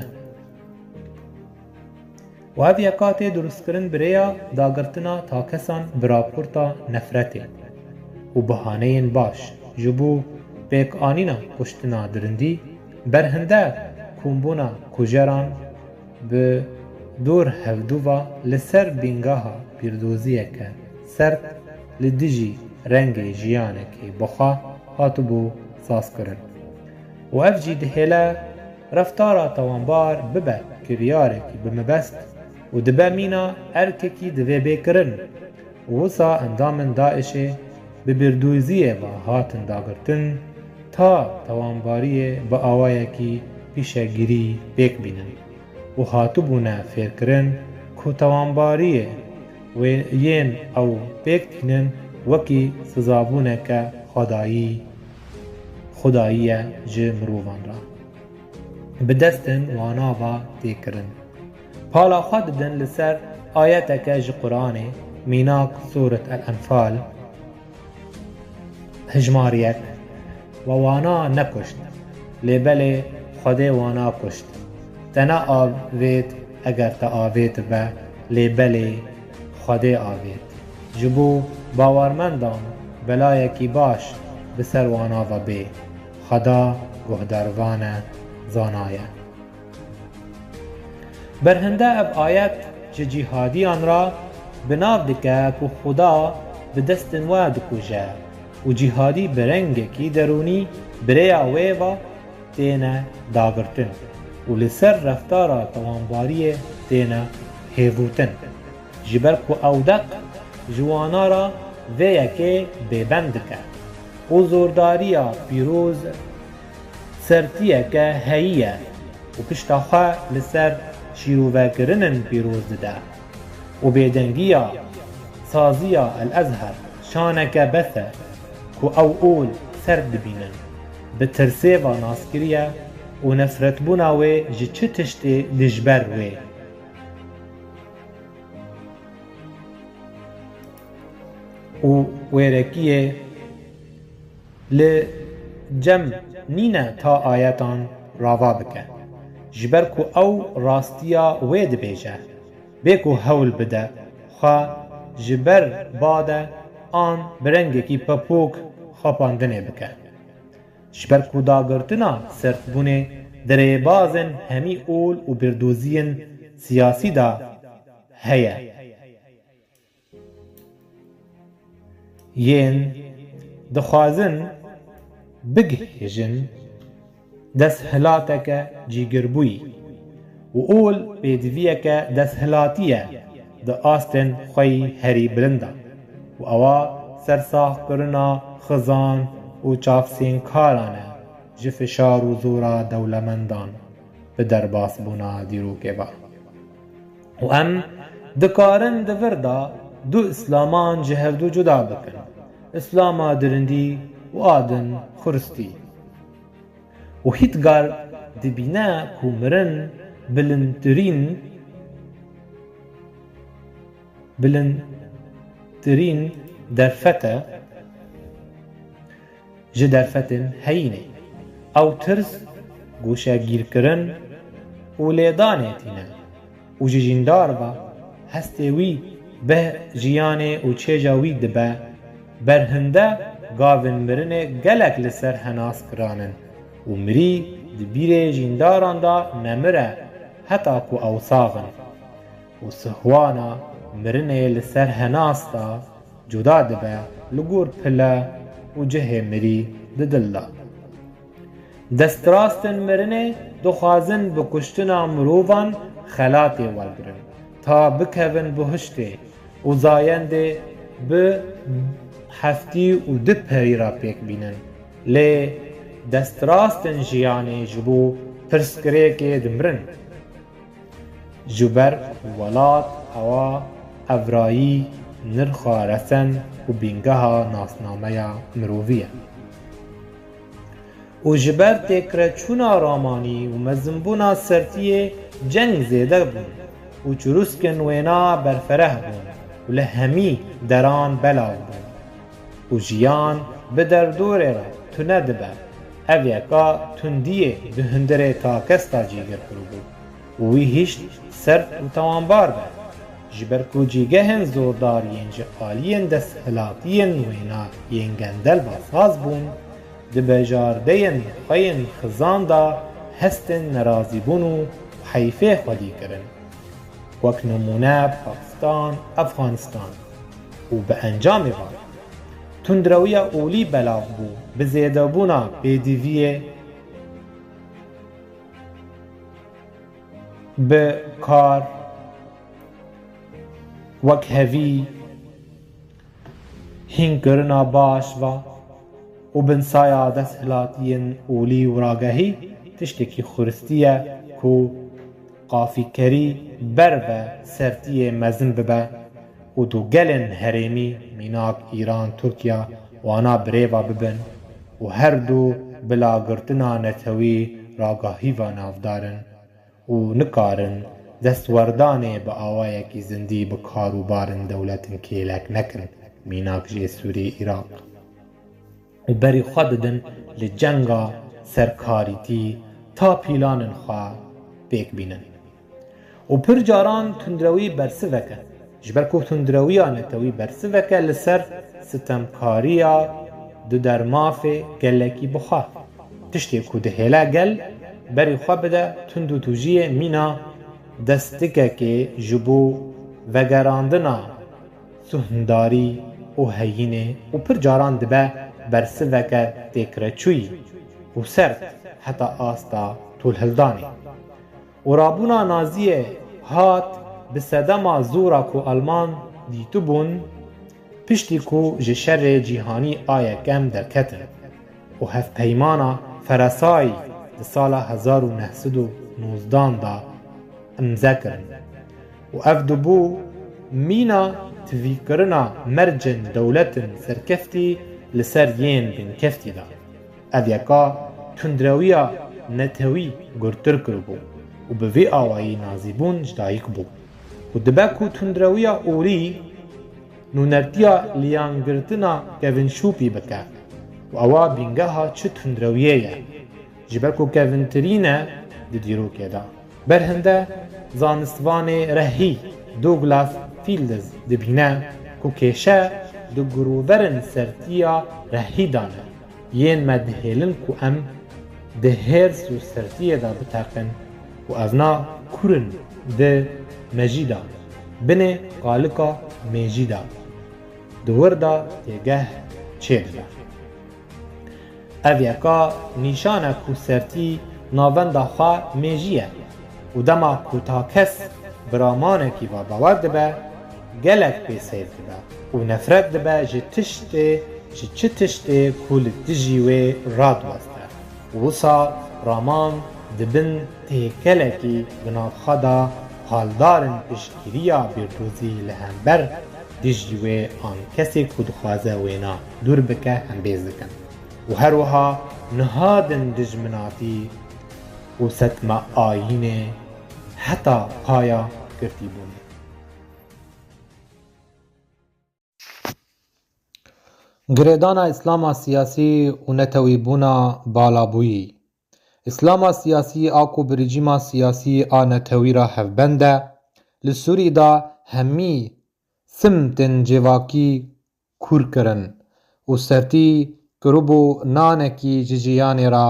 و ev yekatê durustkirin birêya dagirtina takesan bi raporta nefretê û bihaneyên baş ji bo pêkanîna kuştina dirindî berhinde kombûna kujeran bi dor hevdûva li ser bîngeha pîrdoziyeke sert li dijî rengê jiyanekê bixwe hatibû sazkirin û ev jî dihêle reftara tawanbar bibe kiryarekî bimebest û dibe mîna erkekî divê bêkirin û wisa endamên Daişê bi pîrdoziyê ve hatin dagirtin ta tawanbariyê bi awayekî pîşegirî pêk bînin û hatibûne fêrkirin ku tawanbariyê yên ew pêk tînin wekî sizabûneke xwedayî ye ji mirovan re. Bi destên wana ve têkirin. Pala xwe didin li ser ayeteke ji Qur'anê mînak Sûret el-Enfal hijmariyek ve wana nekuşt lêbelê Xwedê wana kuşt. Te ne avêt eger te avêt be lêbelê Xwedê avêt. Ji bo bawermendan belayekî baş bi ser wana ve bê. Xweda guhdarvane zanaye. Berhinde ev ayet ji cîhadiyan ra binav dike ku Xuda bi destên we dikuje û cîhadî bi rengekî derûnî birêya wê ve têne dagirtin û li ser reftara tawanbariyê têne hêvûtin ji ber ku ewdek ji wana ra vê yekê bêbend dike û zordariya pîroz sertiyeke heyî ye û pişta xwe li ser şîrovekirinin pîroz dide û bêdengiya saziya el-Ezher şaneke bes e ku ew ol ser dibînin bi tirsê ve naskiriye û nefretbûna wê ji çi tiştê dijber wê. û wêrekiyê li cem nîne ta ayetan rava bike ji ber ku ew rastiya wê dibêje bê ku hewl bide xwe ji ber bade an bi rengekî pepûk xapandinê bike. Ji ber ku dagirtina sertbûnê derêbazên hemî ol û pîrdoziyên siyasî da heye. Yên dixwazin bigihêjin desthilateke cîgirbûyî û ol pêdiviyeke desthilatî ye di astên xweyî herî bilind e û ewa sersahkirina xizan û çavsênkaran e ji fişar û zora dewlemendan bi derbasbûna dîrokê ve. û em dikarin di vir da du îslaman ji hevdû cuda bikin, îslama dirindî û adin xuristî. û hîtgar dibîne ku mirin bilindtirîn derfete ji derfetên heyînê. Ew tirs, goşegîrkirin û lêdanê tîne û ji jîndar ve hestê wî bih jiyanê û çêca wî dibe berhinde gavên mirinê gelek li ser henas kiranin û mirî di bîrê jîndaran da nemire heta ku ew saxin û sihwana mirinê li ser henas da cuda dibe li gor pile û cihê mirî di dil da. Destrastên mirinê dixwazin bi kuştina mirovan xelatê wergirin ta bikevin bi hiştê û zayendê bi heftî û di perî ra pêk bînin. Lê destrastên jiyanê ji bo pirsgirêkê dimirin. Ji ber welat ewa evrayî nirxa resen û bîngeha nasnameya mirovî ye. û ji ber têkireçûna ramanî û mezinbûna sertiyê ceng zêde bûn û çirûskên wêna berfereh bûn û li hemî deran belav bûn û jiyan bi derdorê re tune dibe ev yeka tundiyê di hundirê takes da cîgir kiribû û wî hîşt sert û tewambar be ji ber ku cîgehên zordariyên ji aliyên desthilatiyên wêna yên gendel basaz bûn di bejardeyên xwe yên xizan da hestên nerazîbûn û heyfê xwedî kirin wek nimûne Pakistan, Efxanistan û bi encamê van tundrewiya olî belav bû bi zêdebûna pêdiviyê bi kar wek hevî hînkirina baş ve û binsaya desthilatiyên olî û ragehî tiştekî xuristî ye ku qafîkerî ber ve sertiyê mezin bibe û du gelên herêmî mînak Îran, Tirkiye wana birêva bibin û her du bila girtina netewî ragahî ve navdarin û nikarin destwerdanê bi awayekî zindî bi karûbarên dewletin kêlek nekin mînak jê Sûrî, Iraq û berî xwe didin li cenga serkarîtî ta pîlanên xwe pêk bînin û pir caran tundrewî bersivek e ji ber ku tundrewiya netewî bersivek e li ser sitemkariya di dermafê gelekî bixwe tiştê ku dihêle gel berî xwe bide tund û tûjiyê mîna destikekê ji bo vegerandina suhundarî û heyînê û pir caran dibe bersiveke têkireçûyî û sert heta asta tûlhildanê û rabûna naziyê hat bi sedema zora ku Alman dîtibûn piştî ku ji şerê cîhanî a yekem derketin û hevpeymana Feresayî di sala 1919 da imze kirin û ev dibû mîna tivîkirina mercên dewletin serkeftî li ser yên binkeftî da ev yeka tundrewiya netewî gurtir kiribû û bi vê awayî nazîbûn ji dayîk bû û dibe ku tundrewiya olî nûnertiya liyangirtina kevinşûpî bike û ewa bîngeha çi tundrewiyê ye ji ber ku kevintirîn e di dîrokê da berhinde zanistvanê rehî Douglas Fields dibîne ku kêşe di giroverên sertiya rehî dane yên me dihêlin ku em di hêrs û sertiyê da biteqin û evna kurin di mejî da binê qalika mêjî da di wir da têgeh çê dide ev yeka nîşan e ku sertî navenda xwe mêjî ye û dema ku ta kes bi ramanekî ve bawer dibe gelek pêsêv dibe û nefret dibe ji tiştê ji çi tiştê ku li dijî wê radweste û wisa raman dibin têkelekî bi navxwe da haldarên piştgiriya bêrdozî li hember dijî wê an kesê ku dixwaze wêna dûr bike hembêz dikin û her wiha nihadin dijminatî û setma ayînê heta paya girtîbûnê. Girêdana îslama siyasî û netewîbûna balabûyî. Îslama siyasî a ku bi rejîma siyasî a netewî ra hevbend e, li Sûrî da hemî simtên cêvakî kûr kirin û sertî kiribû nanekî ji jiyanê ra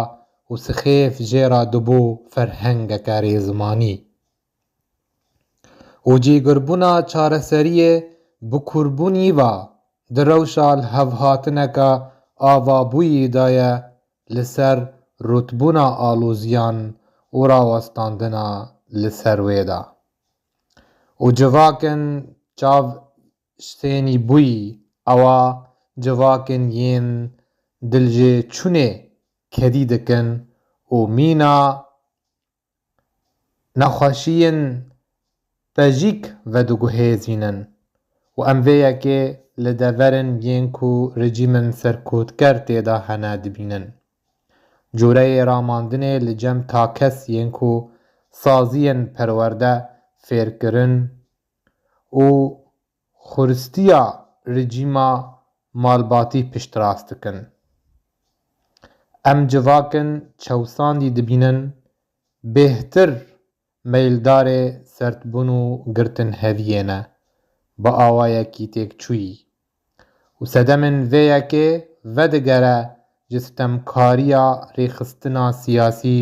û sixêf jê ra dibû ferhengeke rêzimanî. û cîgirbûna çareseriyê bi kûrbûnî ve di rewşa hevhatineka avabûyî de ye li ser rûtbûna alûziyan û rawestandina li ser wê de. û civakên çavşênîbûyî ewa civakên yên diljêçûnê kedî dikin û mîna nexweşiyên pejîk vediguhêzînin û em vê yekê li deverên yên ku rejîmên serkûtker têda hene dibînin. Cureyê ramandinê li cem takes yên ku saziyên perwerde fêrkirin û xuristiya rejîma malbatî piştrast dikin. ام civakên çewsandî dibînin bêhtir meyldarê sertbûn û girtin heviyê ne bi awayekî têkçûyî û sedemên vê yekê vedigere ji sitemkariya rêxistina siyasî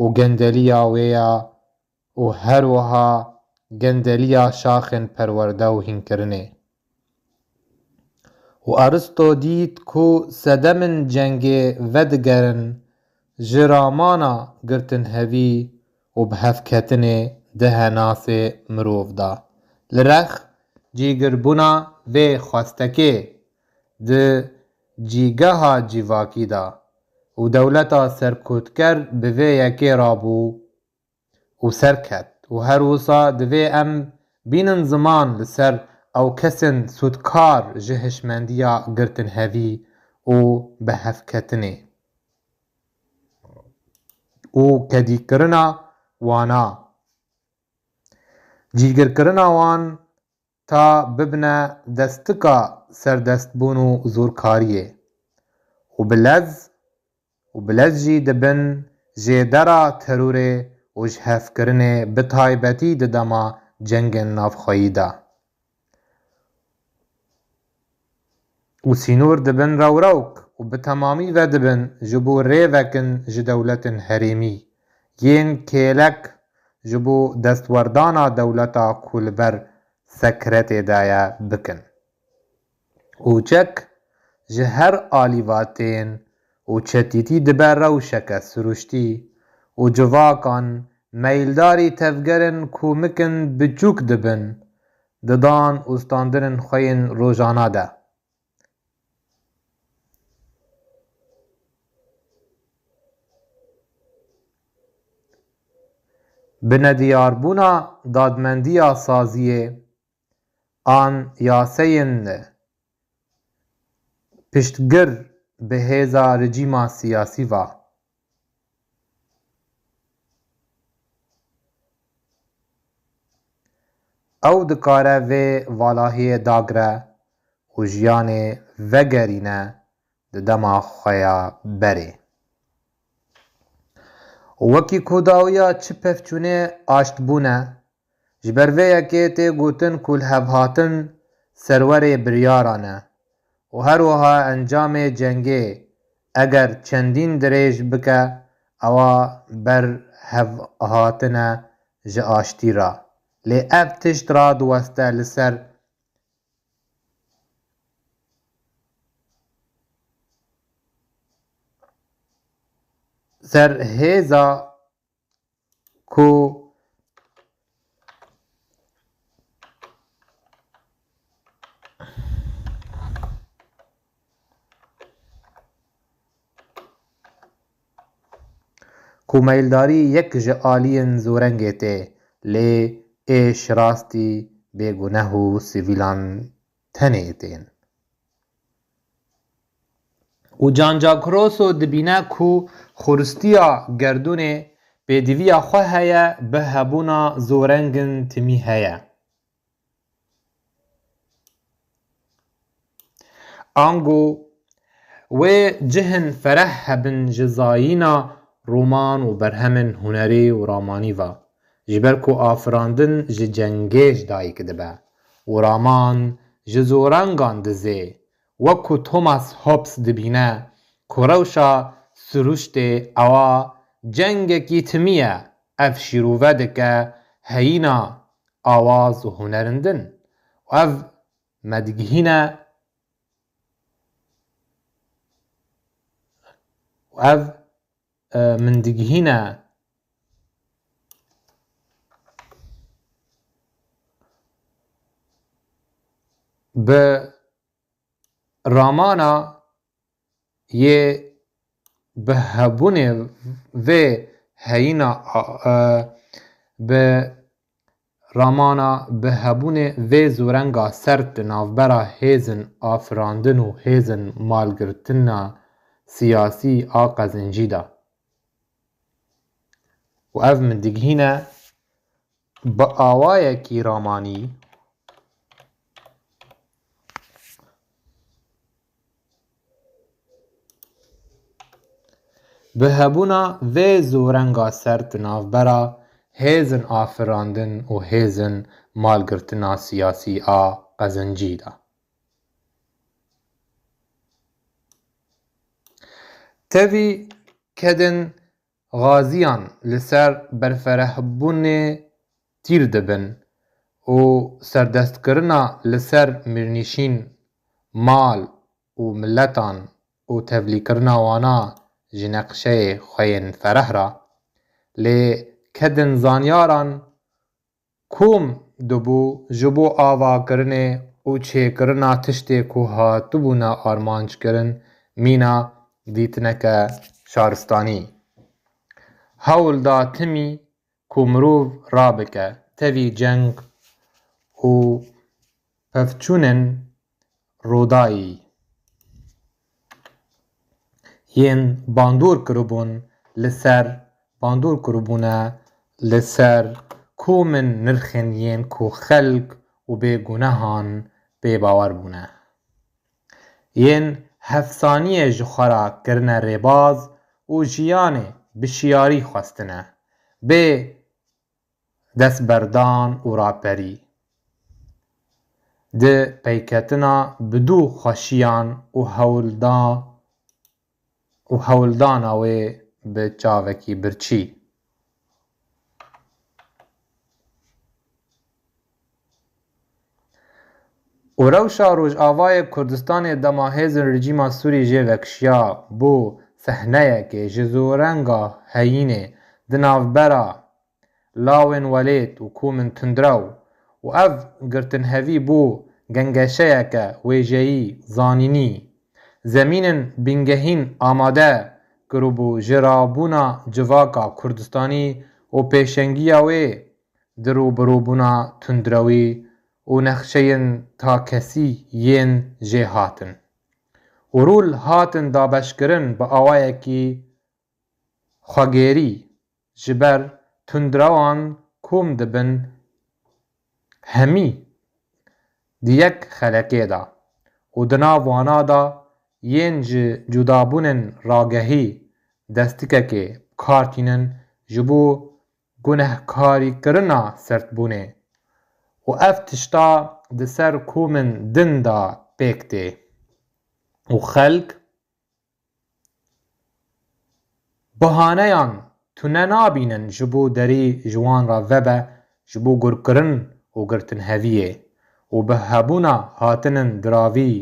û gendeliya wê ye û her wiha gendeliya şaxên perwerde û hînkirinê. û Aristo dît ku sedemên cengê vedigerin ji ramana girtinhevî û bihevketinê di henasê mirov de. Li rex cîgîrbûna vê xwestekê di cîgeha civakî de û dewleta serkûtker bi vê yekê rabû û serket û her wisa divê em bînin ziman li ser ew kesên sûdkar ji hişmendiya girtinhevî û bihevketinê û kedîkirina wan e. Cîgirkirina wan ta bibine destika serdestbûn û zûrkariyê û bilez jî dibin jêdera terûrê û ji hevkirinê bi taybetî di dema cengên navxweyî de. û sînor dibin rewrewk û bi temamî vedibin ji bo rêvekin ji dewletên herêmî yên kêlek ji bo destwerdana dewleta ku li ber sekretê de ye bikin û çek ji her alîvateyên û çetîtî dibe rewşeke siruştî û civakan meyldarî tevgerên ku mikin biçûk dibin di dan û standinên xwe yên rojana de. Bi nediyarbûna dadmendiya saziyê an yasayên piştgir bi hêza rejîma siyasî ve ew dikare vê valahiyê dagire û jiyanê vegerîne di dema xwe ya berê. û wekî ku dawiya çi pevçûnê aştbûn e, ji ber vê yekê tê gotin ku li hevhatin serwerê biryaran e û her wiha encamê cengê eger çendîn dirêj bike ewa ber hevhatin e ji aştî re. Lê ev tişt radiweste li ser hêza ku meyldarî yek ji aliyên zorengê tê lê êş rastî bêguneh û sivîlan tenê tên. û Cancakiroso dibîne ku xuristiya gerdûnê pêdiviya xwe heye bi hebûna zorengên timî heye. Ango wê cihên fereh hebin ji zayîna roman û berhemên hunerî û ramanî ve ji ber ku afirandin ji cengê dayîk dibe û raman ji zorengan dizê wek ku Thomas Hobbes dibîne ku rewşa siruştê ewa cengekî timî ye ev şîrove dike heyîna awaz û hunerên din û ev min digihîne bi ramana yê bihebûnê vê heyîna bi ramana bihebûnê vê zorenga sert di navbera hêzên afirandin û hêzên malgirtina siyasî a qezincî de û ev min digihîne bi awayekî ramanî bi hebûna vê zorenga ser di navbera hêzên afirandin û hêzên malgirtina siyasî a qezincî de. Tevî kedên gaziyan li ser berfirehbûnê tîr dibin û serdestkirina li ser mirnîşîn, mal û milletan û tevlîkirina wana ji neqşeyê xwe yên fereh re, lê kedên zanyaran kom dibû ji bo avakirinê û çêkirina tiştê ku hatibûne armançkirin mîna dîtineke şaristanî. Hewl da timî ku mirov rabike, tevî ceng û pevçûnên rodayî yên bandor kiribûne li ser komên nirxên yên ku xelk û bêgunehan bêbawer bûne. Yên hefsaniyê ji xwe re kirine rêbaz û jiyanê bi şiyarî xwestine, bê destberdan û raperî. Di peyketina bi dû xweşiyan û hewldana wê bi çavekî birçî. û rewşa Rojavayê Kurdistanê dema hêzên rejîma Sûrî jê vekişiya bo sehneyekê ji zorenga heyînê di navbera lawên welêt û komên Tundrew û ev girtinhevî bo gengeşeyeke wêjeyî zanînî, zemînên bîngehîn amade kiribû ji rabûna civaka Kurdistanî û pêşengiya wê di rûbirûbûna tundrewî û nexşeyên takesî yên jê hatin. û rûl hatin dabeşkirin bi awayekî xwegêrî ji ber tundrewan kom dibin hemî di yek xelekê de û di nav wana de yên ji cudabûnên ragehî destikekê bikartînin ji bo gunehkarîkirina serdbûnê û ev tişta di ser komên din de pêk tê û xelk bihaneyan tune nabînin ji bo derî ji wan re vebe ji bo gurkirin û girtinheviyê û bi hebûna hatinên diravî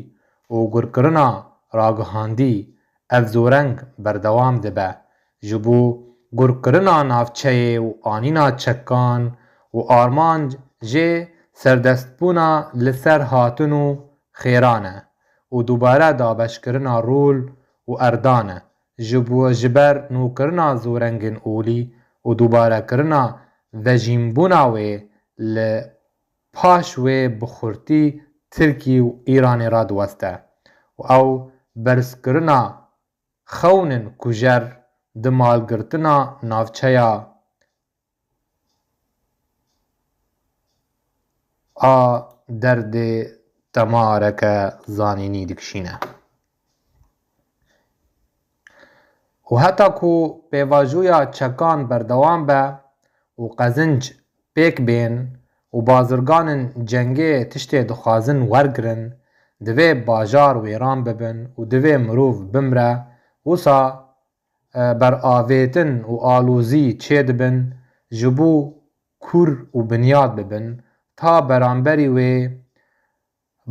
û gurkirina ragihandî ev zoreng berdewam dibe ji bo gurkirina navçeyê û anîna çekan û armanc jê serdestbûna li ser hatin û xêran e û dubare dabeşkirina rol û erdan e ji ber nûkirina zorengên olî û dubarekirina vejînbûna wê li paş wê bi xurtî Tirkî û Îranê re diweste û ew berzkirina xewnên kujer di malgirtina navçeya a derdê temareke zanînî dikişîne. û heta ku pêvajoya çekan berdewam be û qezinc pêk bên û bazirganên cengê tiştê dixwazin wergirin, divê bajar wêran bibin û divê mirov bimre, wisa beravêtin û alozî çêdibin ji bo kûr û binyad bibin ta beramberî wê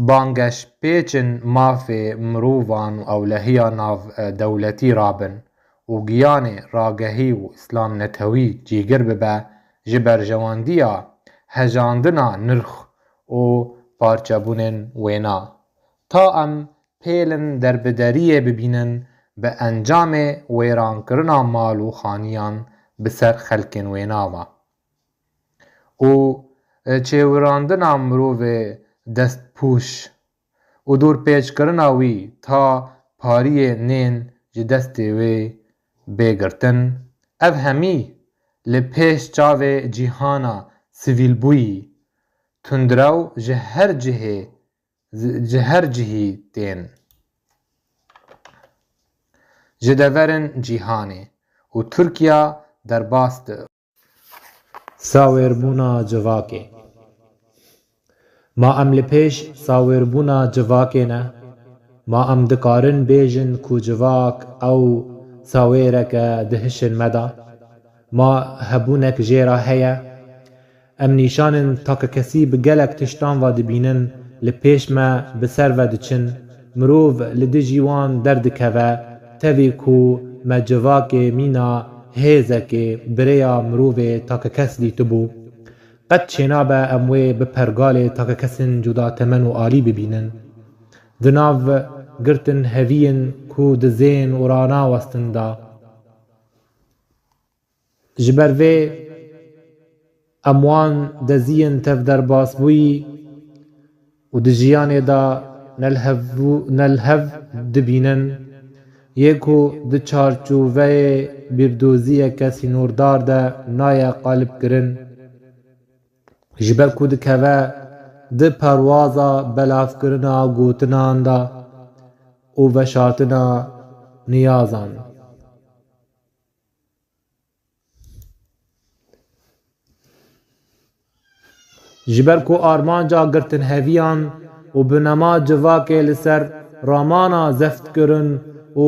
bangeşpêçên mafê mirovan û ewlehiya navdewletî rabin û giyanê ragehî û îslamnetewî cîgir bibe ji berjewandiya hejandina nirx û parçebûnên wêna, ta em pêlin derbideriyê bibînin bi encamê wêrankirina mal û xaniyan bi ser xelkên wêna ve û çêwirandina mirovê destpûş û dûrpêçkirina wî ta pariyê nên ji destê wê bêgirtin, ev hemî li pêş çavê cîhana sivîlbûyî tundrew ji her cihê tên ji deverên cîhanê û Tirkiya derbas di. Sawêrbûna civakê. Ma em li pêş sawêrbûna civakê ne, ma em dikarin bêjin ku civak ew sawêreke di hişên me da, ma hebûnek jê ra heye, em nîşanên takekesî bi gelek tiştan ve dibînin, li pêş me bi ser ve diçin, mirov li dijî wan derdikeve, tevî ku me civakê mîna hêzekê birêya mirovê takekes dîtibû, qet çênabe em wê bi pergalê takekesên cuda temen û alî bibînin, di nav girtin heviyên ku di zên û ranawestin da. Ji ber vê em wan deziyên tevderbasbûyî û di jiyanê da nelhev dibînin, yê ku di çarçûveyê bîrdoziyeke sînordar de naye qalibkirin, ji ber ku dikeve di perwaza belavkirina gotinan da û veşartina niyazan. Ji ber ku armanca girtinheviyan û binema civakê li ser ramana zeftkirin û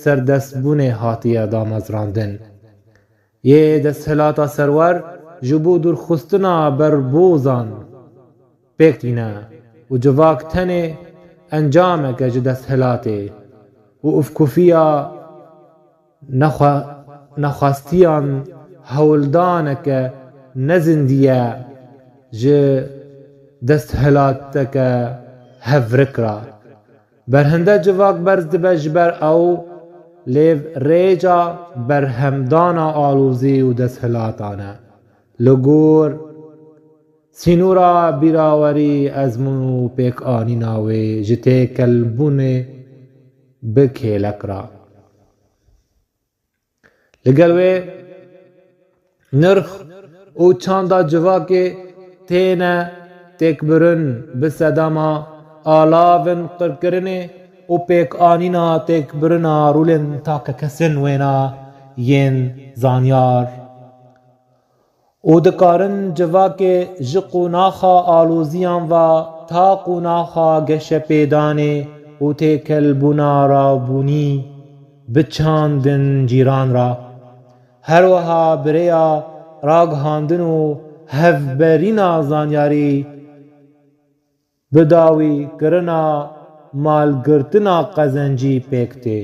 serdestbûnê hatiye damezrandin. Yê desthilata serwer ji bo dûrxistina berbozan pêk tîne û civak tenê encameke ji desthilatê û ûfkufiya nexwastiyan hewildaneke nezindiye ji desthilateke hevrik ra. Berhinde civak berz dibe ji ber ew lêv rêca berhemdana alozî û desthilatane. Li gor sînora bîrawerî ezmûn û pêkanîna wê ji têkelbûnê bi kêlek ra. Li gel wê nirx û çanda civakê têne têkbirin bi sedema alavên qirkirinê û pêkanîna têkbirina rûlên takekesên wêna yên zanyar û dikarin civakê ji qonaxa aloziyan ve ta qonaxa geşepêdanê û têkelbûna rabûnî biçandin cîran ra. Her wiha birêya ragihandin û hevberîna zanyarî bi dawîkirina malgirtina qezencî pêk tê.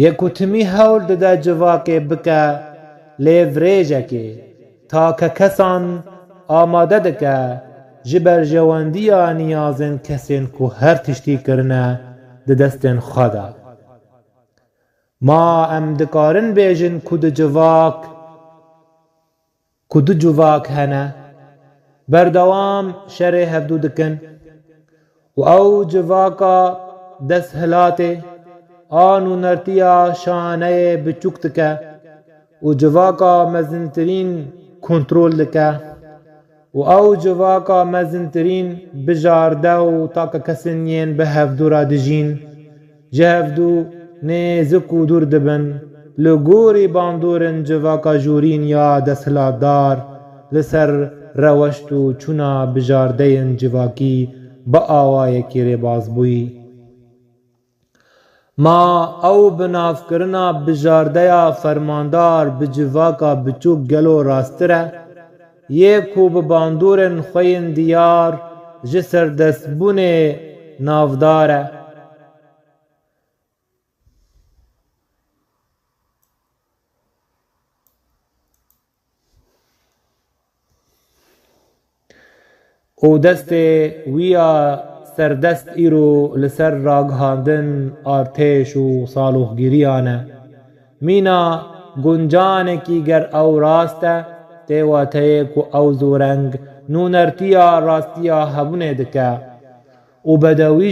Yê ku timî hewl dide civakê bike lêvrêjekê, takekesan amade dike ji ber jewendiya niyazên kesên ku her tiştî kirine di destên xwe de. Ma em dikarin bêjin ku du civak hene, berdewam şerê hevdû dikin û ew civaka desthilatê an û nertiya şaneyê biçûk dike û civaka mezintirîn kontrol dike û ew civaka mezintirîn bijarde û takekesên yên bi hevdû re dijîn, ji hevdû nêzik û dûr dibin, li gorî bandorên civaka jûrîn ya desthilatdar li ser reweşt û çûna bijardeyên civakî bi awayekî rêbazbûyî. Ma ew bi navkirina bijardeya fermandar bi civaka biçûk gelo rastir e, yê ku bi bandorên xwe yên diyar ji serdestbûnê navdar e. û destê wî ya serdest îro li ser ragihandin artêş û saloxgiriyan e. Mîna guncanekî ger ew rast e, tê wateyê ku ew zoreng nûnertiya rastiya hebûnê dike û bedewî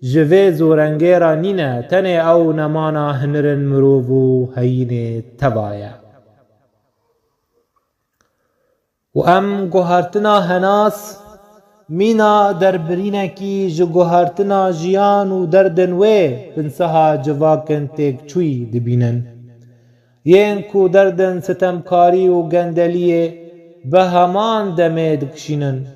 ji vê zorengê re nîne, tenê ew nemana hinirên mirov û heyînê teva ye. û em guhertina henas mîna derbirînekî ji guhertina jiyan û derdên wê binseha civakên têkçûyî dibînin. yên ku derdin sitemkarî û gendeliyê bi heman demê dikişînin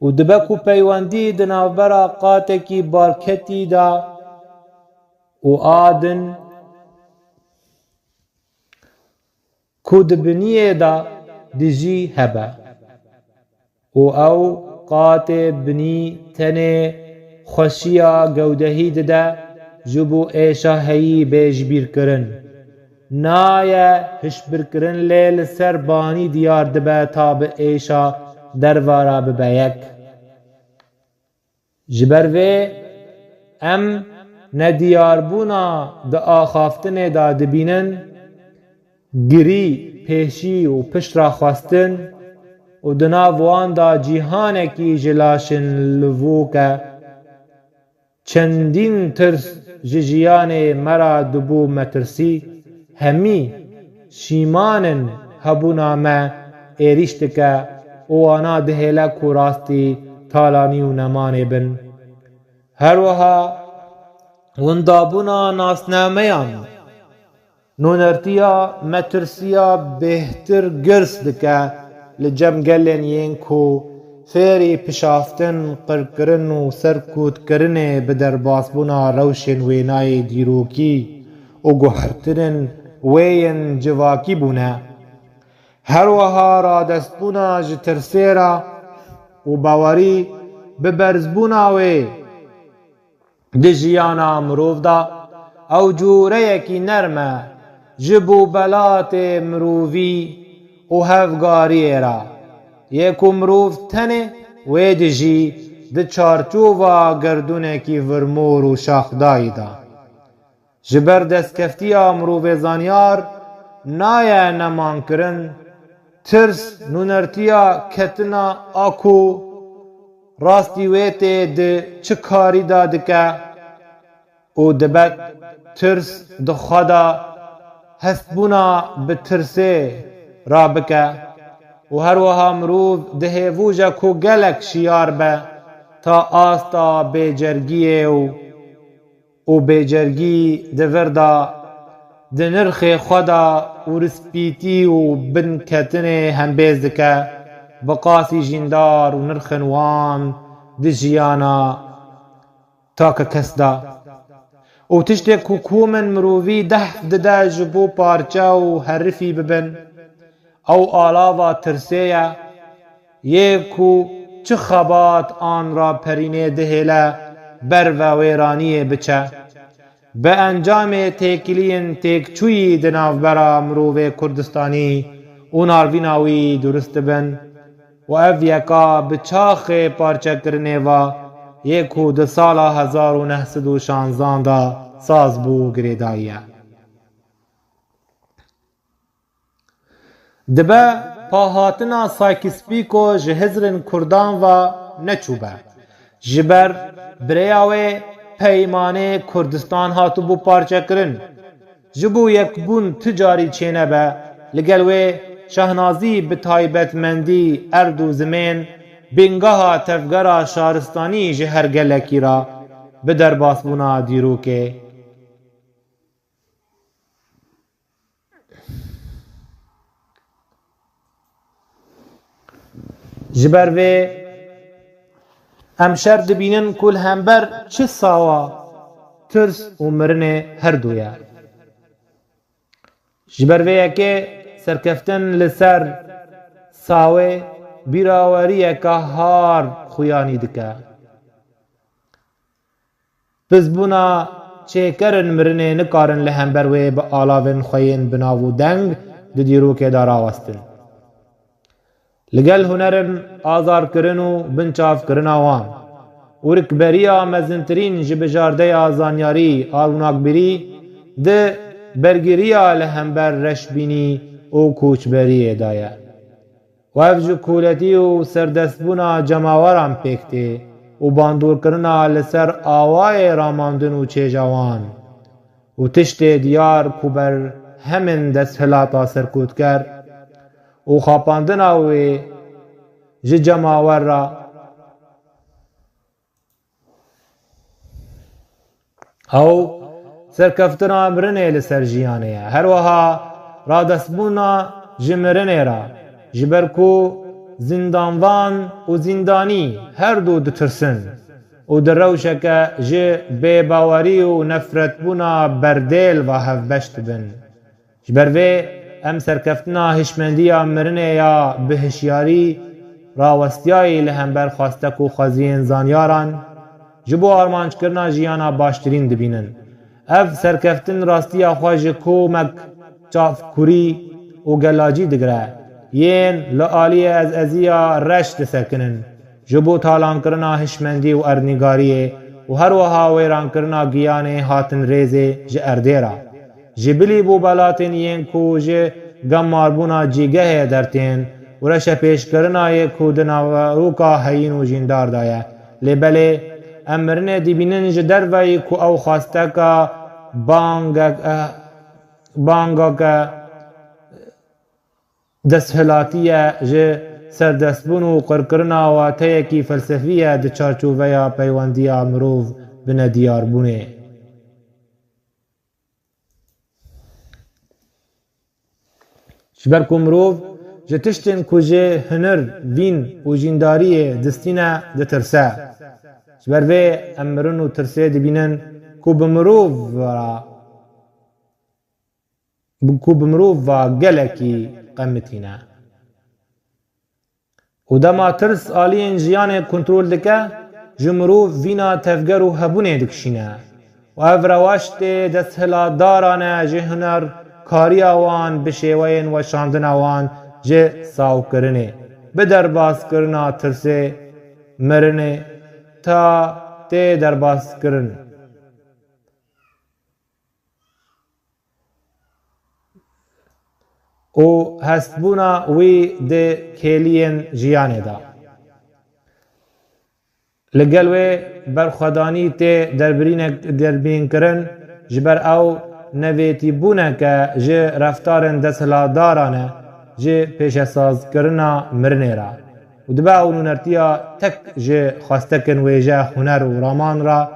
û dibe ku peywendî di navbera qatekî barketî da û adin ku di biniyê da dijî hebe û ew qatê binî tenê xweşiya gewdehî dide ji bo êşa heyî bêjbîrkirin. Naye hişbirkirin lê li ser banî diyar dibe ta bi êşa derve re bibe yek. Ji ber vê em nediyarbûna di axaftinê da dibînin, girî, pêşî û pişt re xwestin û di nav wan da cîhanekî ji laşên livûk e. Çendîn tirs ji jiyanê me re dibû metirsî, hemî şîmanên hebûna me êrîş dike û wana dihêle ku rastî talanî û nemanê bin. Her wiha windabûna nasnameyan nûnertiya metirsiya bêhtir girs dike li cem gelên yên ku fêrî pişaftin, qirkirin û serkûtkirinê bi derbasbûna rewşên wênayê dîrokî û guhertinên wê yên civakî bûne. Her wiha radestbûna ji tirsê re û bawerî bi berzbûna wê di jiyana mirov da ew cûreyekî nerm e ji bo belatê mirovî û hevgariyê re. Yê ku mirov tenê wê dijî di çarçova gerdûnekî virmor û şaxdayî da. Ji ber destkeftiya mirovê zanyar naye nemankirin, tirs nûnertiya ketina a ku rastî wê tê di çi karî da dike û dibe tirs di xwe da hestbûna bi tirsê rabike û her wiha mirov dihêvûje ku gelek şiyar be ta asta bêcergiyê û bêcergî di vir da di nirxê xwe da û rispîtî û binketinê hembêz dike, bi qasî jîndar û nirxên wan di jiyana take kes da. û tiştê ku komên mirovî dehf dide ji bo parçe û herifî bibin, ew alava tirsê ye, yê ku çi xebat an ra perînê dihêle ber ve wêraniyê biçe. Bi encamê têkiliyên têkçûyî di navbera mirovê Kurdistanî û navîna wî durist dibin û ev yeka bi çaxê parçekirinê ve yê ku di sala 1916 da saz bû girêdayî ye. Dibe pahatina Sykes-Picot ji hizrên Kurdan ve neçûbe, ji ber birêya wê peymanê Kurdistan hatibû parçekirin. Ji bo yekbûn ti carî çênebe, li gel wê Şehnazî bi taybetmendî erd û zimên bêngeha tevgera şaristanî ji her gelekî ra bi derbasbûna dîrokê. Ji ber vê em şer dibînin ku li hember çi sawa tirs û mirinê herdû ye. Ji ber vê yekê serkeftin li ser sawê bîraweriyeka har xuyanî dike. Pizbûna çêkerên mirinê nikarin li hember wê bi alavên xwe yên binav û deng di dîrokê da rawestin. Li gel hunerên azarkirin û binçavkirina wan û rikberiya mezintirîn ji bijardeya zanyarî a rûnakbîrî di bergiriya li hember reşbînî û koçberiyê de ye. û ev ji kûletî û serdestbûna cemawaran pêk tê û bandorkirina li ser awayê ramandin û çêja wan û tiştê diyar ku ber hemên desthilata serkûtker û xapandina wê ji cemawar ra ew serkeftina mirinê li ser jiyanê ye. Her wiha رادستبونا جمرنه را جبر کو زندانوان و زندانی هر دو دترسن و در روشک جه بیباوری و نفرت بونا بردیل و هفبشت بن جبر وی ام سرکفتنا هشمندیا مرنه یا بهشیاری راوستیایی لهم برخواستک و خوازین زانیاران جبو آرمانج کرنا جیانا باشترین دبینن اف سرکفتن راستیا خواج کومک چاف کوری و گلاجی دگره یین لعالی از ازیا رشت سکنن جبو تالان کرنا هشمندی و ارنگاریه و هر وها ویران کرنا گیانه هاتن ریزه جه اردیرا جبلی بو بلاتن یین کو جه گمار بونا جیگه درتین و رش پیش کرنا یک کودنا و روکا حیین و جیندار دایه لبله امرنه دیبینن جه دروی کو او خواسته که بانگا که دستهلاتیه جه سردستبون و قرکرنا و تیکی فلسفیه ده چارچوبه یا پیواندی مروف بنا دیار بونه شبرکو مروف جه تشتن کجه هنر وین و جینداریه دستینه ده ترسه شبر وی امرن و ترسه دبینن کو بمروف و گلکی قمتینه و دما ترس آلین جیان کنترول دکه جمروف وینا تفگر و هبونه دکشینه و او رواشت دستهلا دارانه جه هنر کاری آوان بشیوین و شاندن آوان جه ساو کرنه بدرباس کرنا ترسه مرنه تا تی درباس کرن و هستبونا وی ده کلین جیانه دا لگل وی برخدانی تی دربین کرن جبر او نویتی بونه که جه رفتارن دستلا دارانه جه پیش ساز کرنا مرنه را و دبا اونو نرتیا تک جه خواستکن ویجه هنر و رامان را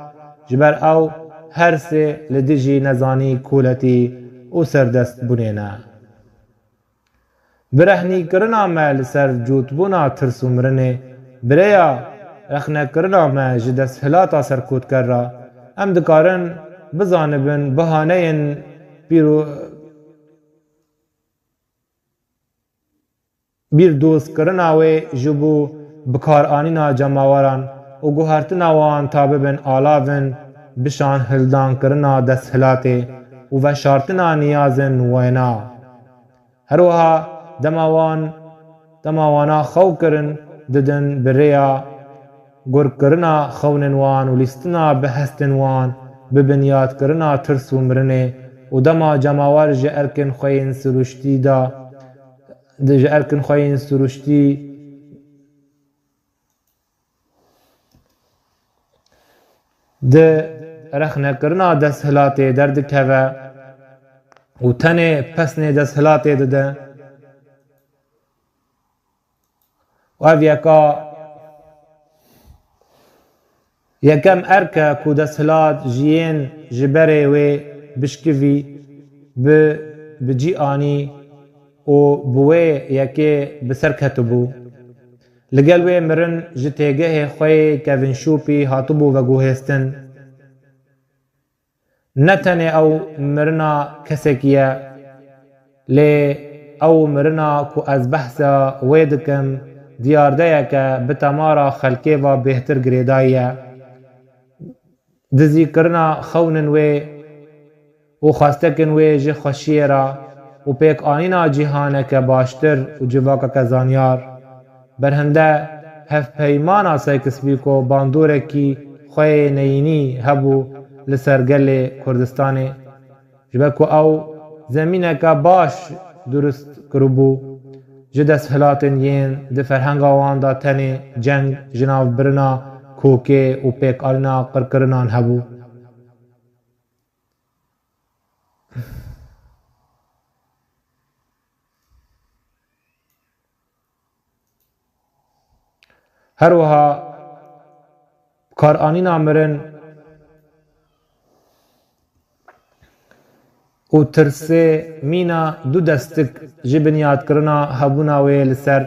جبر او هر سه لدیجی نزانی کولتی و سردست بونه نه برهنی کرنا مل سر جوت بونا ترس و مرنه بریا رخنه کرنا مل جدست هلاتا سرکوت کر را ام دکارن بزانبن بهانه بیر دوست کرنا و جبو بکار آنینا جماوران و گوهرتنا وان تاببن آلاون بشان هلدان کرنا دست هلاته و شارتنا نیازن وینا هر وها دماوانا خو کرن ددن بریا گر کرنا خونن وان و لیستنا بهستن وان ببنیاد کرنا ترس و مرنه و دما جماوار جه ارکن خوین سروشتی دا جه ارکن خوین سروشتی ده رخنه کرنا دست هلاته درد که و تنه پسنه دست هلاته ده و او یکم ارکه کو دستهلات جیین جبره و بشکوی بجی آنی و بوی یکی بسرکتو بو لگل وی مرن جتیگه خوی کوین شوپی هاتو بو و گوهستن نتنه او مرنا کسکیه لی او مرنا کو از بحثا ویدکم دیارده که بتمارا خلقه و بهتر گریدایه دزی کرنا خونن و خواستکن جه خوشیه را و پیک آنینا جهانه که باشتر و جواکا که زانیار برهنده هف پیمانا سایکسبی کو باندوره کی خوی نینی هبو لسرگل کردستانه جبکو او زمینه که باش درست کربو جدس هلاتن ین ده فرهنگ آوان دا تنه جنگ جناو برنا کوکه و پیک آلنا قرکرنان هبو هر وها کار آنینا مرن û tirsê mîna du destik ji binyadkirina hebûna wê li ser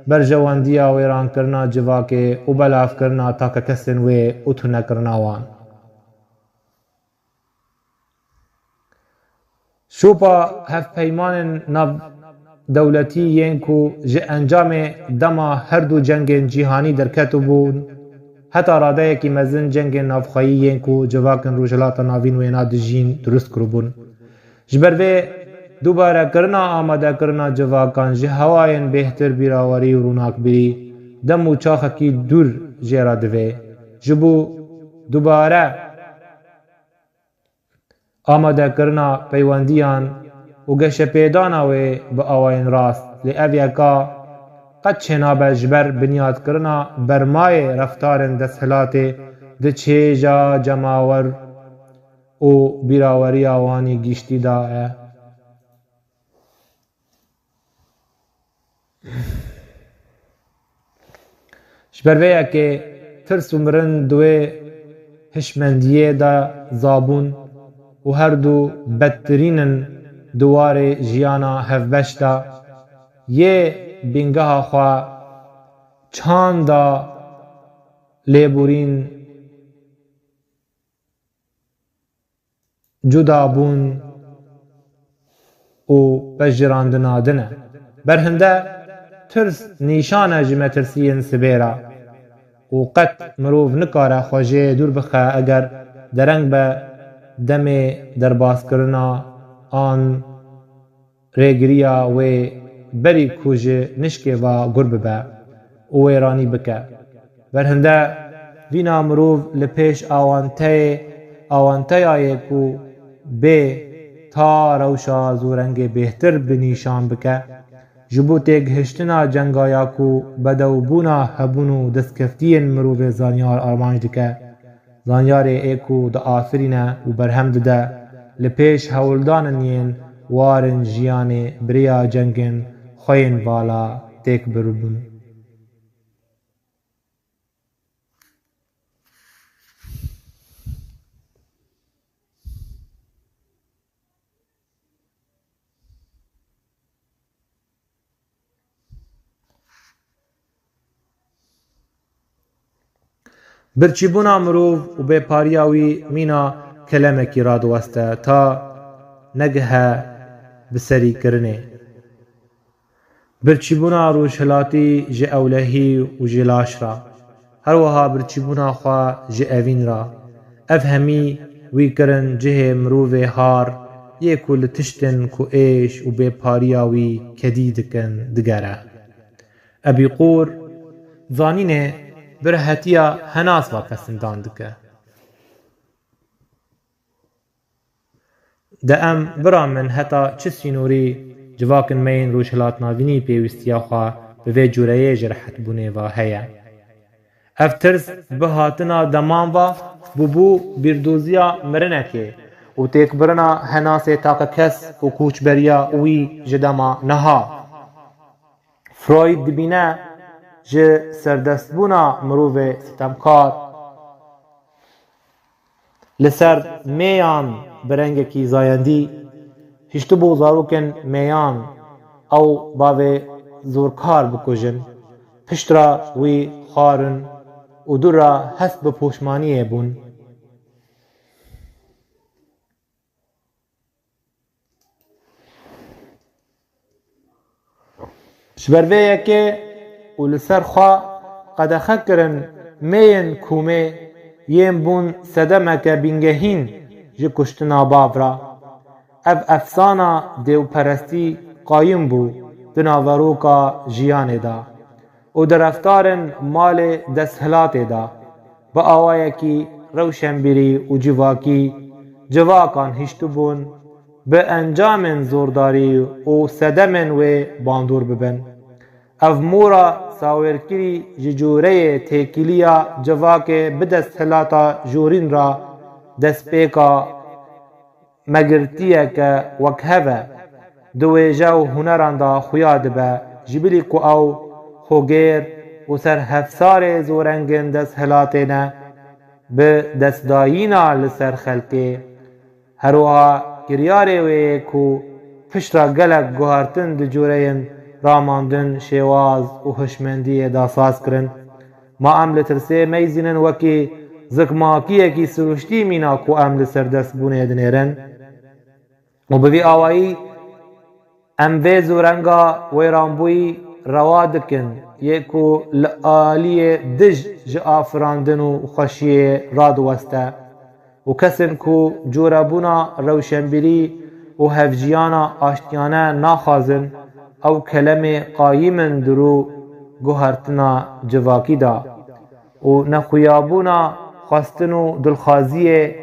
berjewendiya wêrankirina civakê û belavkirina takekesên wê û tunekirina wan. Şopa hevpeymanên navdewletî yên ku ji encamê dema her du cengên cîhanî derketibûn, heta radeyekî mezin cengên navxweyî yên ku civakên Rojhilata Navîn wêna dijîn durust kiribûn. Ji ber vê dubarekirina amadekirina civakan ji hewayên bêhtir bîrawerî û rûnakbîrî dem û çaxekî dûr jêra divê. Ji bo dubare amadekirina peywendiyan û geşepêdana wê bi awayên rast lê ev yeka qet çênabe ji ber binyadkirina bermayê reftarên desthilatê di çêja cemawer û bîraweriya wanî giştî da ye. Ji ber vê yekê tirs û mirin di wê hişmendiyê de zabûn û her du bedtirînin dîwarê jiyana hevbeş de yê bîngeha xwe çanda lêborîn cudabûn û pejirandina din e. Berhinde tirs nîşane ji metirsiyên sibê re û qet mirov nikare xwe jê dûr bixe eger dereng be demê derbazkirina an rêgiriya wê berî ku ji nişkê ve gur bibe û wêranî bike. Berhinde vîna mirov li pêş awanteyayê ku bê ta rewşa zûrengê bêhtir binîşan bike, ji bo têgihiştina cengaya ku bedewbûna hebûn û destkeftiyên mirovê zanyar armanc dike, zanyarê ê ku diafirîne û berhem dide li pêş hewildanên yên warên jiyanê biriya cengên xwe yên vala têk biribûn. Birçîbûna mirov û bêpariya wî mîna kelemekî radiweste ta negihe biserîkirinê. Birçîbûna rojhilatî ji ewlehî û ji laş ra, her wiha birçîbûna xwe ji evîn ra. Ev hemî wî kirin cihê mirovê har yê ku li tiştên ku êş û bêpariya wî kedî dikin digere. Ebîqûr zanînê birhetiya henas ve pesindan dike. De em biramin heta çi sînorî civakên me yên Rojhilat Navînî pêwîstiya xwe bi vê cureyê ji rehetbûnê ve heye. Ev tirs bi hatina deman ve bûbû bîrdoziya mirinekê û têkbirina henasê takekes û koçberiya wî ji dema niha. Freud dibîne ji serdestbûna mirovê sitemkar li ser mêyan bi rengekî zayendî hiştibû zarokên mêyan ew bavê zorkar bikujin, piştra wî xwarin û dûra hest bi poşmaniyê bûn. Ji ber vê yekê û li ser xwe qedexe kirin mêyên kûmê yên bûn sedemeke bîngehîn ji kuştina bav ra. Ev efsana dêwperestî qayîm bû di naveroka jiyanê da û di reftarên malê desthilatê da. Bi awayekî rewşenbîrî û civakî civakan hiştibûn bi encamên zordarî û sedemên wê bandor bibin. Ev mora sawêrkirî ji coreyê têkiliya civakê bi desthilata jorîn ra destpêka megirtiyeke wekheve di wêje û huneran da xuya dibe ji birî ku ew xwegêr û serhevsarê zorengên desthilatê ne bi destdayîna li ser xelkê هروها گریاره وی کو پشتا گلک گوهرتن دی جورین راماندن شواز و هشمندی داساز کرن ما ام لترسه میزینن وکی زکماکیه کی سروشتی مینا کو ام لسردست بونه دنیرن و بوی آوائی ام وی زورنگا ویرانبوی روا دکن یکو لآلی دج آفراندن و خوشی راد وسته و کسن کو جوربونا روشنبیری و هفجیانا آشتیانه ناخازن او کلمه قایمن درو گوهرتنا جواکی دا و نخویابونا خواستن و دلخوازی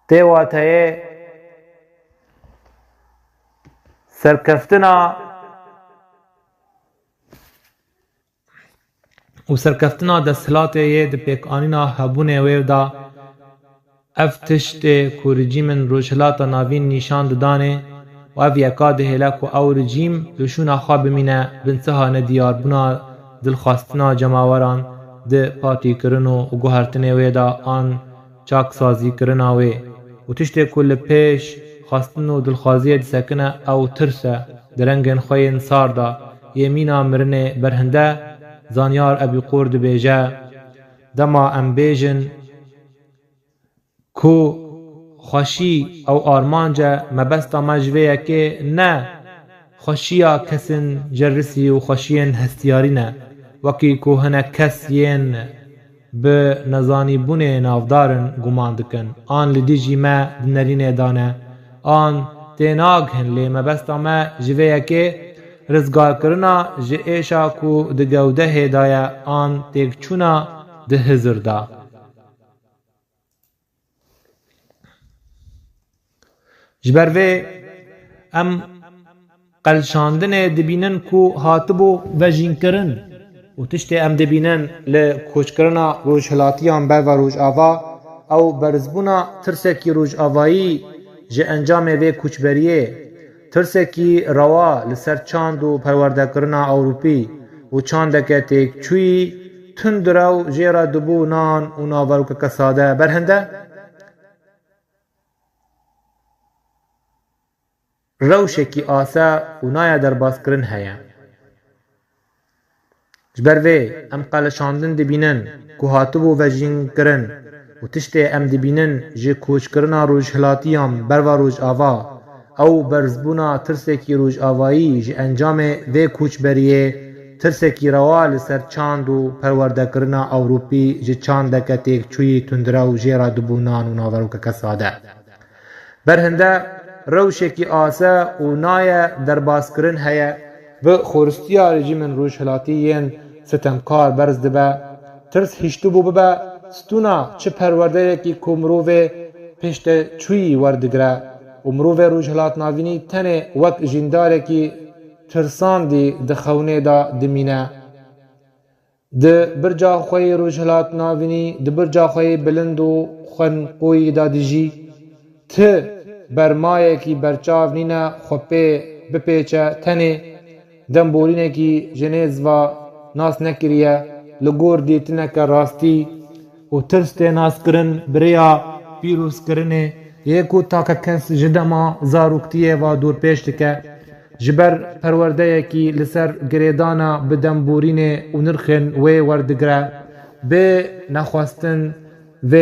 تیواتای سرکفتنا و سرکفتنا دستلاته د پیکانینا هبونه ویو دا افتشت کو رژیم روشلاتا ناوین نشان دانه و اف یکاد هلاک و او رژیم لشون خواب مینه بنسها ندیار بنا دلخواستنا جماوران د پارتی کرنو و گوهرتنه ویدا آن چاک سازی کرنا وی و تشت کل پیش خواستن و دلخوازی دسکنه او ترسه درنگن خوین ساردا یمینا مرنه برهنده زانیار ابی قرد بیجه دما ام بیجن کو خوشی او آرمانجه مبستا مجویه که نه خوشیا کسن جرسی و خوشین هستیاری نه وکی کو هنه کس ین به نزانی بونه نافدارن گمان دکن آن لدیجی ما دنرین دانه آن تیناگ هن لی مبستا ما جویه که رزگار کرنا جه ایشا کو ده گوده هدایه آن تیک چونا ده هزر دا جبروه ام قلشاندن دبینن کو هاتبو وجین کرن و تشتی ام دبینن لکوچ کرنا روش هلاتیان بر و روش آوا او برزبونا ترسکی روش آوایی جه انجام وی کوچبریه ترسکی روا لسر چاند و پرورده کرنا اوروپی و چاندکه تیک چوی تندرو جیرا دبو نان و ناورو که کساده برهنده روشکی آسا و نایا در باز کرن هیا جبروه ام قلشاندن دبینن که هاتبو وجین کرن و تشتی ام دبینن جه کوچ کرنا روش هلاتیان بر و روش آوا او برزبونا ترسکی روش آوایی جه انجام وی کوچ بریه ترسکی روال سر چاند و پرورده کرنا اوروپی جه چاندکه تیک چوی تندرو جیرا دبونان و ناورو که کساده برهنده روشکی آسه و نای درباز کرن هیا و خورستیا رژیم روش هلاتیین ستمکار برز دبه ترس هشتو بو ببه ستونا چه پرورده یکی که مروه پشت چوی وردگره و مروه روش هلات ناوینی تنه وک جنداره که ترسان دی دخونه دا دمینه ده برجا خوی روش هلات ناوینی ده برجا خوی بلند و خنقوی دا دیجی ته برمایه کی برچاو نینه خوپه بپیچه تنه دنبولینه کی جنیز و ناس نکریه لگور دیتنه که راستی و ترس ناس کرن بریا پیروز کرنه یکو تا که کس جدما زاروکتیه و دور پیش دکه جبر پرورده کی لسر گریدانا به دنبورینه و نرخن وی وردگره به نخواستن و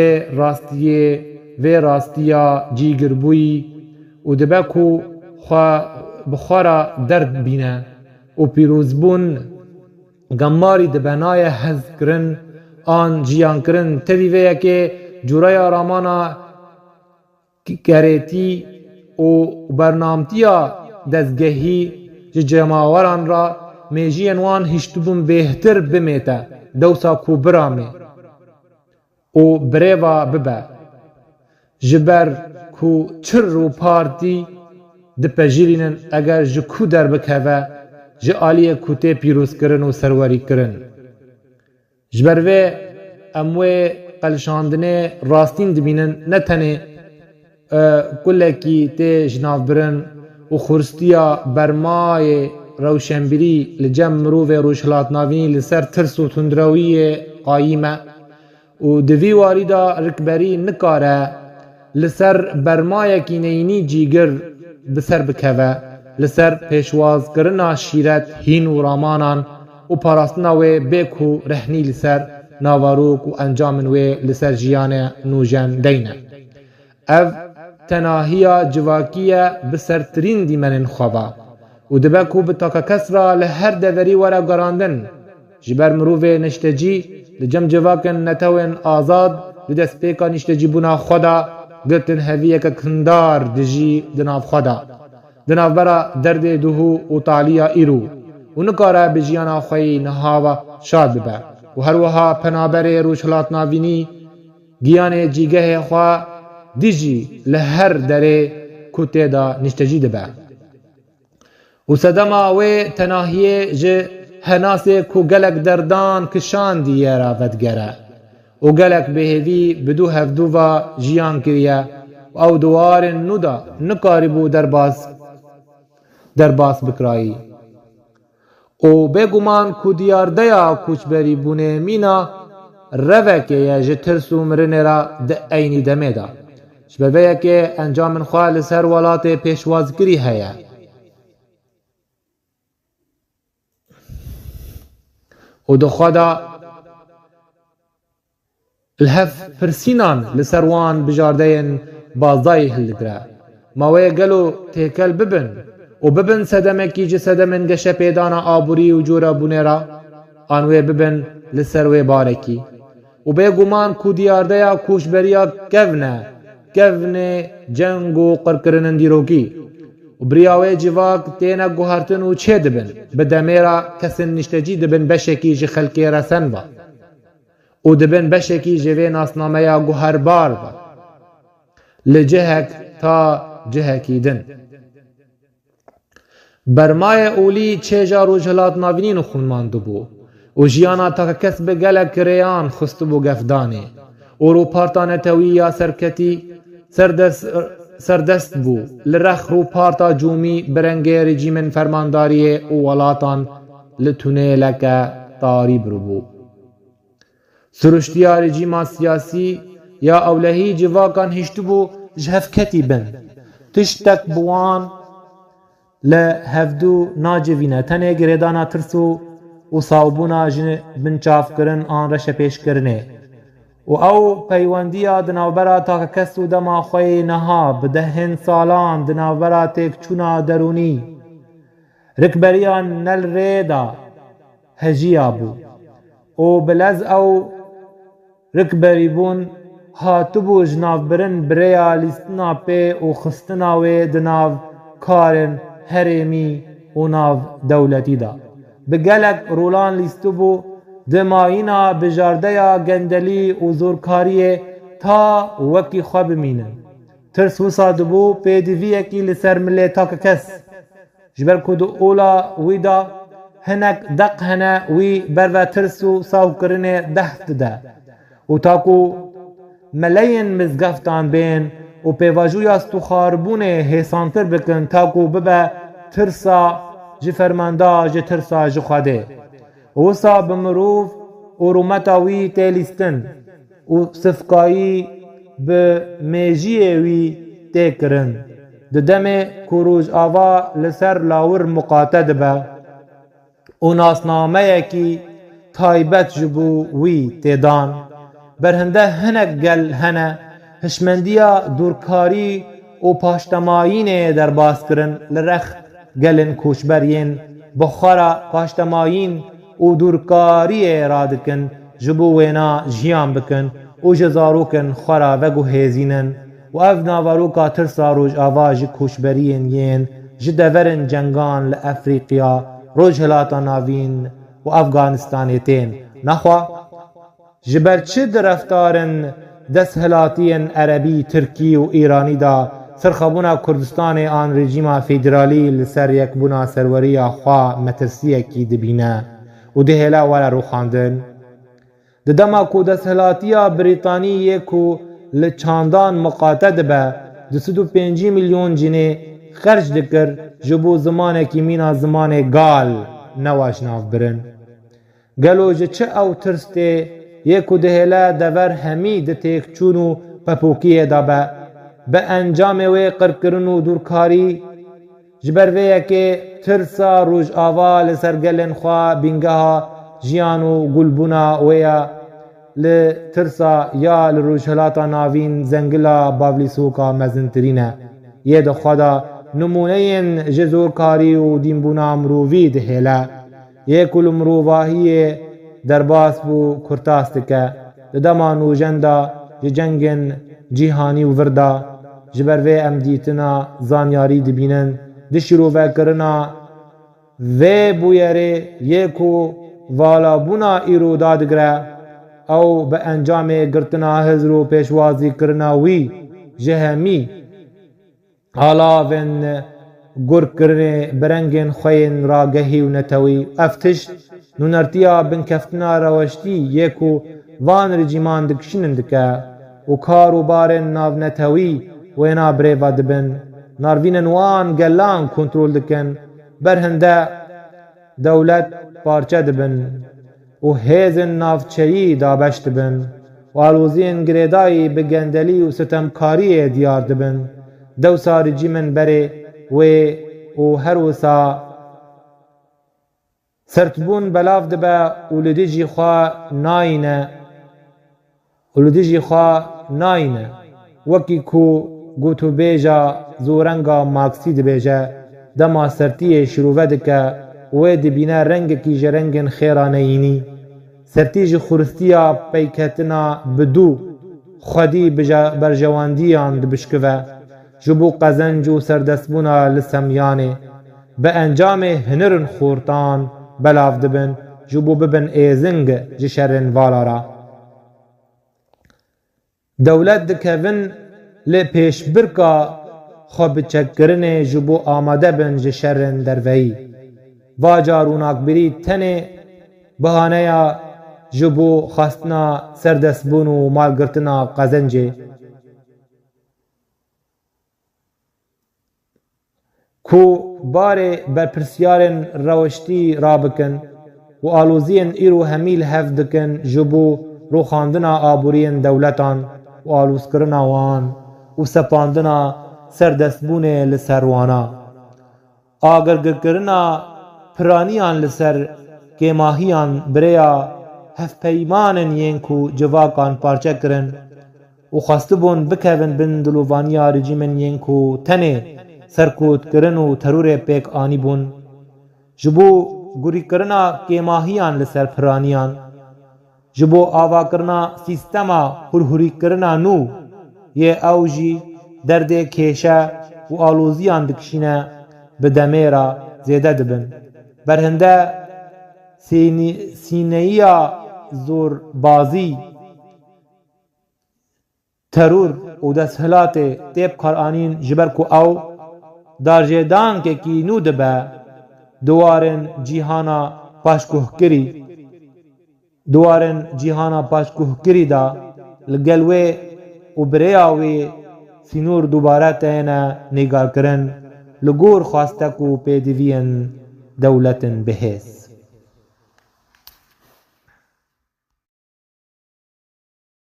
راستیا جیگر بوی و دبکو بخارا درد بینه و پیروز بون گماری دبنای حز کرن آن جیان کرن تبی ویه که جورای آرامانا کریتی و برنامتیا دزگهی جماوران را میجی انوان هشتبون بهتر بمیته دوسا کو برامه و بریوا ببه جبر کو چر و پارتی دپجیرینن اگر جکو در بکوه جعالی کوته پیروز کرن و سروری کرن جبروه اموه قلشاندنه راستین دبینن نتنه کلکی تی جناف برن و خورستیا برمای روشنبری لجم مروف روشلات ناوینی لسر ترس و تندروی قایمه و دوی واریدا رکبری نکاره لسر برمایکی نینی جیگر بسر بکوه لسر پیشواز کرنا شیرت هین و رامانان و پاراستنا وی بیکو رهنی لسر ناواروک و انجامن وی لسر جیان نوجن دینه او تناهیا جواکیه بسرترین دیمنن خوابا و دبکو بتاکا کس را لهر دوری ورا گراندن جبر مروف نشتجی لجم جواکن نتوین آزاد لدست پیکا نشتجی بونا خدا گلتن هویه که کندار دجی دناف خدا دناف برا درد دوهو و طالیا ایرو و نکاره بجیانا خوی نهاوا شاد ببه و هر وها پنابر روشلات ناوینی گیان جیگه خواه دیجی لهر دره کته دا نشتجی دبه و صدما و تناهیه جه هناسه کو گلک دردان کشان دیه را ودگره و گلک بهوی بدو هفدو و جیان کریه و او دوار نودا نکاربو درباس بکرایی و بگمان کو دیاردیا کوچبری بونه مینا روکه یا جه ترسو مرنه را ده اینی دمه دا شبه که انجام خواه لسر ولات پیشوازگری هیا و دو خدا الهف پرسینان لسروان بجاردین بازای هلگره ماوی گلو تیکل ببن و ببن صدمکی جه صدمن گشه پیدانا آبوری و جورا بونه را آنوی ببن لسروی بارکی و بگمان کو دیارده کوشبریا گونه جنگ و قرکرنن دیروکی و بریاوی جواک تینا گوهرتن و چه دبن بدمیرا کسن نشتجی دبن بشکی جه خلکی رسن با و دبن بشکی جوی ناسنامه یا گوهر بار با لجهک تا جهکی دن برمای اولی چه جا روجهلات ناوینین خونمان دبو و جیانا تا کس بگلک ریان خستو بو گفدانه و رو پارتانه توی یا سرکتی سردست بو لرخ رو پارتا جومی برنگه رژیمن فرمانداری و ولاتان لتونه لکه تاریب رو بو سرشتیا رژیما سیاسی یا اولهی جواکان هشتو بو جهفکتی بن تشتک بوان لهفدو ناجوینه تنه گریدانا ترسو و صاوبونا جن بنچاف کرن آن رش پیش کرنه و او پیوندیا دناوبرا تا کسو دما خوی نها بدهن سالان دناوبرا تک چونا درونی رکبریان نل ریدا هجیا بو و بلز او رکبری بون هاتبو جناف برن بریا لیستنا پی و خستناوی دناو کارن هرمی و ناو دولتی دا بگلک رولان لیستو بو دمایینا بجارده یا گندلی و زورکاری تا وکی خواب مینن ترس و صادبو پیدوی اکی لسر ملی تا کس جبر کدو اولا ویدا هنک دق هنه وی برو ترس و صاو کرنه دهت ده و تاکو ملین مزگفتان بین و پیواجوی استو خاربونه حسانتر بکن تاکو ببه ترسا جی فرمانده جی ترسا جی خواده وسا بمروف و رومتاوی تیلیستن و صفقایی بمیجی وی تیکرن ددم کروج آوا لسر لاور مقاتد با و ناسنامه کی تایبت جبو وی تیدان برهنده هنک گل هنه هشمندیا دورکاری و پاشتمایین در باز کرن لرخ گلن کوشبرین بخارا پاشتمایین و دورکاری رادکن جبو وینا جیان بکن و جزاروکن خورا وگو هیزینن و اف ناواروکا ترسا روش آواج کوشبرین ین جدورن جنگان لأفریقیا روش هلاتا ناوین و افغانستانی تین نخوا جبر چد رفتارن دست هلاتین عربی ترکی و ایرانی دا سرخبونا کردستان آن رژیم فیدرالی لسر یک بونا سروری خوا مترسی کی دبینه و ده هلا ولا رو خاندن دما کو دست هلاتیا بریتانی یکو لچاندان مقاتد به 205 میلیون جنه خرج دکر جبو زمانه کی مینا زمانه گال نواش ناف برن گلو جه چه او ترسته یکو دهلا دور همی ده تیک چونو پپوکیه دابه به انجام وی قرکرن و دورکاری جبر ویه که ترسا روش آوا لسرگلن خواه بینگها جیانو گلبونا ویا لترسا یا لروش هلاتا ناوین زنگلا باولی سوکا مزنترینه یه ده خدا نمونه این جزورکاری و دینبونا مرووی دهلا یه کل مروواهی درباس بو کرتاستکه دمانو جندا جنگن جیهانی و وردا جبر وی ام دیتنا زانیاری دبینن دشرو وکرنا وی بویره یکو والا بونا ایرو دادگره او به انجام گرتنا هزرو پیشوازی کرنا وی جهمی حالا ون گر کرنه برنگن خوین راگهی و نتوی افتش نونرتیا بنکفتنا روشتی یکو وان رجیمان دکشنندکه و کار و بارن ناو نتوی وینا بریوا دبن ناروینن وان گلان کنترول دکن برهنده دولت پارچه دبن و هیزن نافچهی دابش دبن و آلوزین گریدایی بگندلی و ستمکاری دیار دبن دوسا رجیمن بره و هر وسا سرتبون بلاف دبه ولدی جی خواه ناینه وکی کو گوتو بیجا زورنگا ماکسی دبیجه دما سرتی شروع دکه و دبینه رنگ کی جرنگن خیرانه اینی سرتی جی خورستیا پیکتنا بدو خودی برجواندیان دبشکوه جبو قزنج و سردسبونا لسمیانه به انجام هنرن خورتان بلاف دبن جبو ببن ایزنگ جشرن والارا دولت دکوین لی پیش برکا خواب چکرن جبو آماده بن جشرن دروی واجاروناک بری تنه بهانه یا جبو خواستنا سردسبون و مالگرتنا قزنجه کو باره برپرسیارن روشتی رابکن و آلوزین ایرو همیل هف دکن جبو روخاندنا آبورین دولتان و آلوز کرنا وان و سپاندنا سردستبون لسروانا آگرگر کرنا پرانیان لسر که ماهیان بریا هف پیمانن ینکو جواکان پارچه کرن و خواستبون بکوین بن دلووانیا رجیمن ینکو تنه سرکوت کرن و ترور پیک آنی بون جبو گوری کرنا که ماهیان لسر پرانیان جبو آوا کرنا سیستما هرهری کرنا نو یه اوجی درد کیشه و آلوزیان دکشینه به دمیرا زیده دبن برهنده سینهیا زور بازی ترور و دستهلات تیب کارانین جبر کو او دارجدان که کی نو دبه دوارن جیهانا پاشکوه کری دا لگلوه و بریاوی سینور دوباره تینا نگار کرن لگور خواستکو پیدوین دولتن بهیس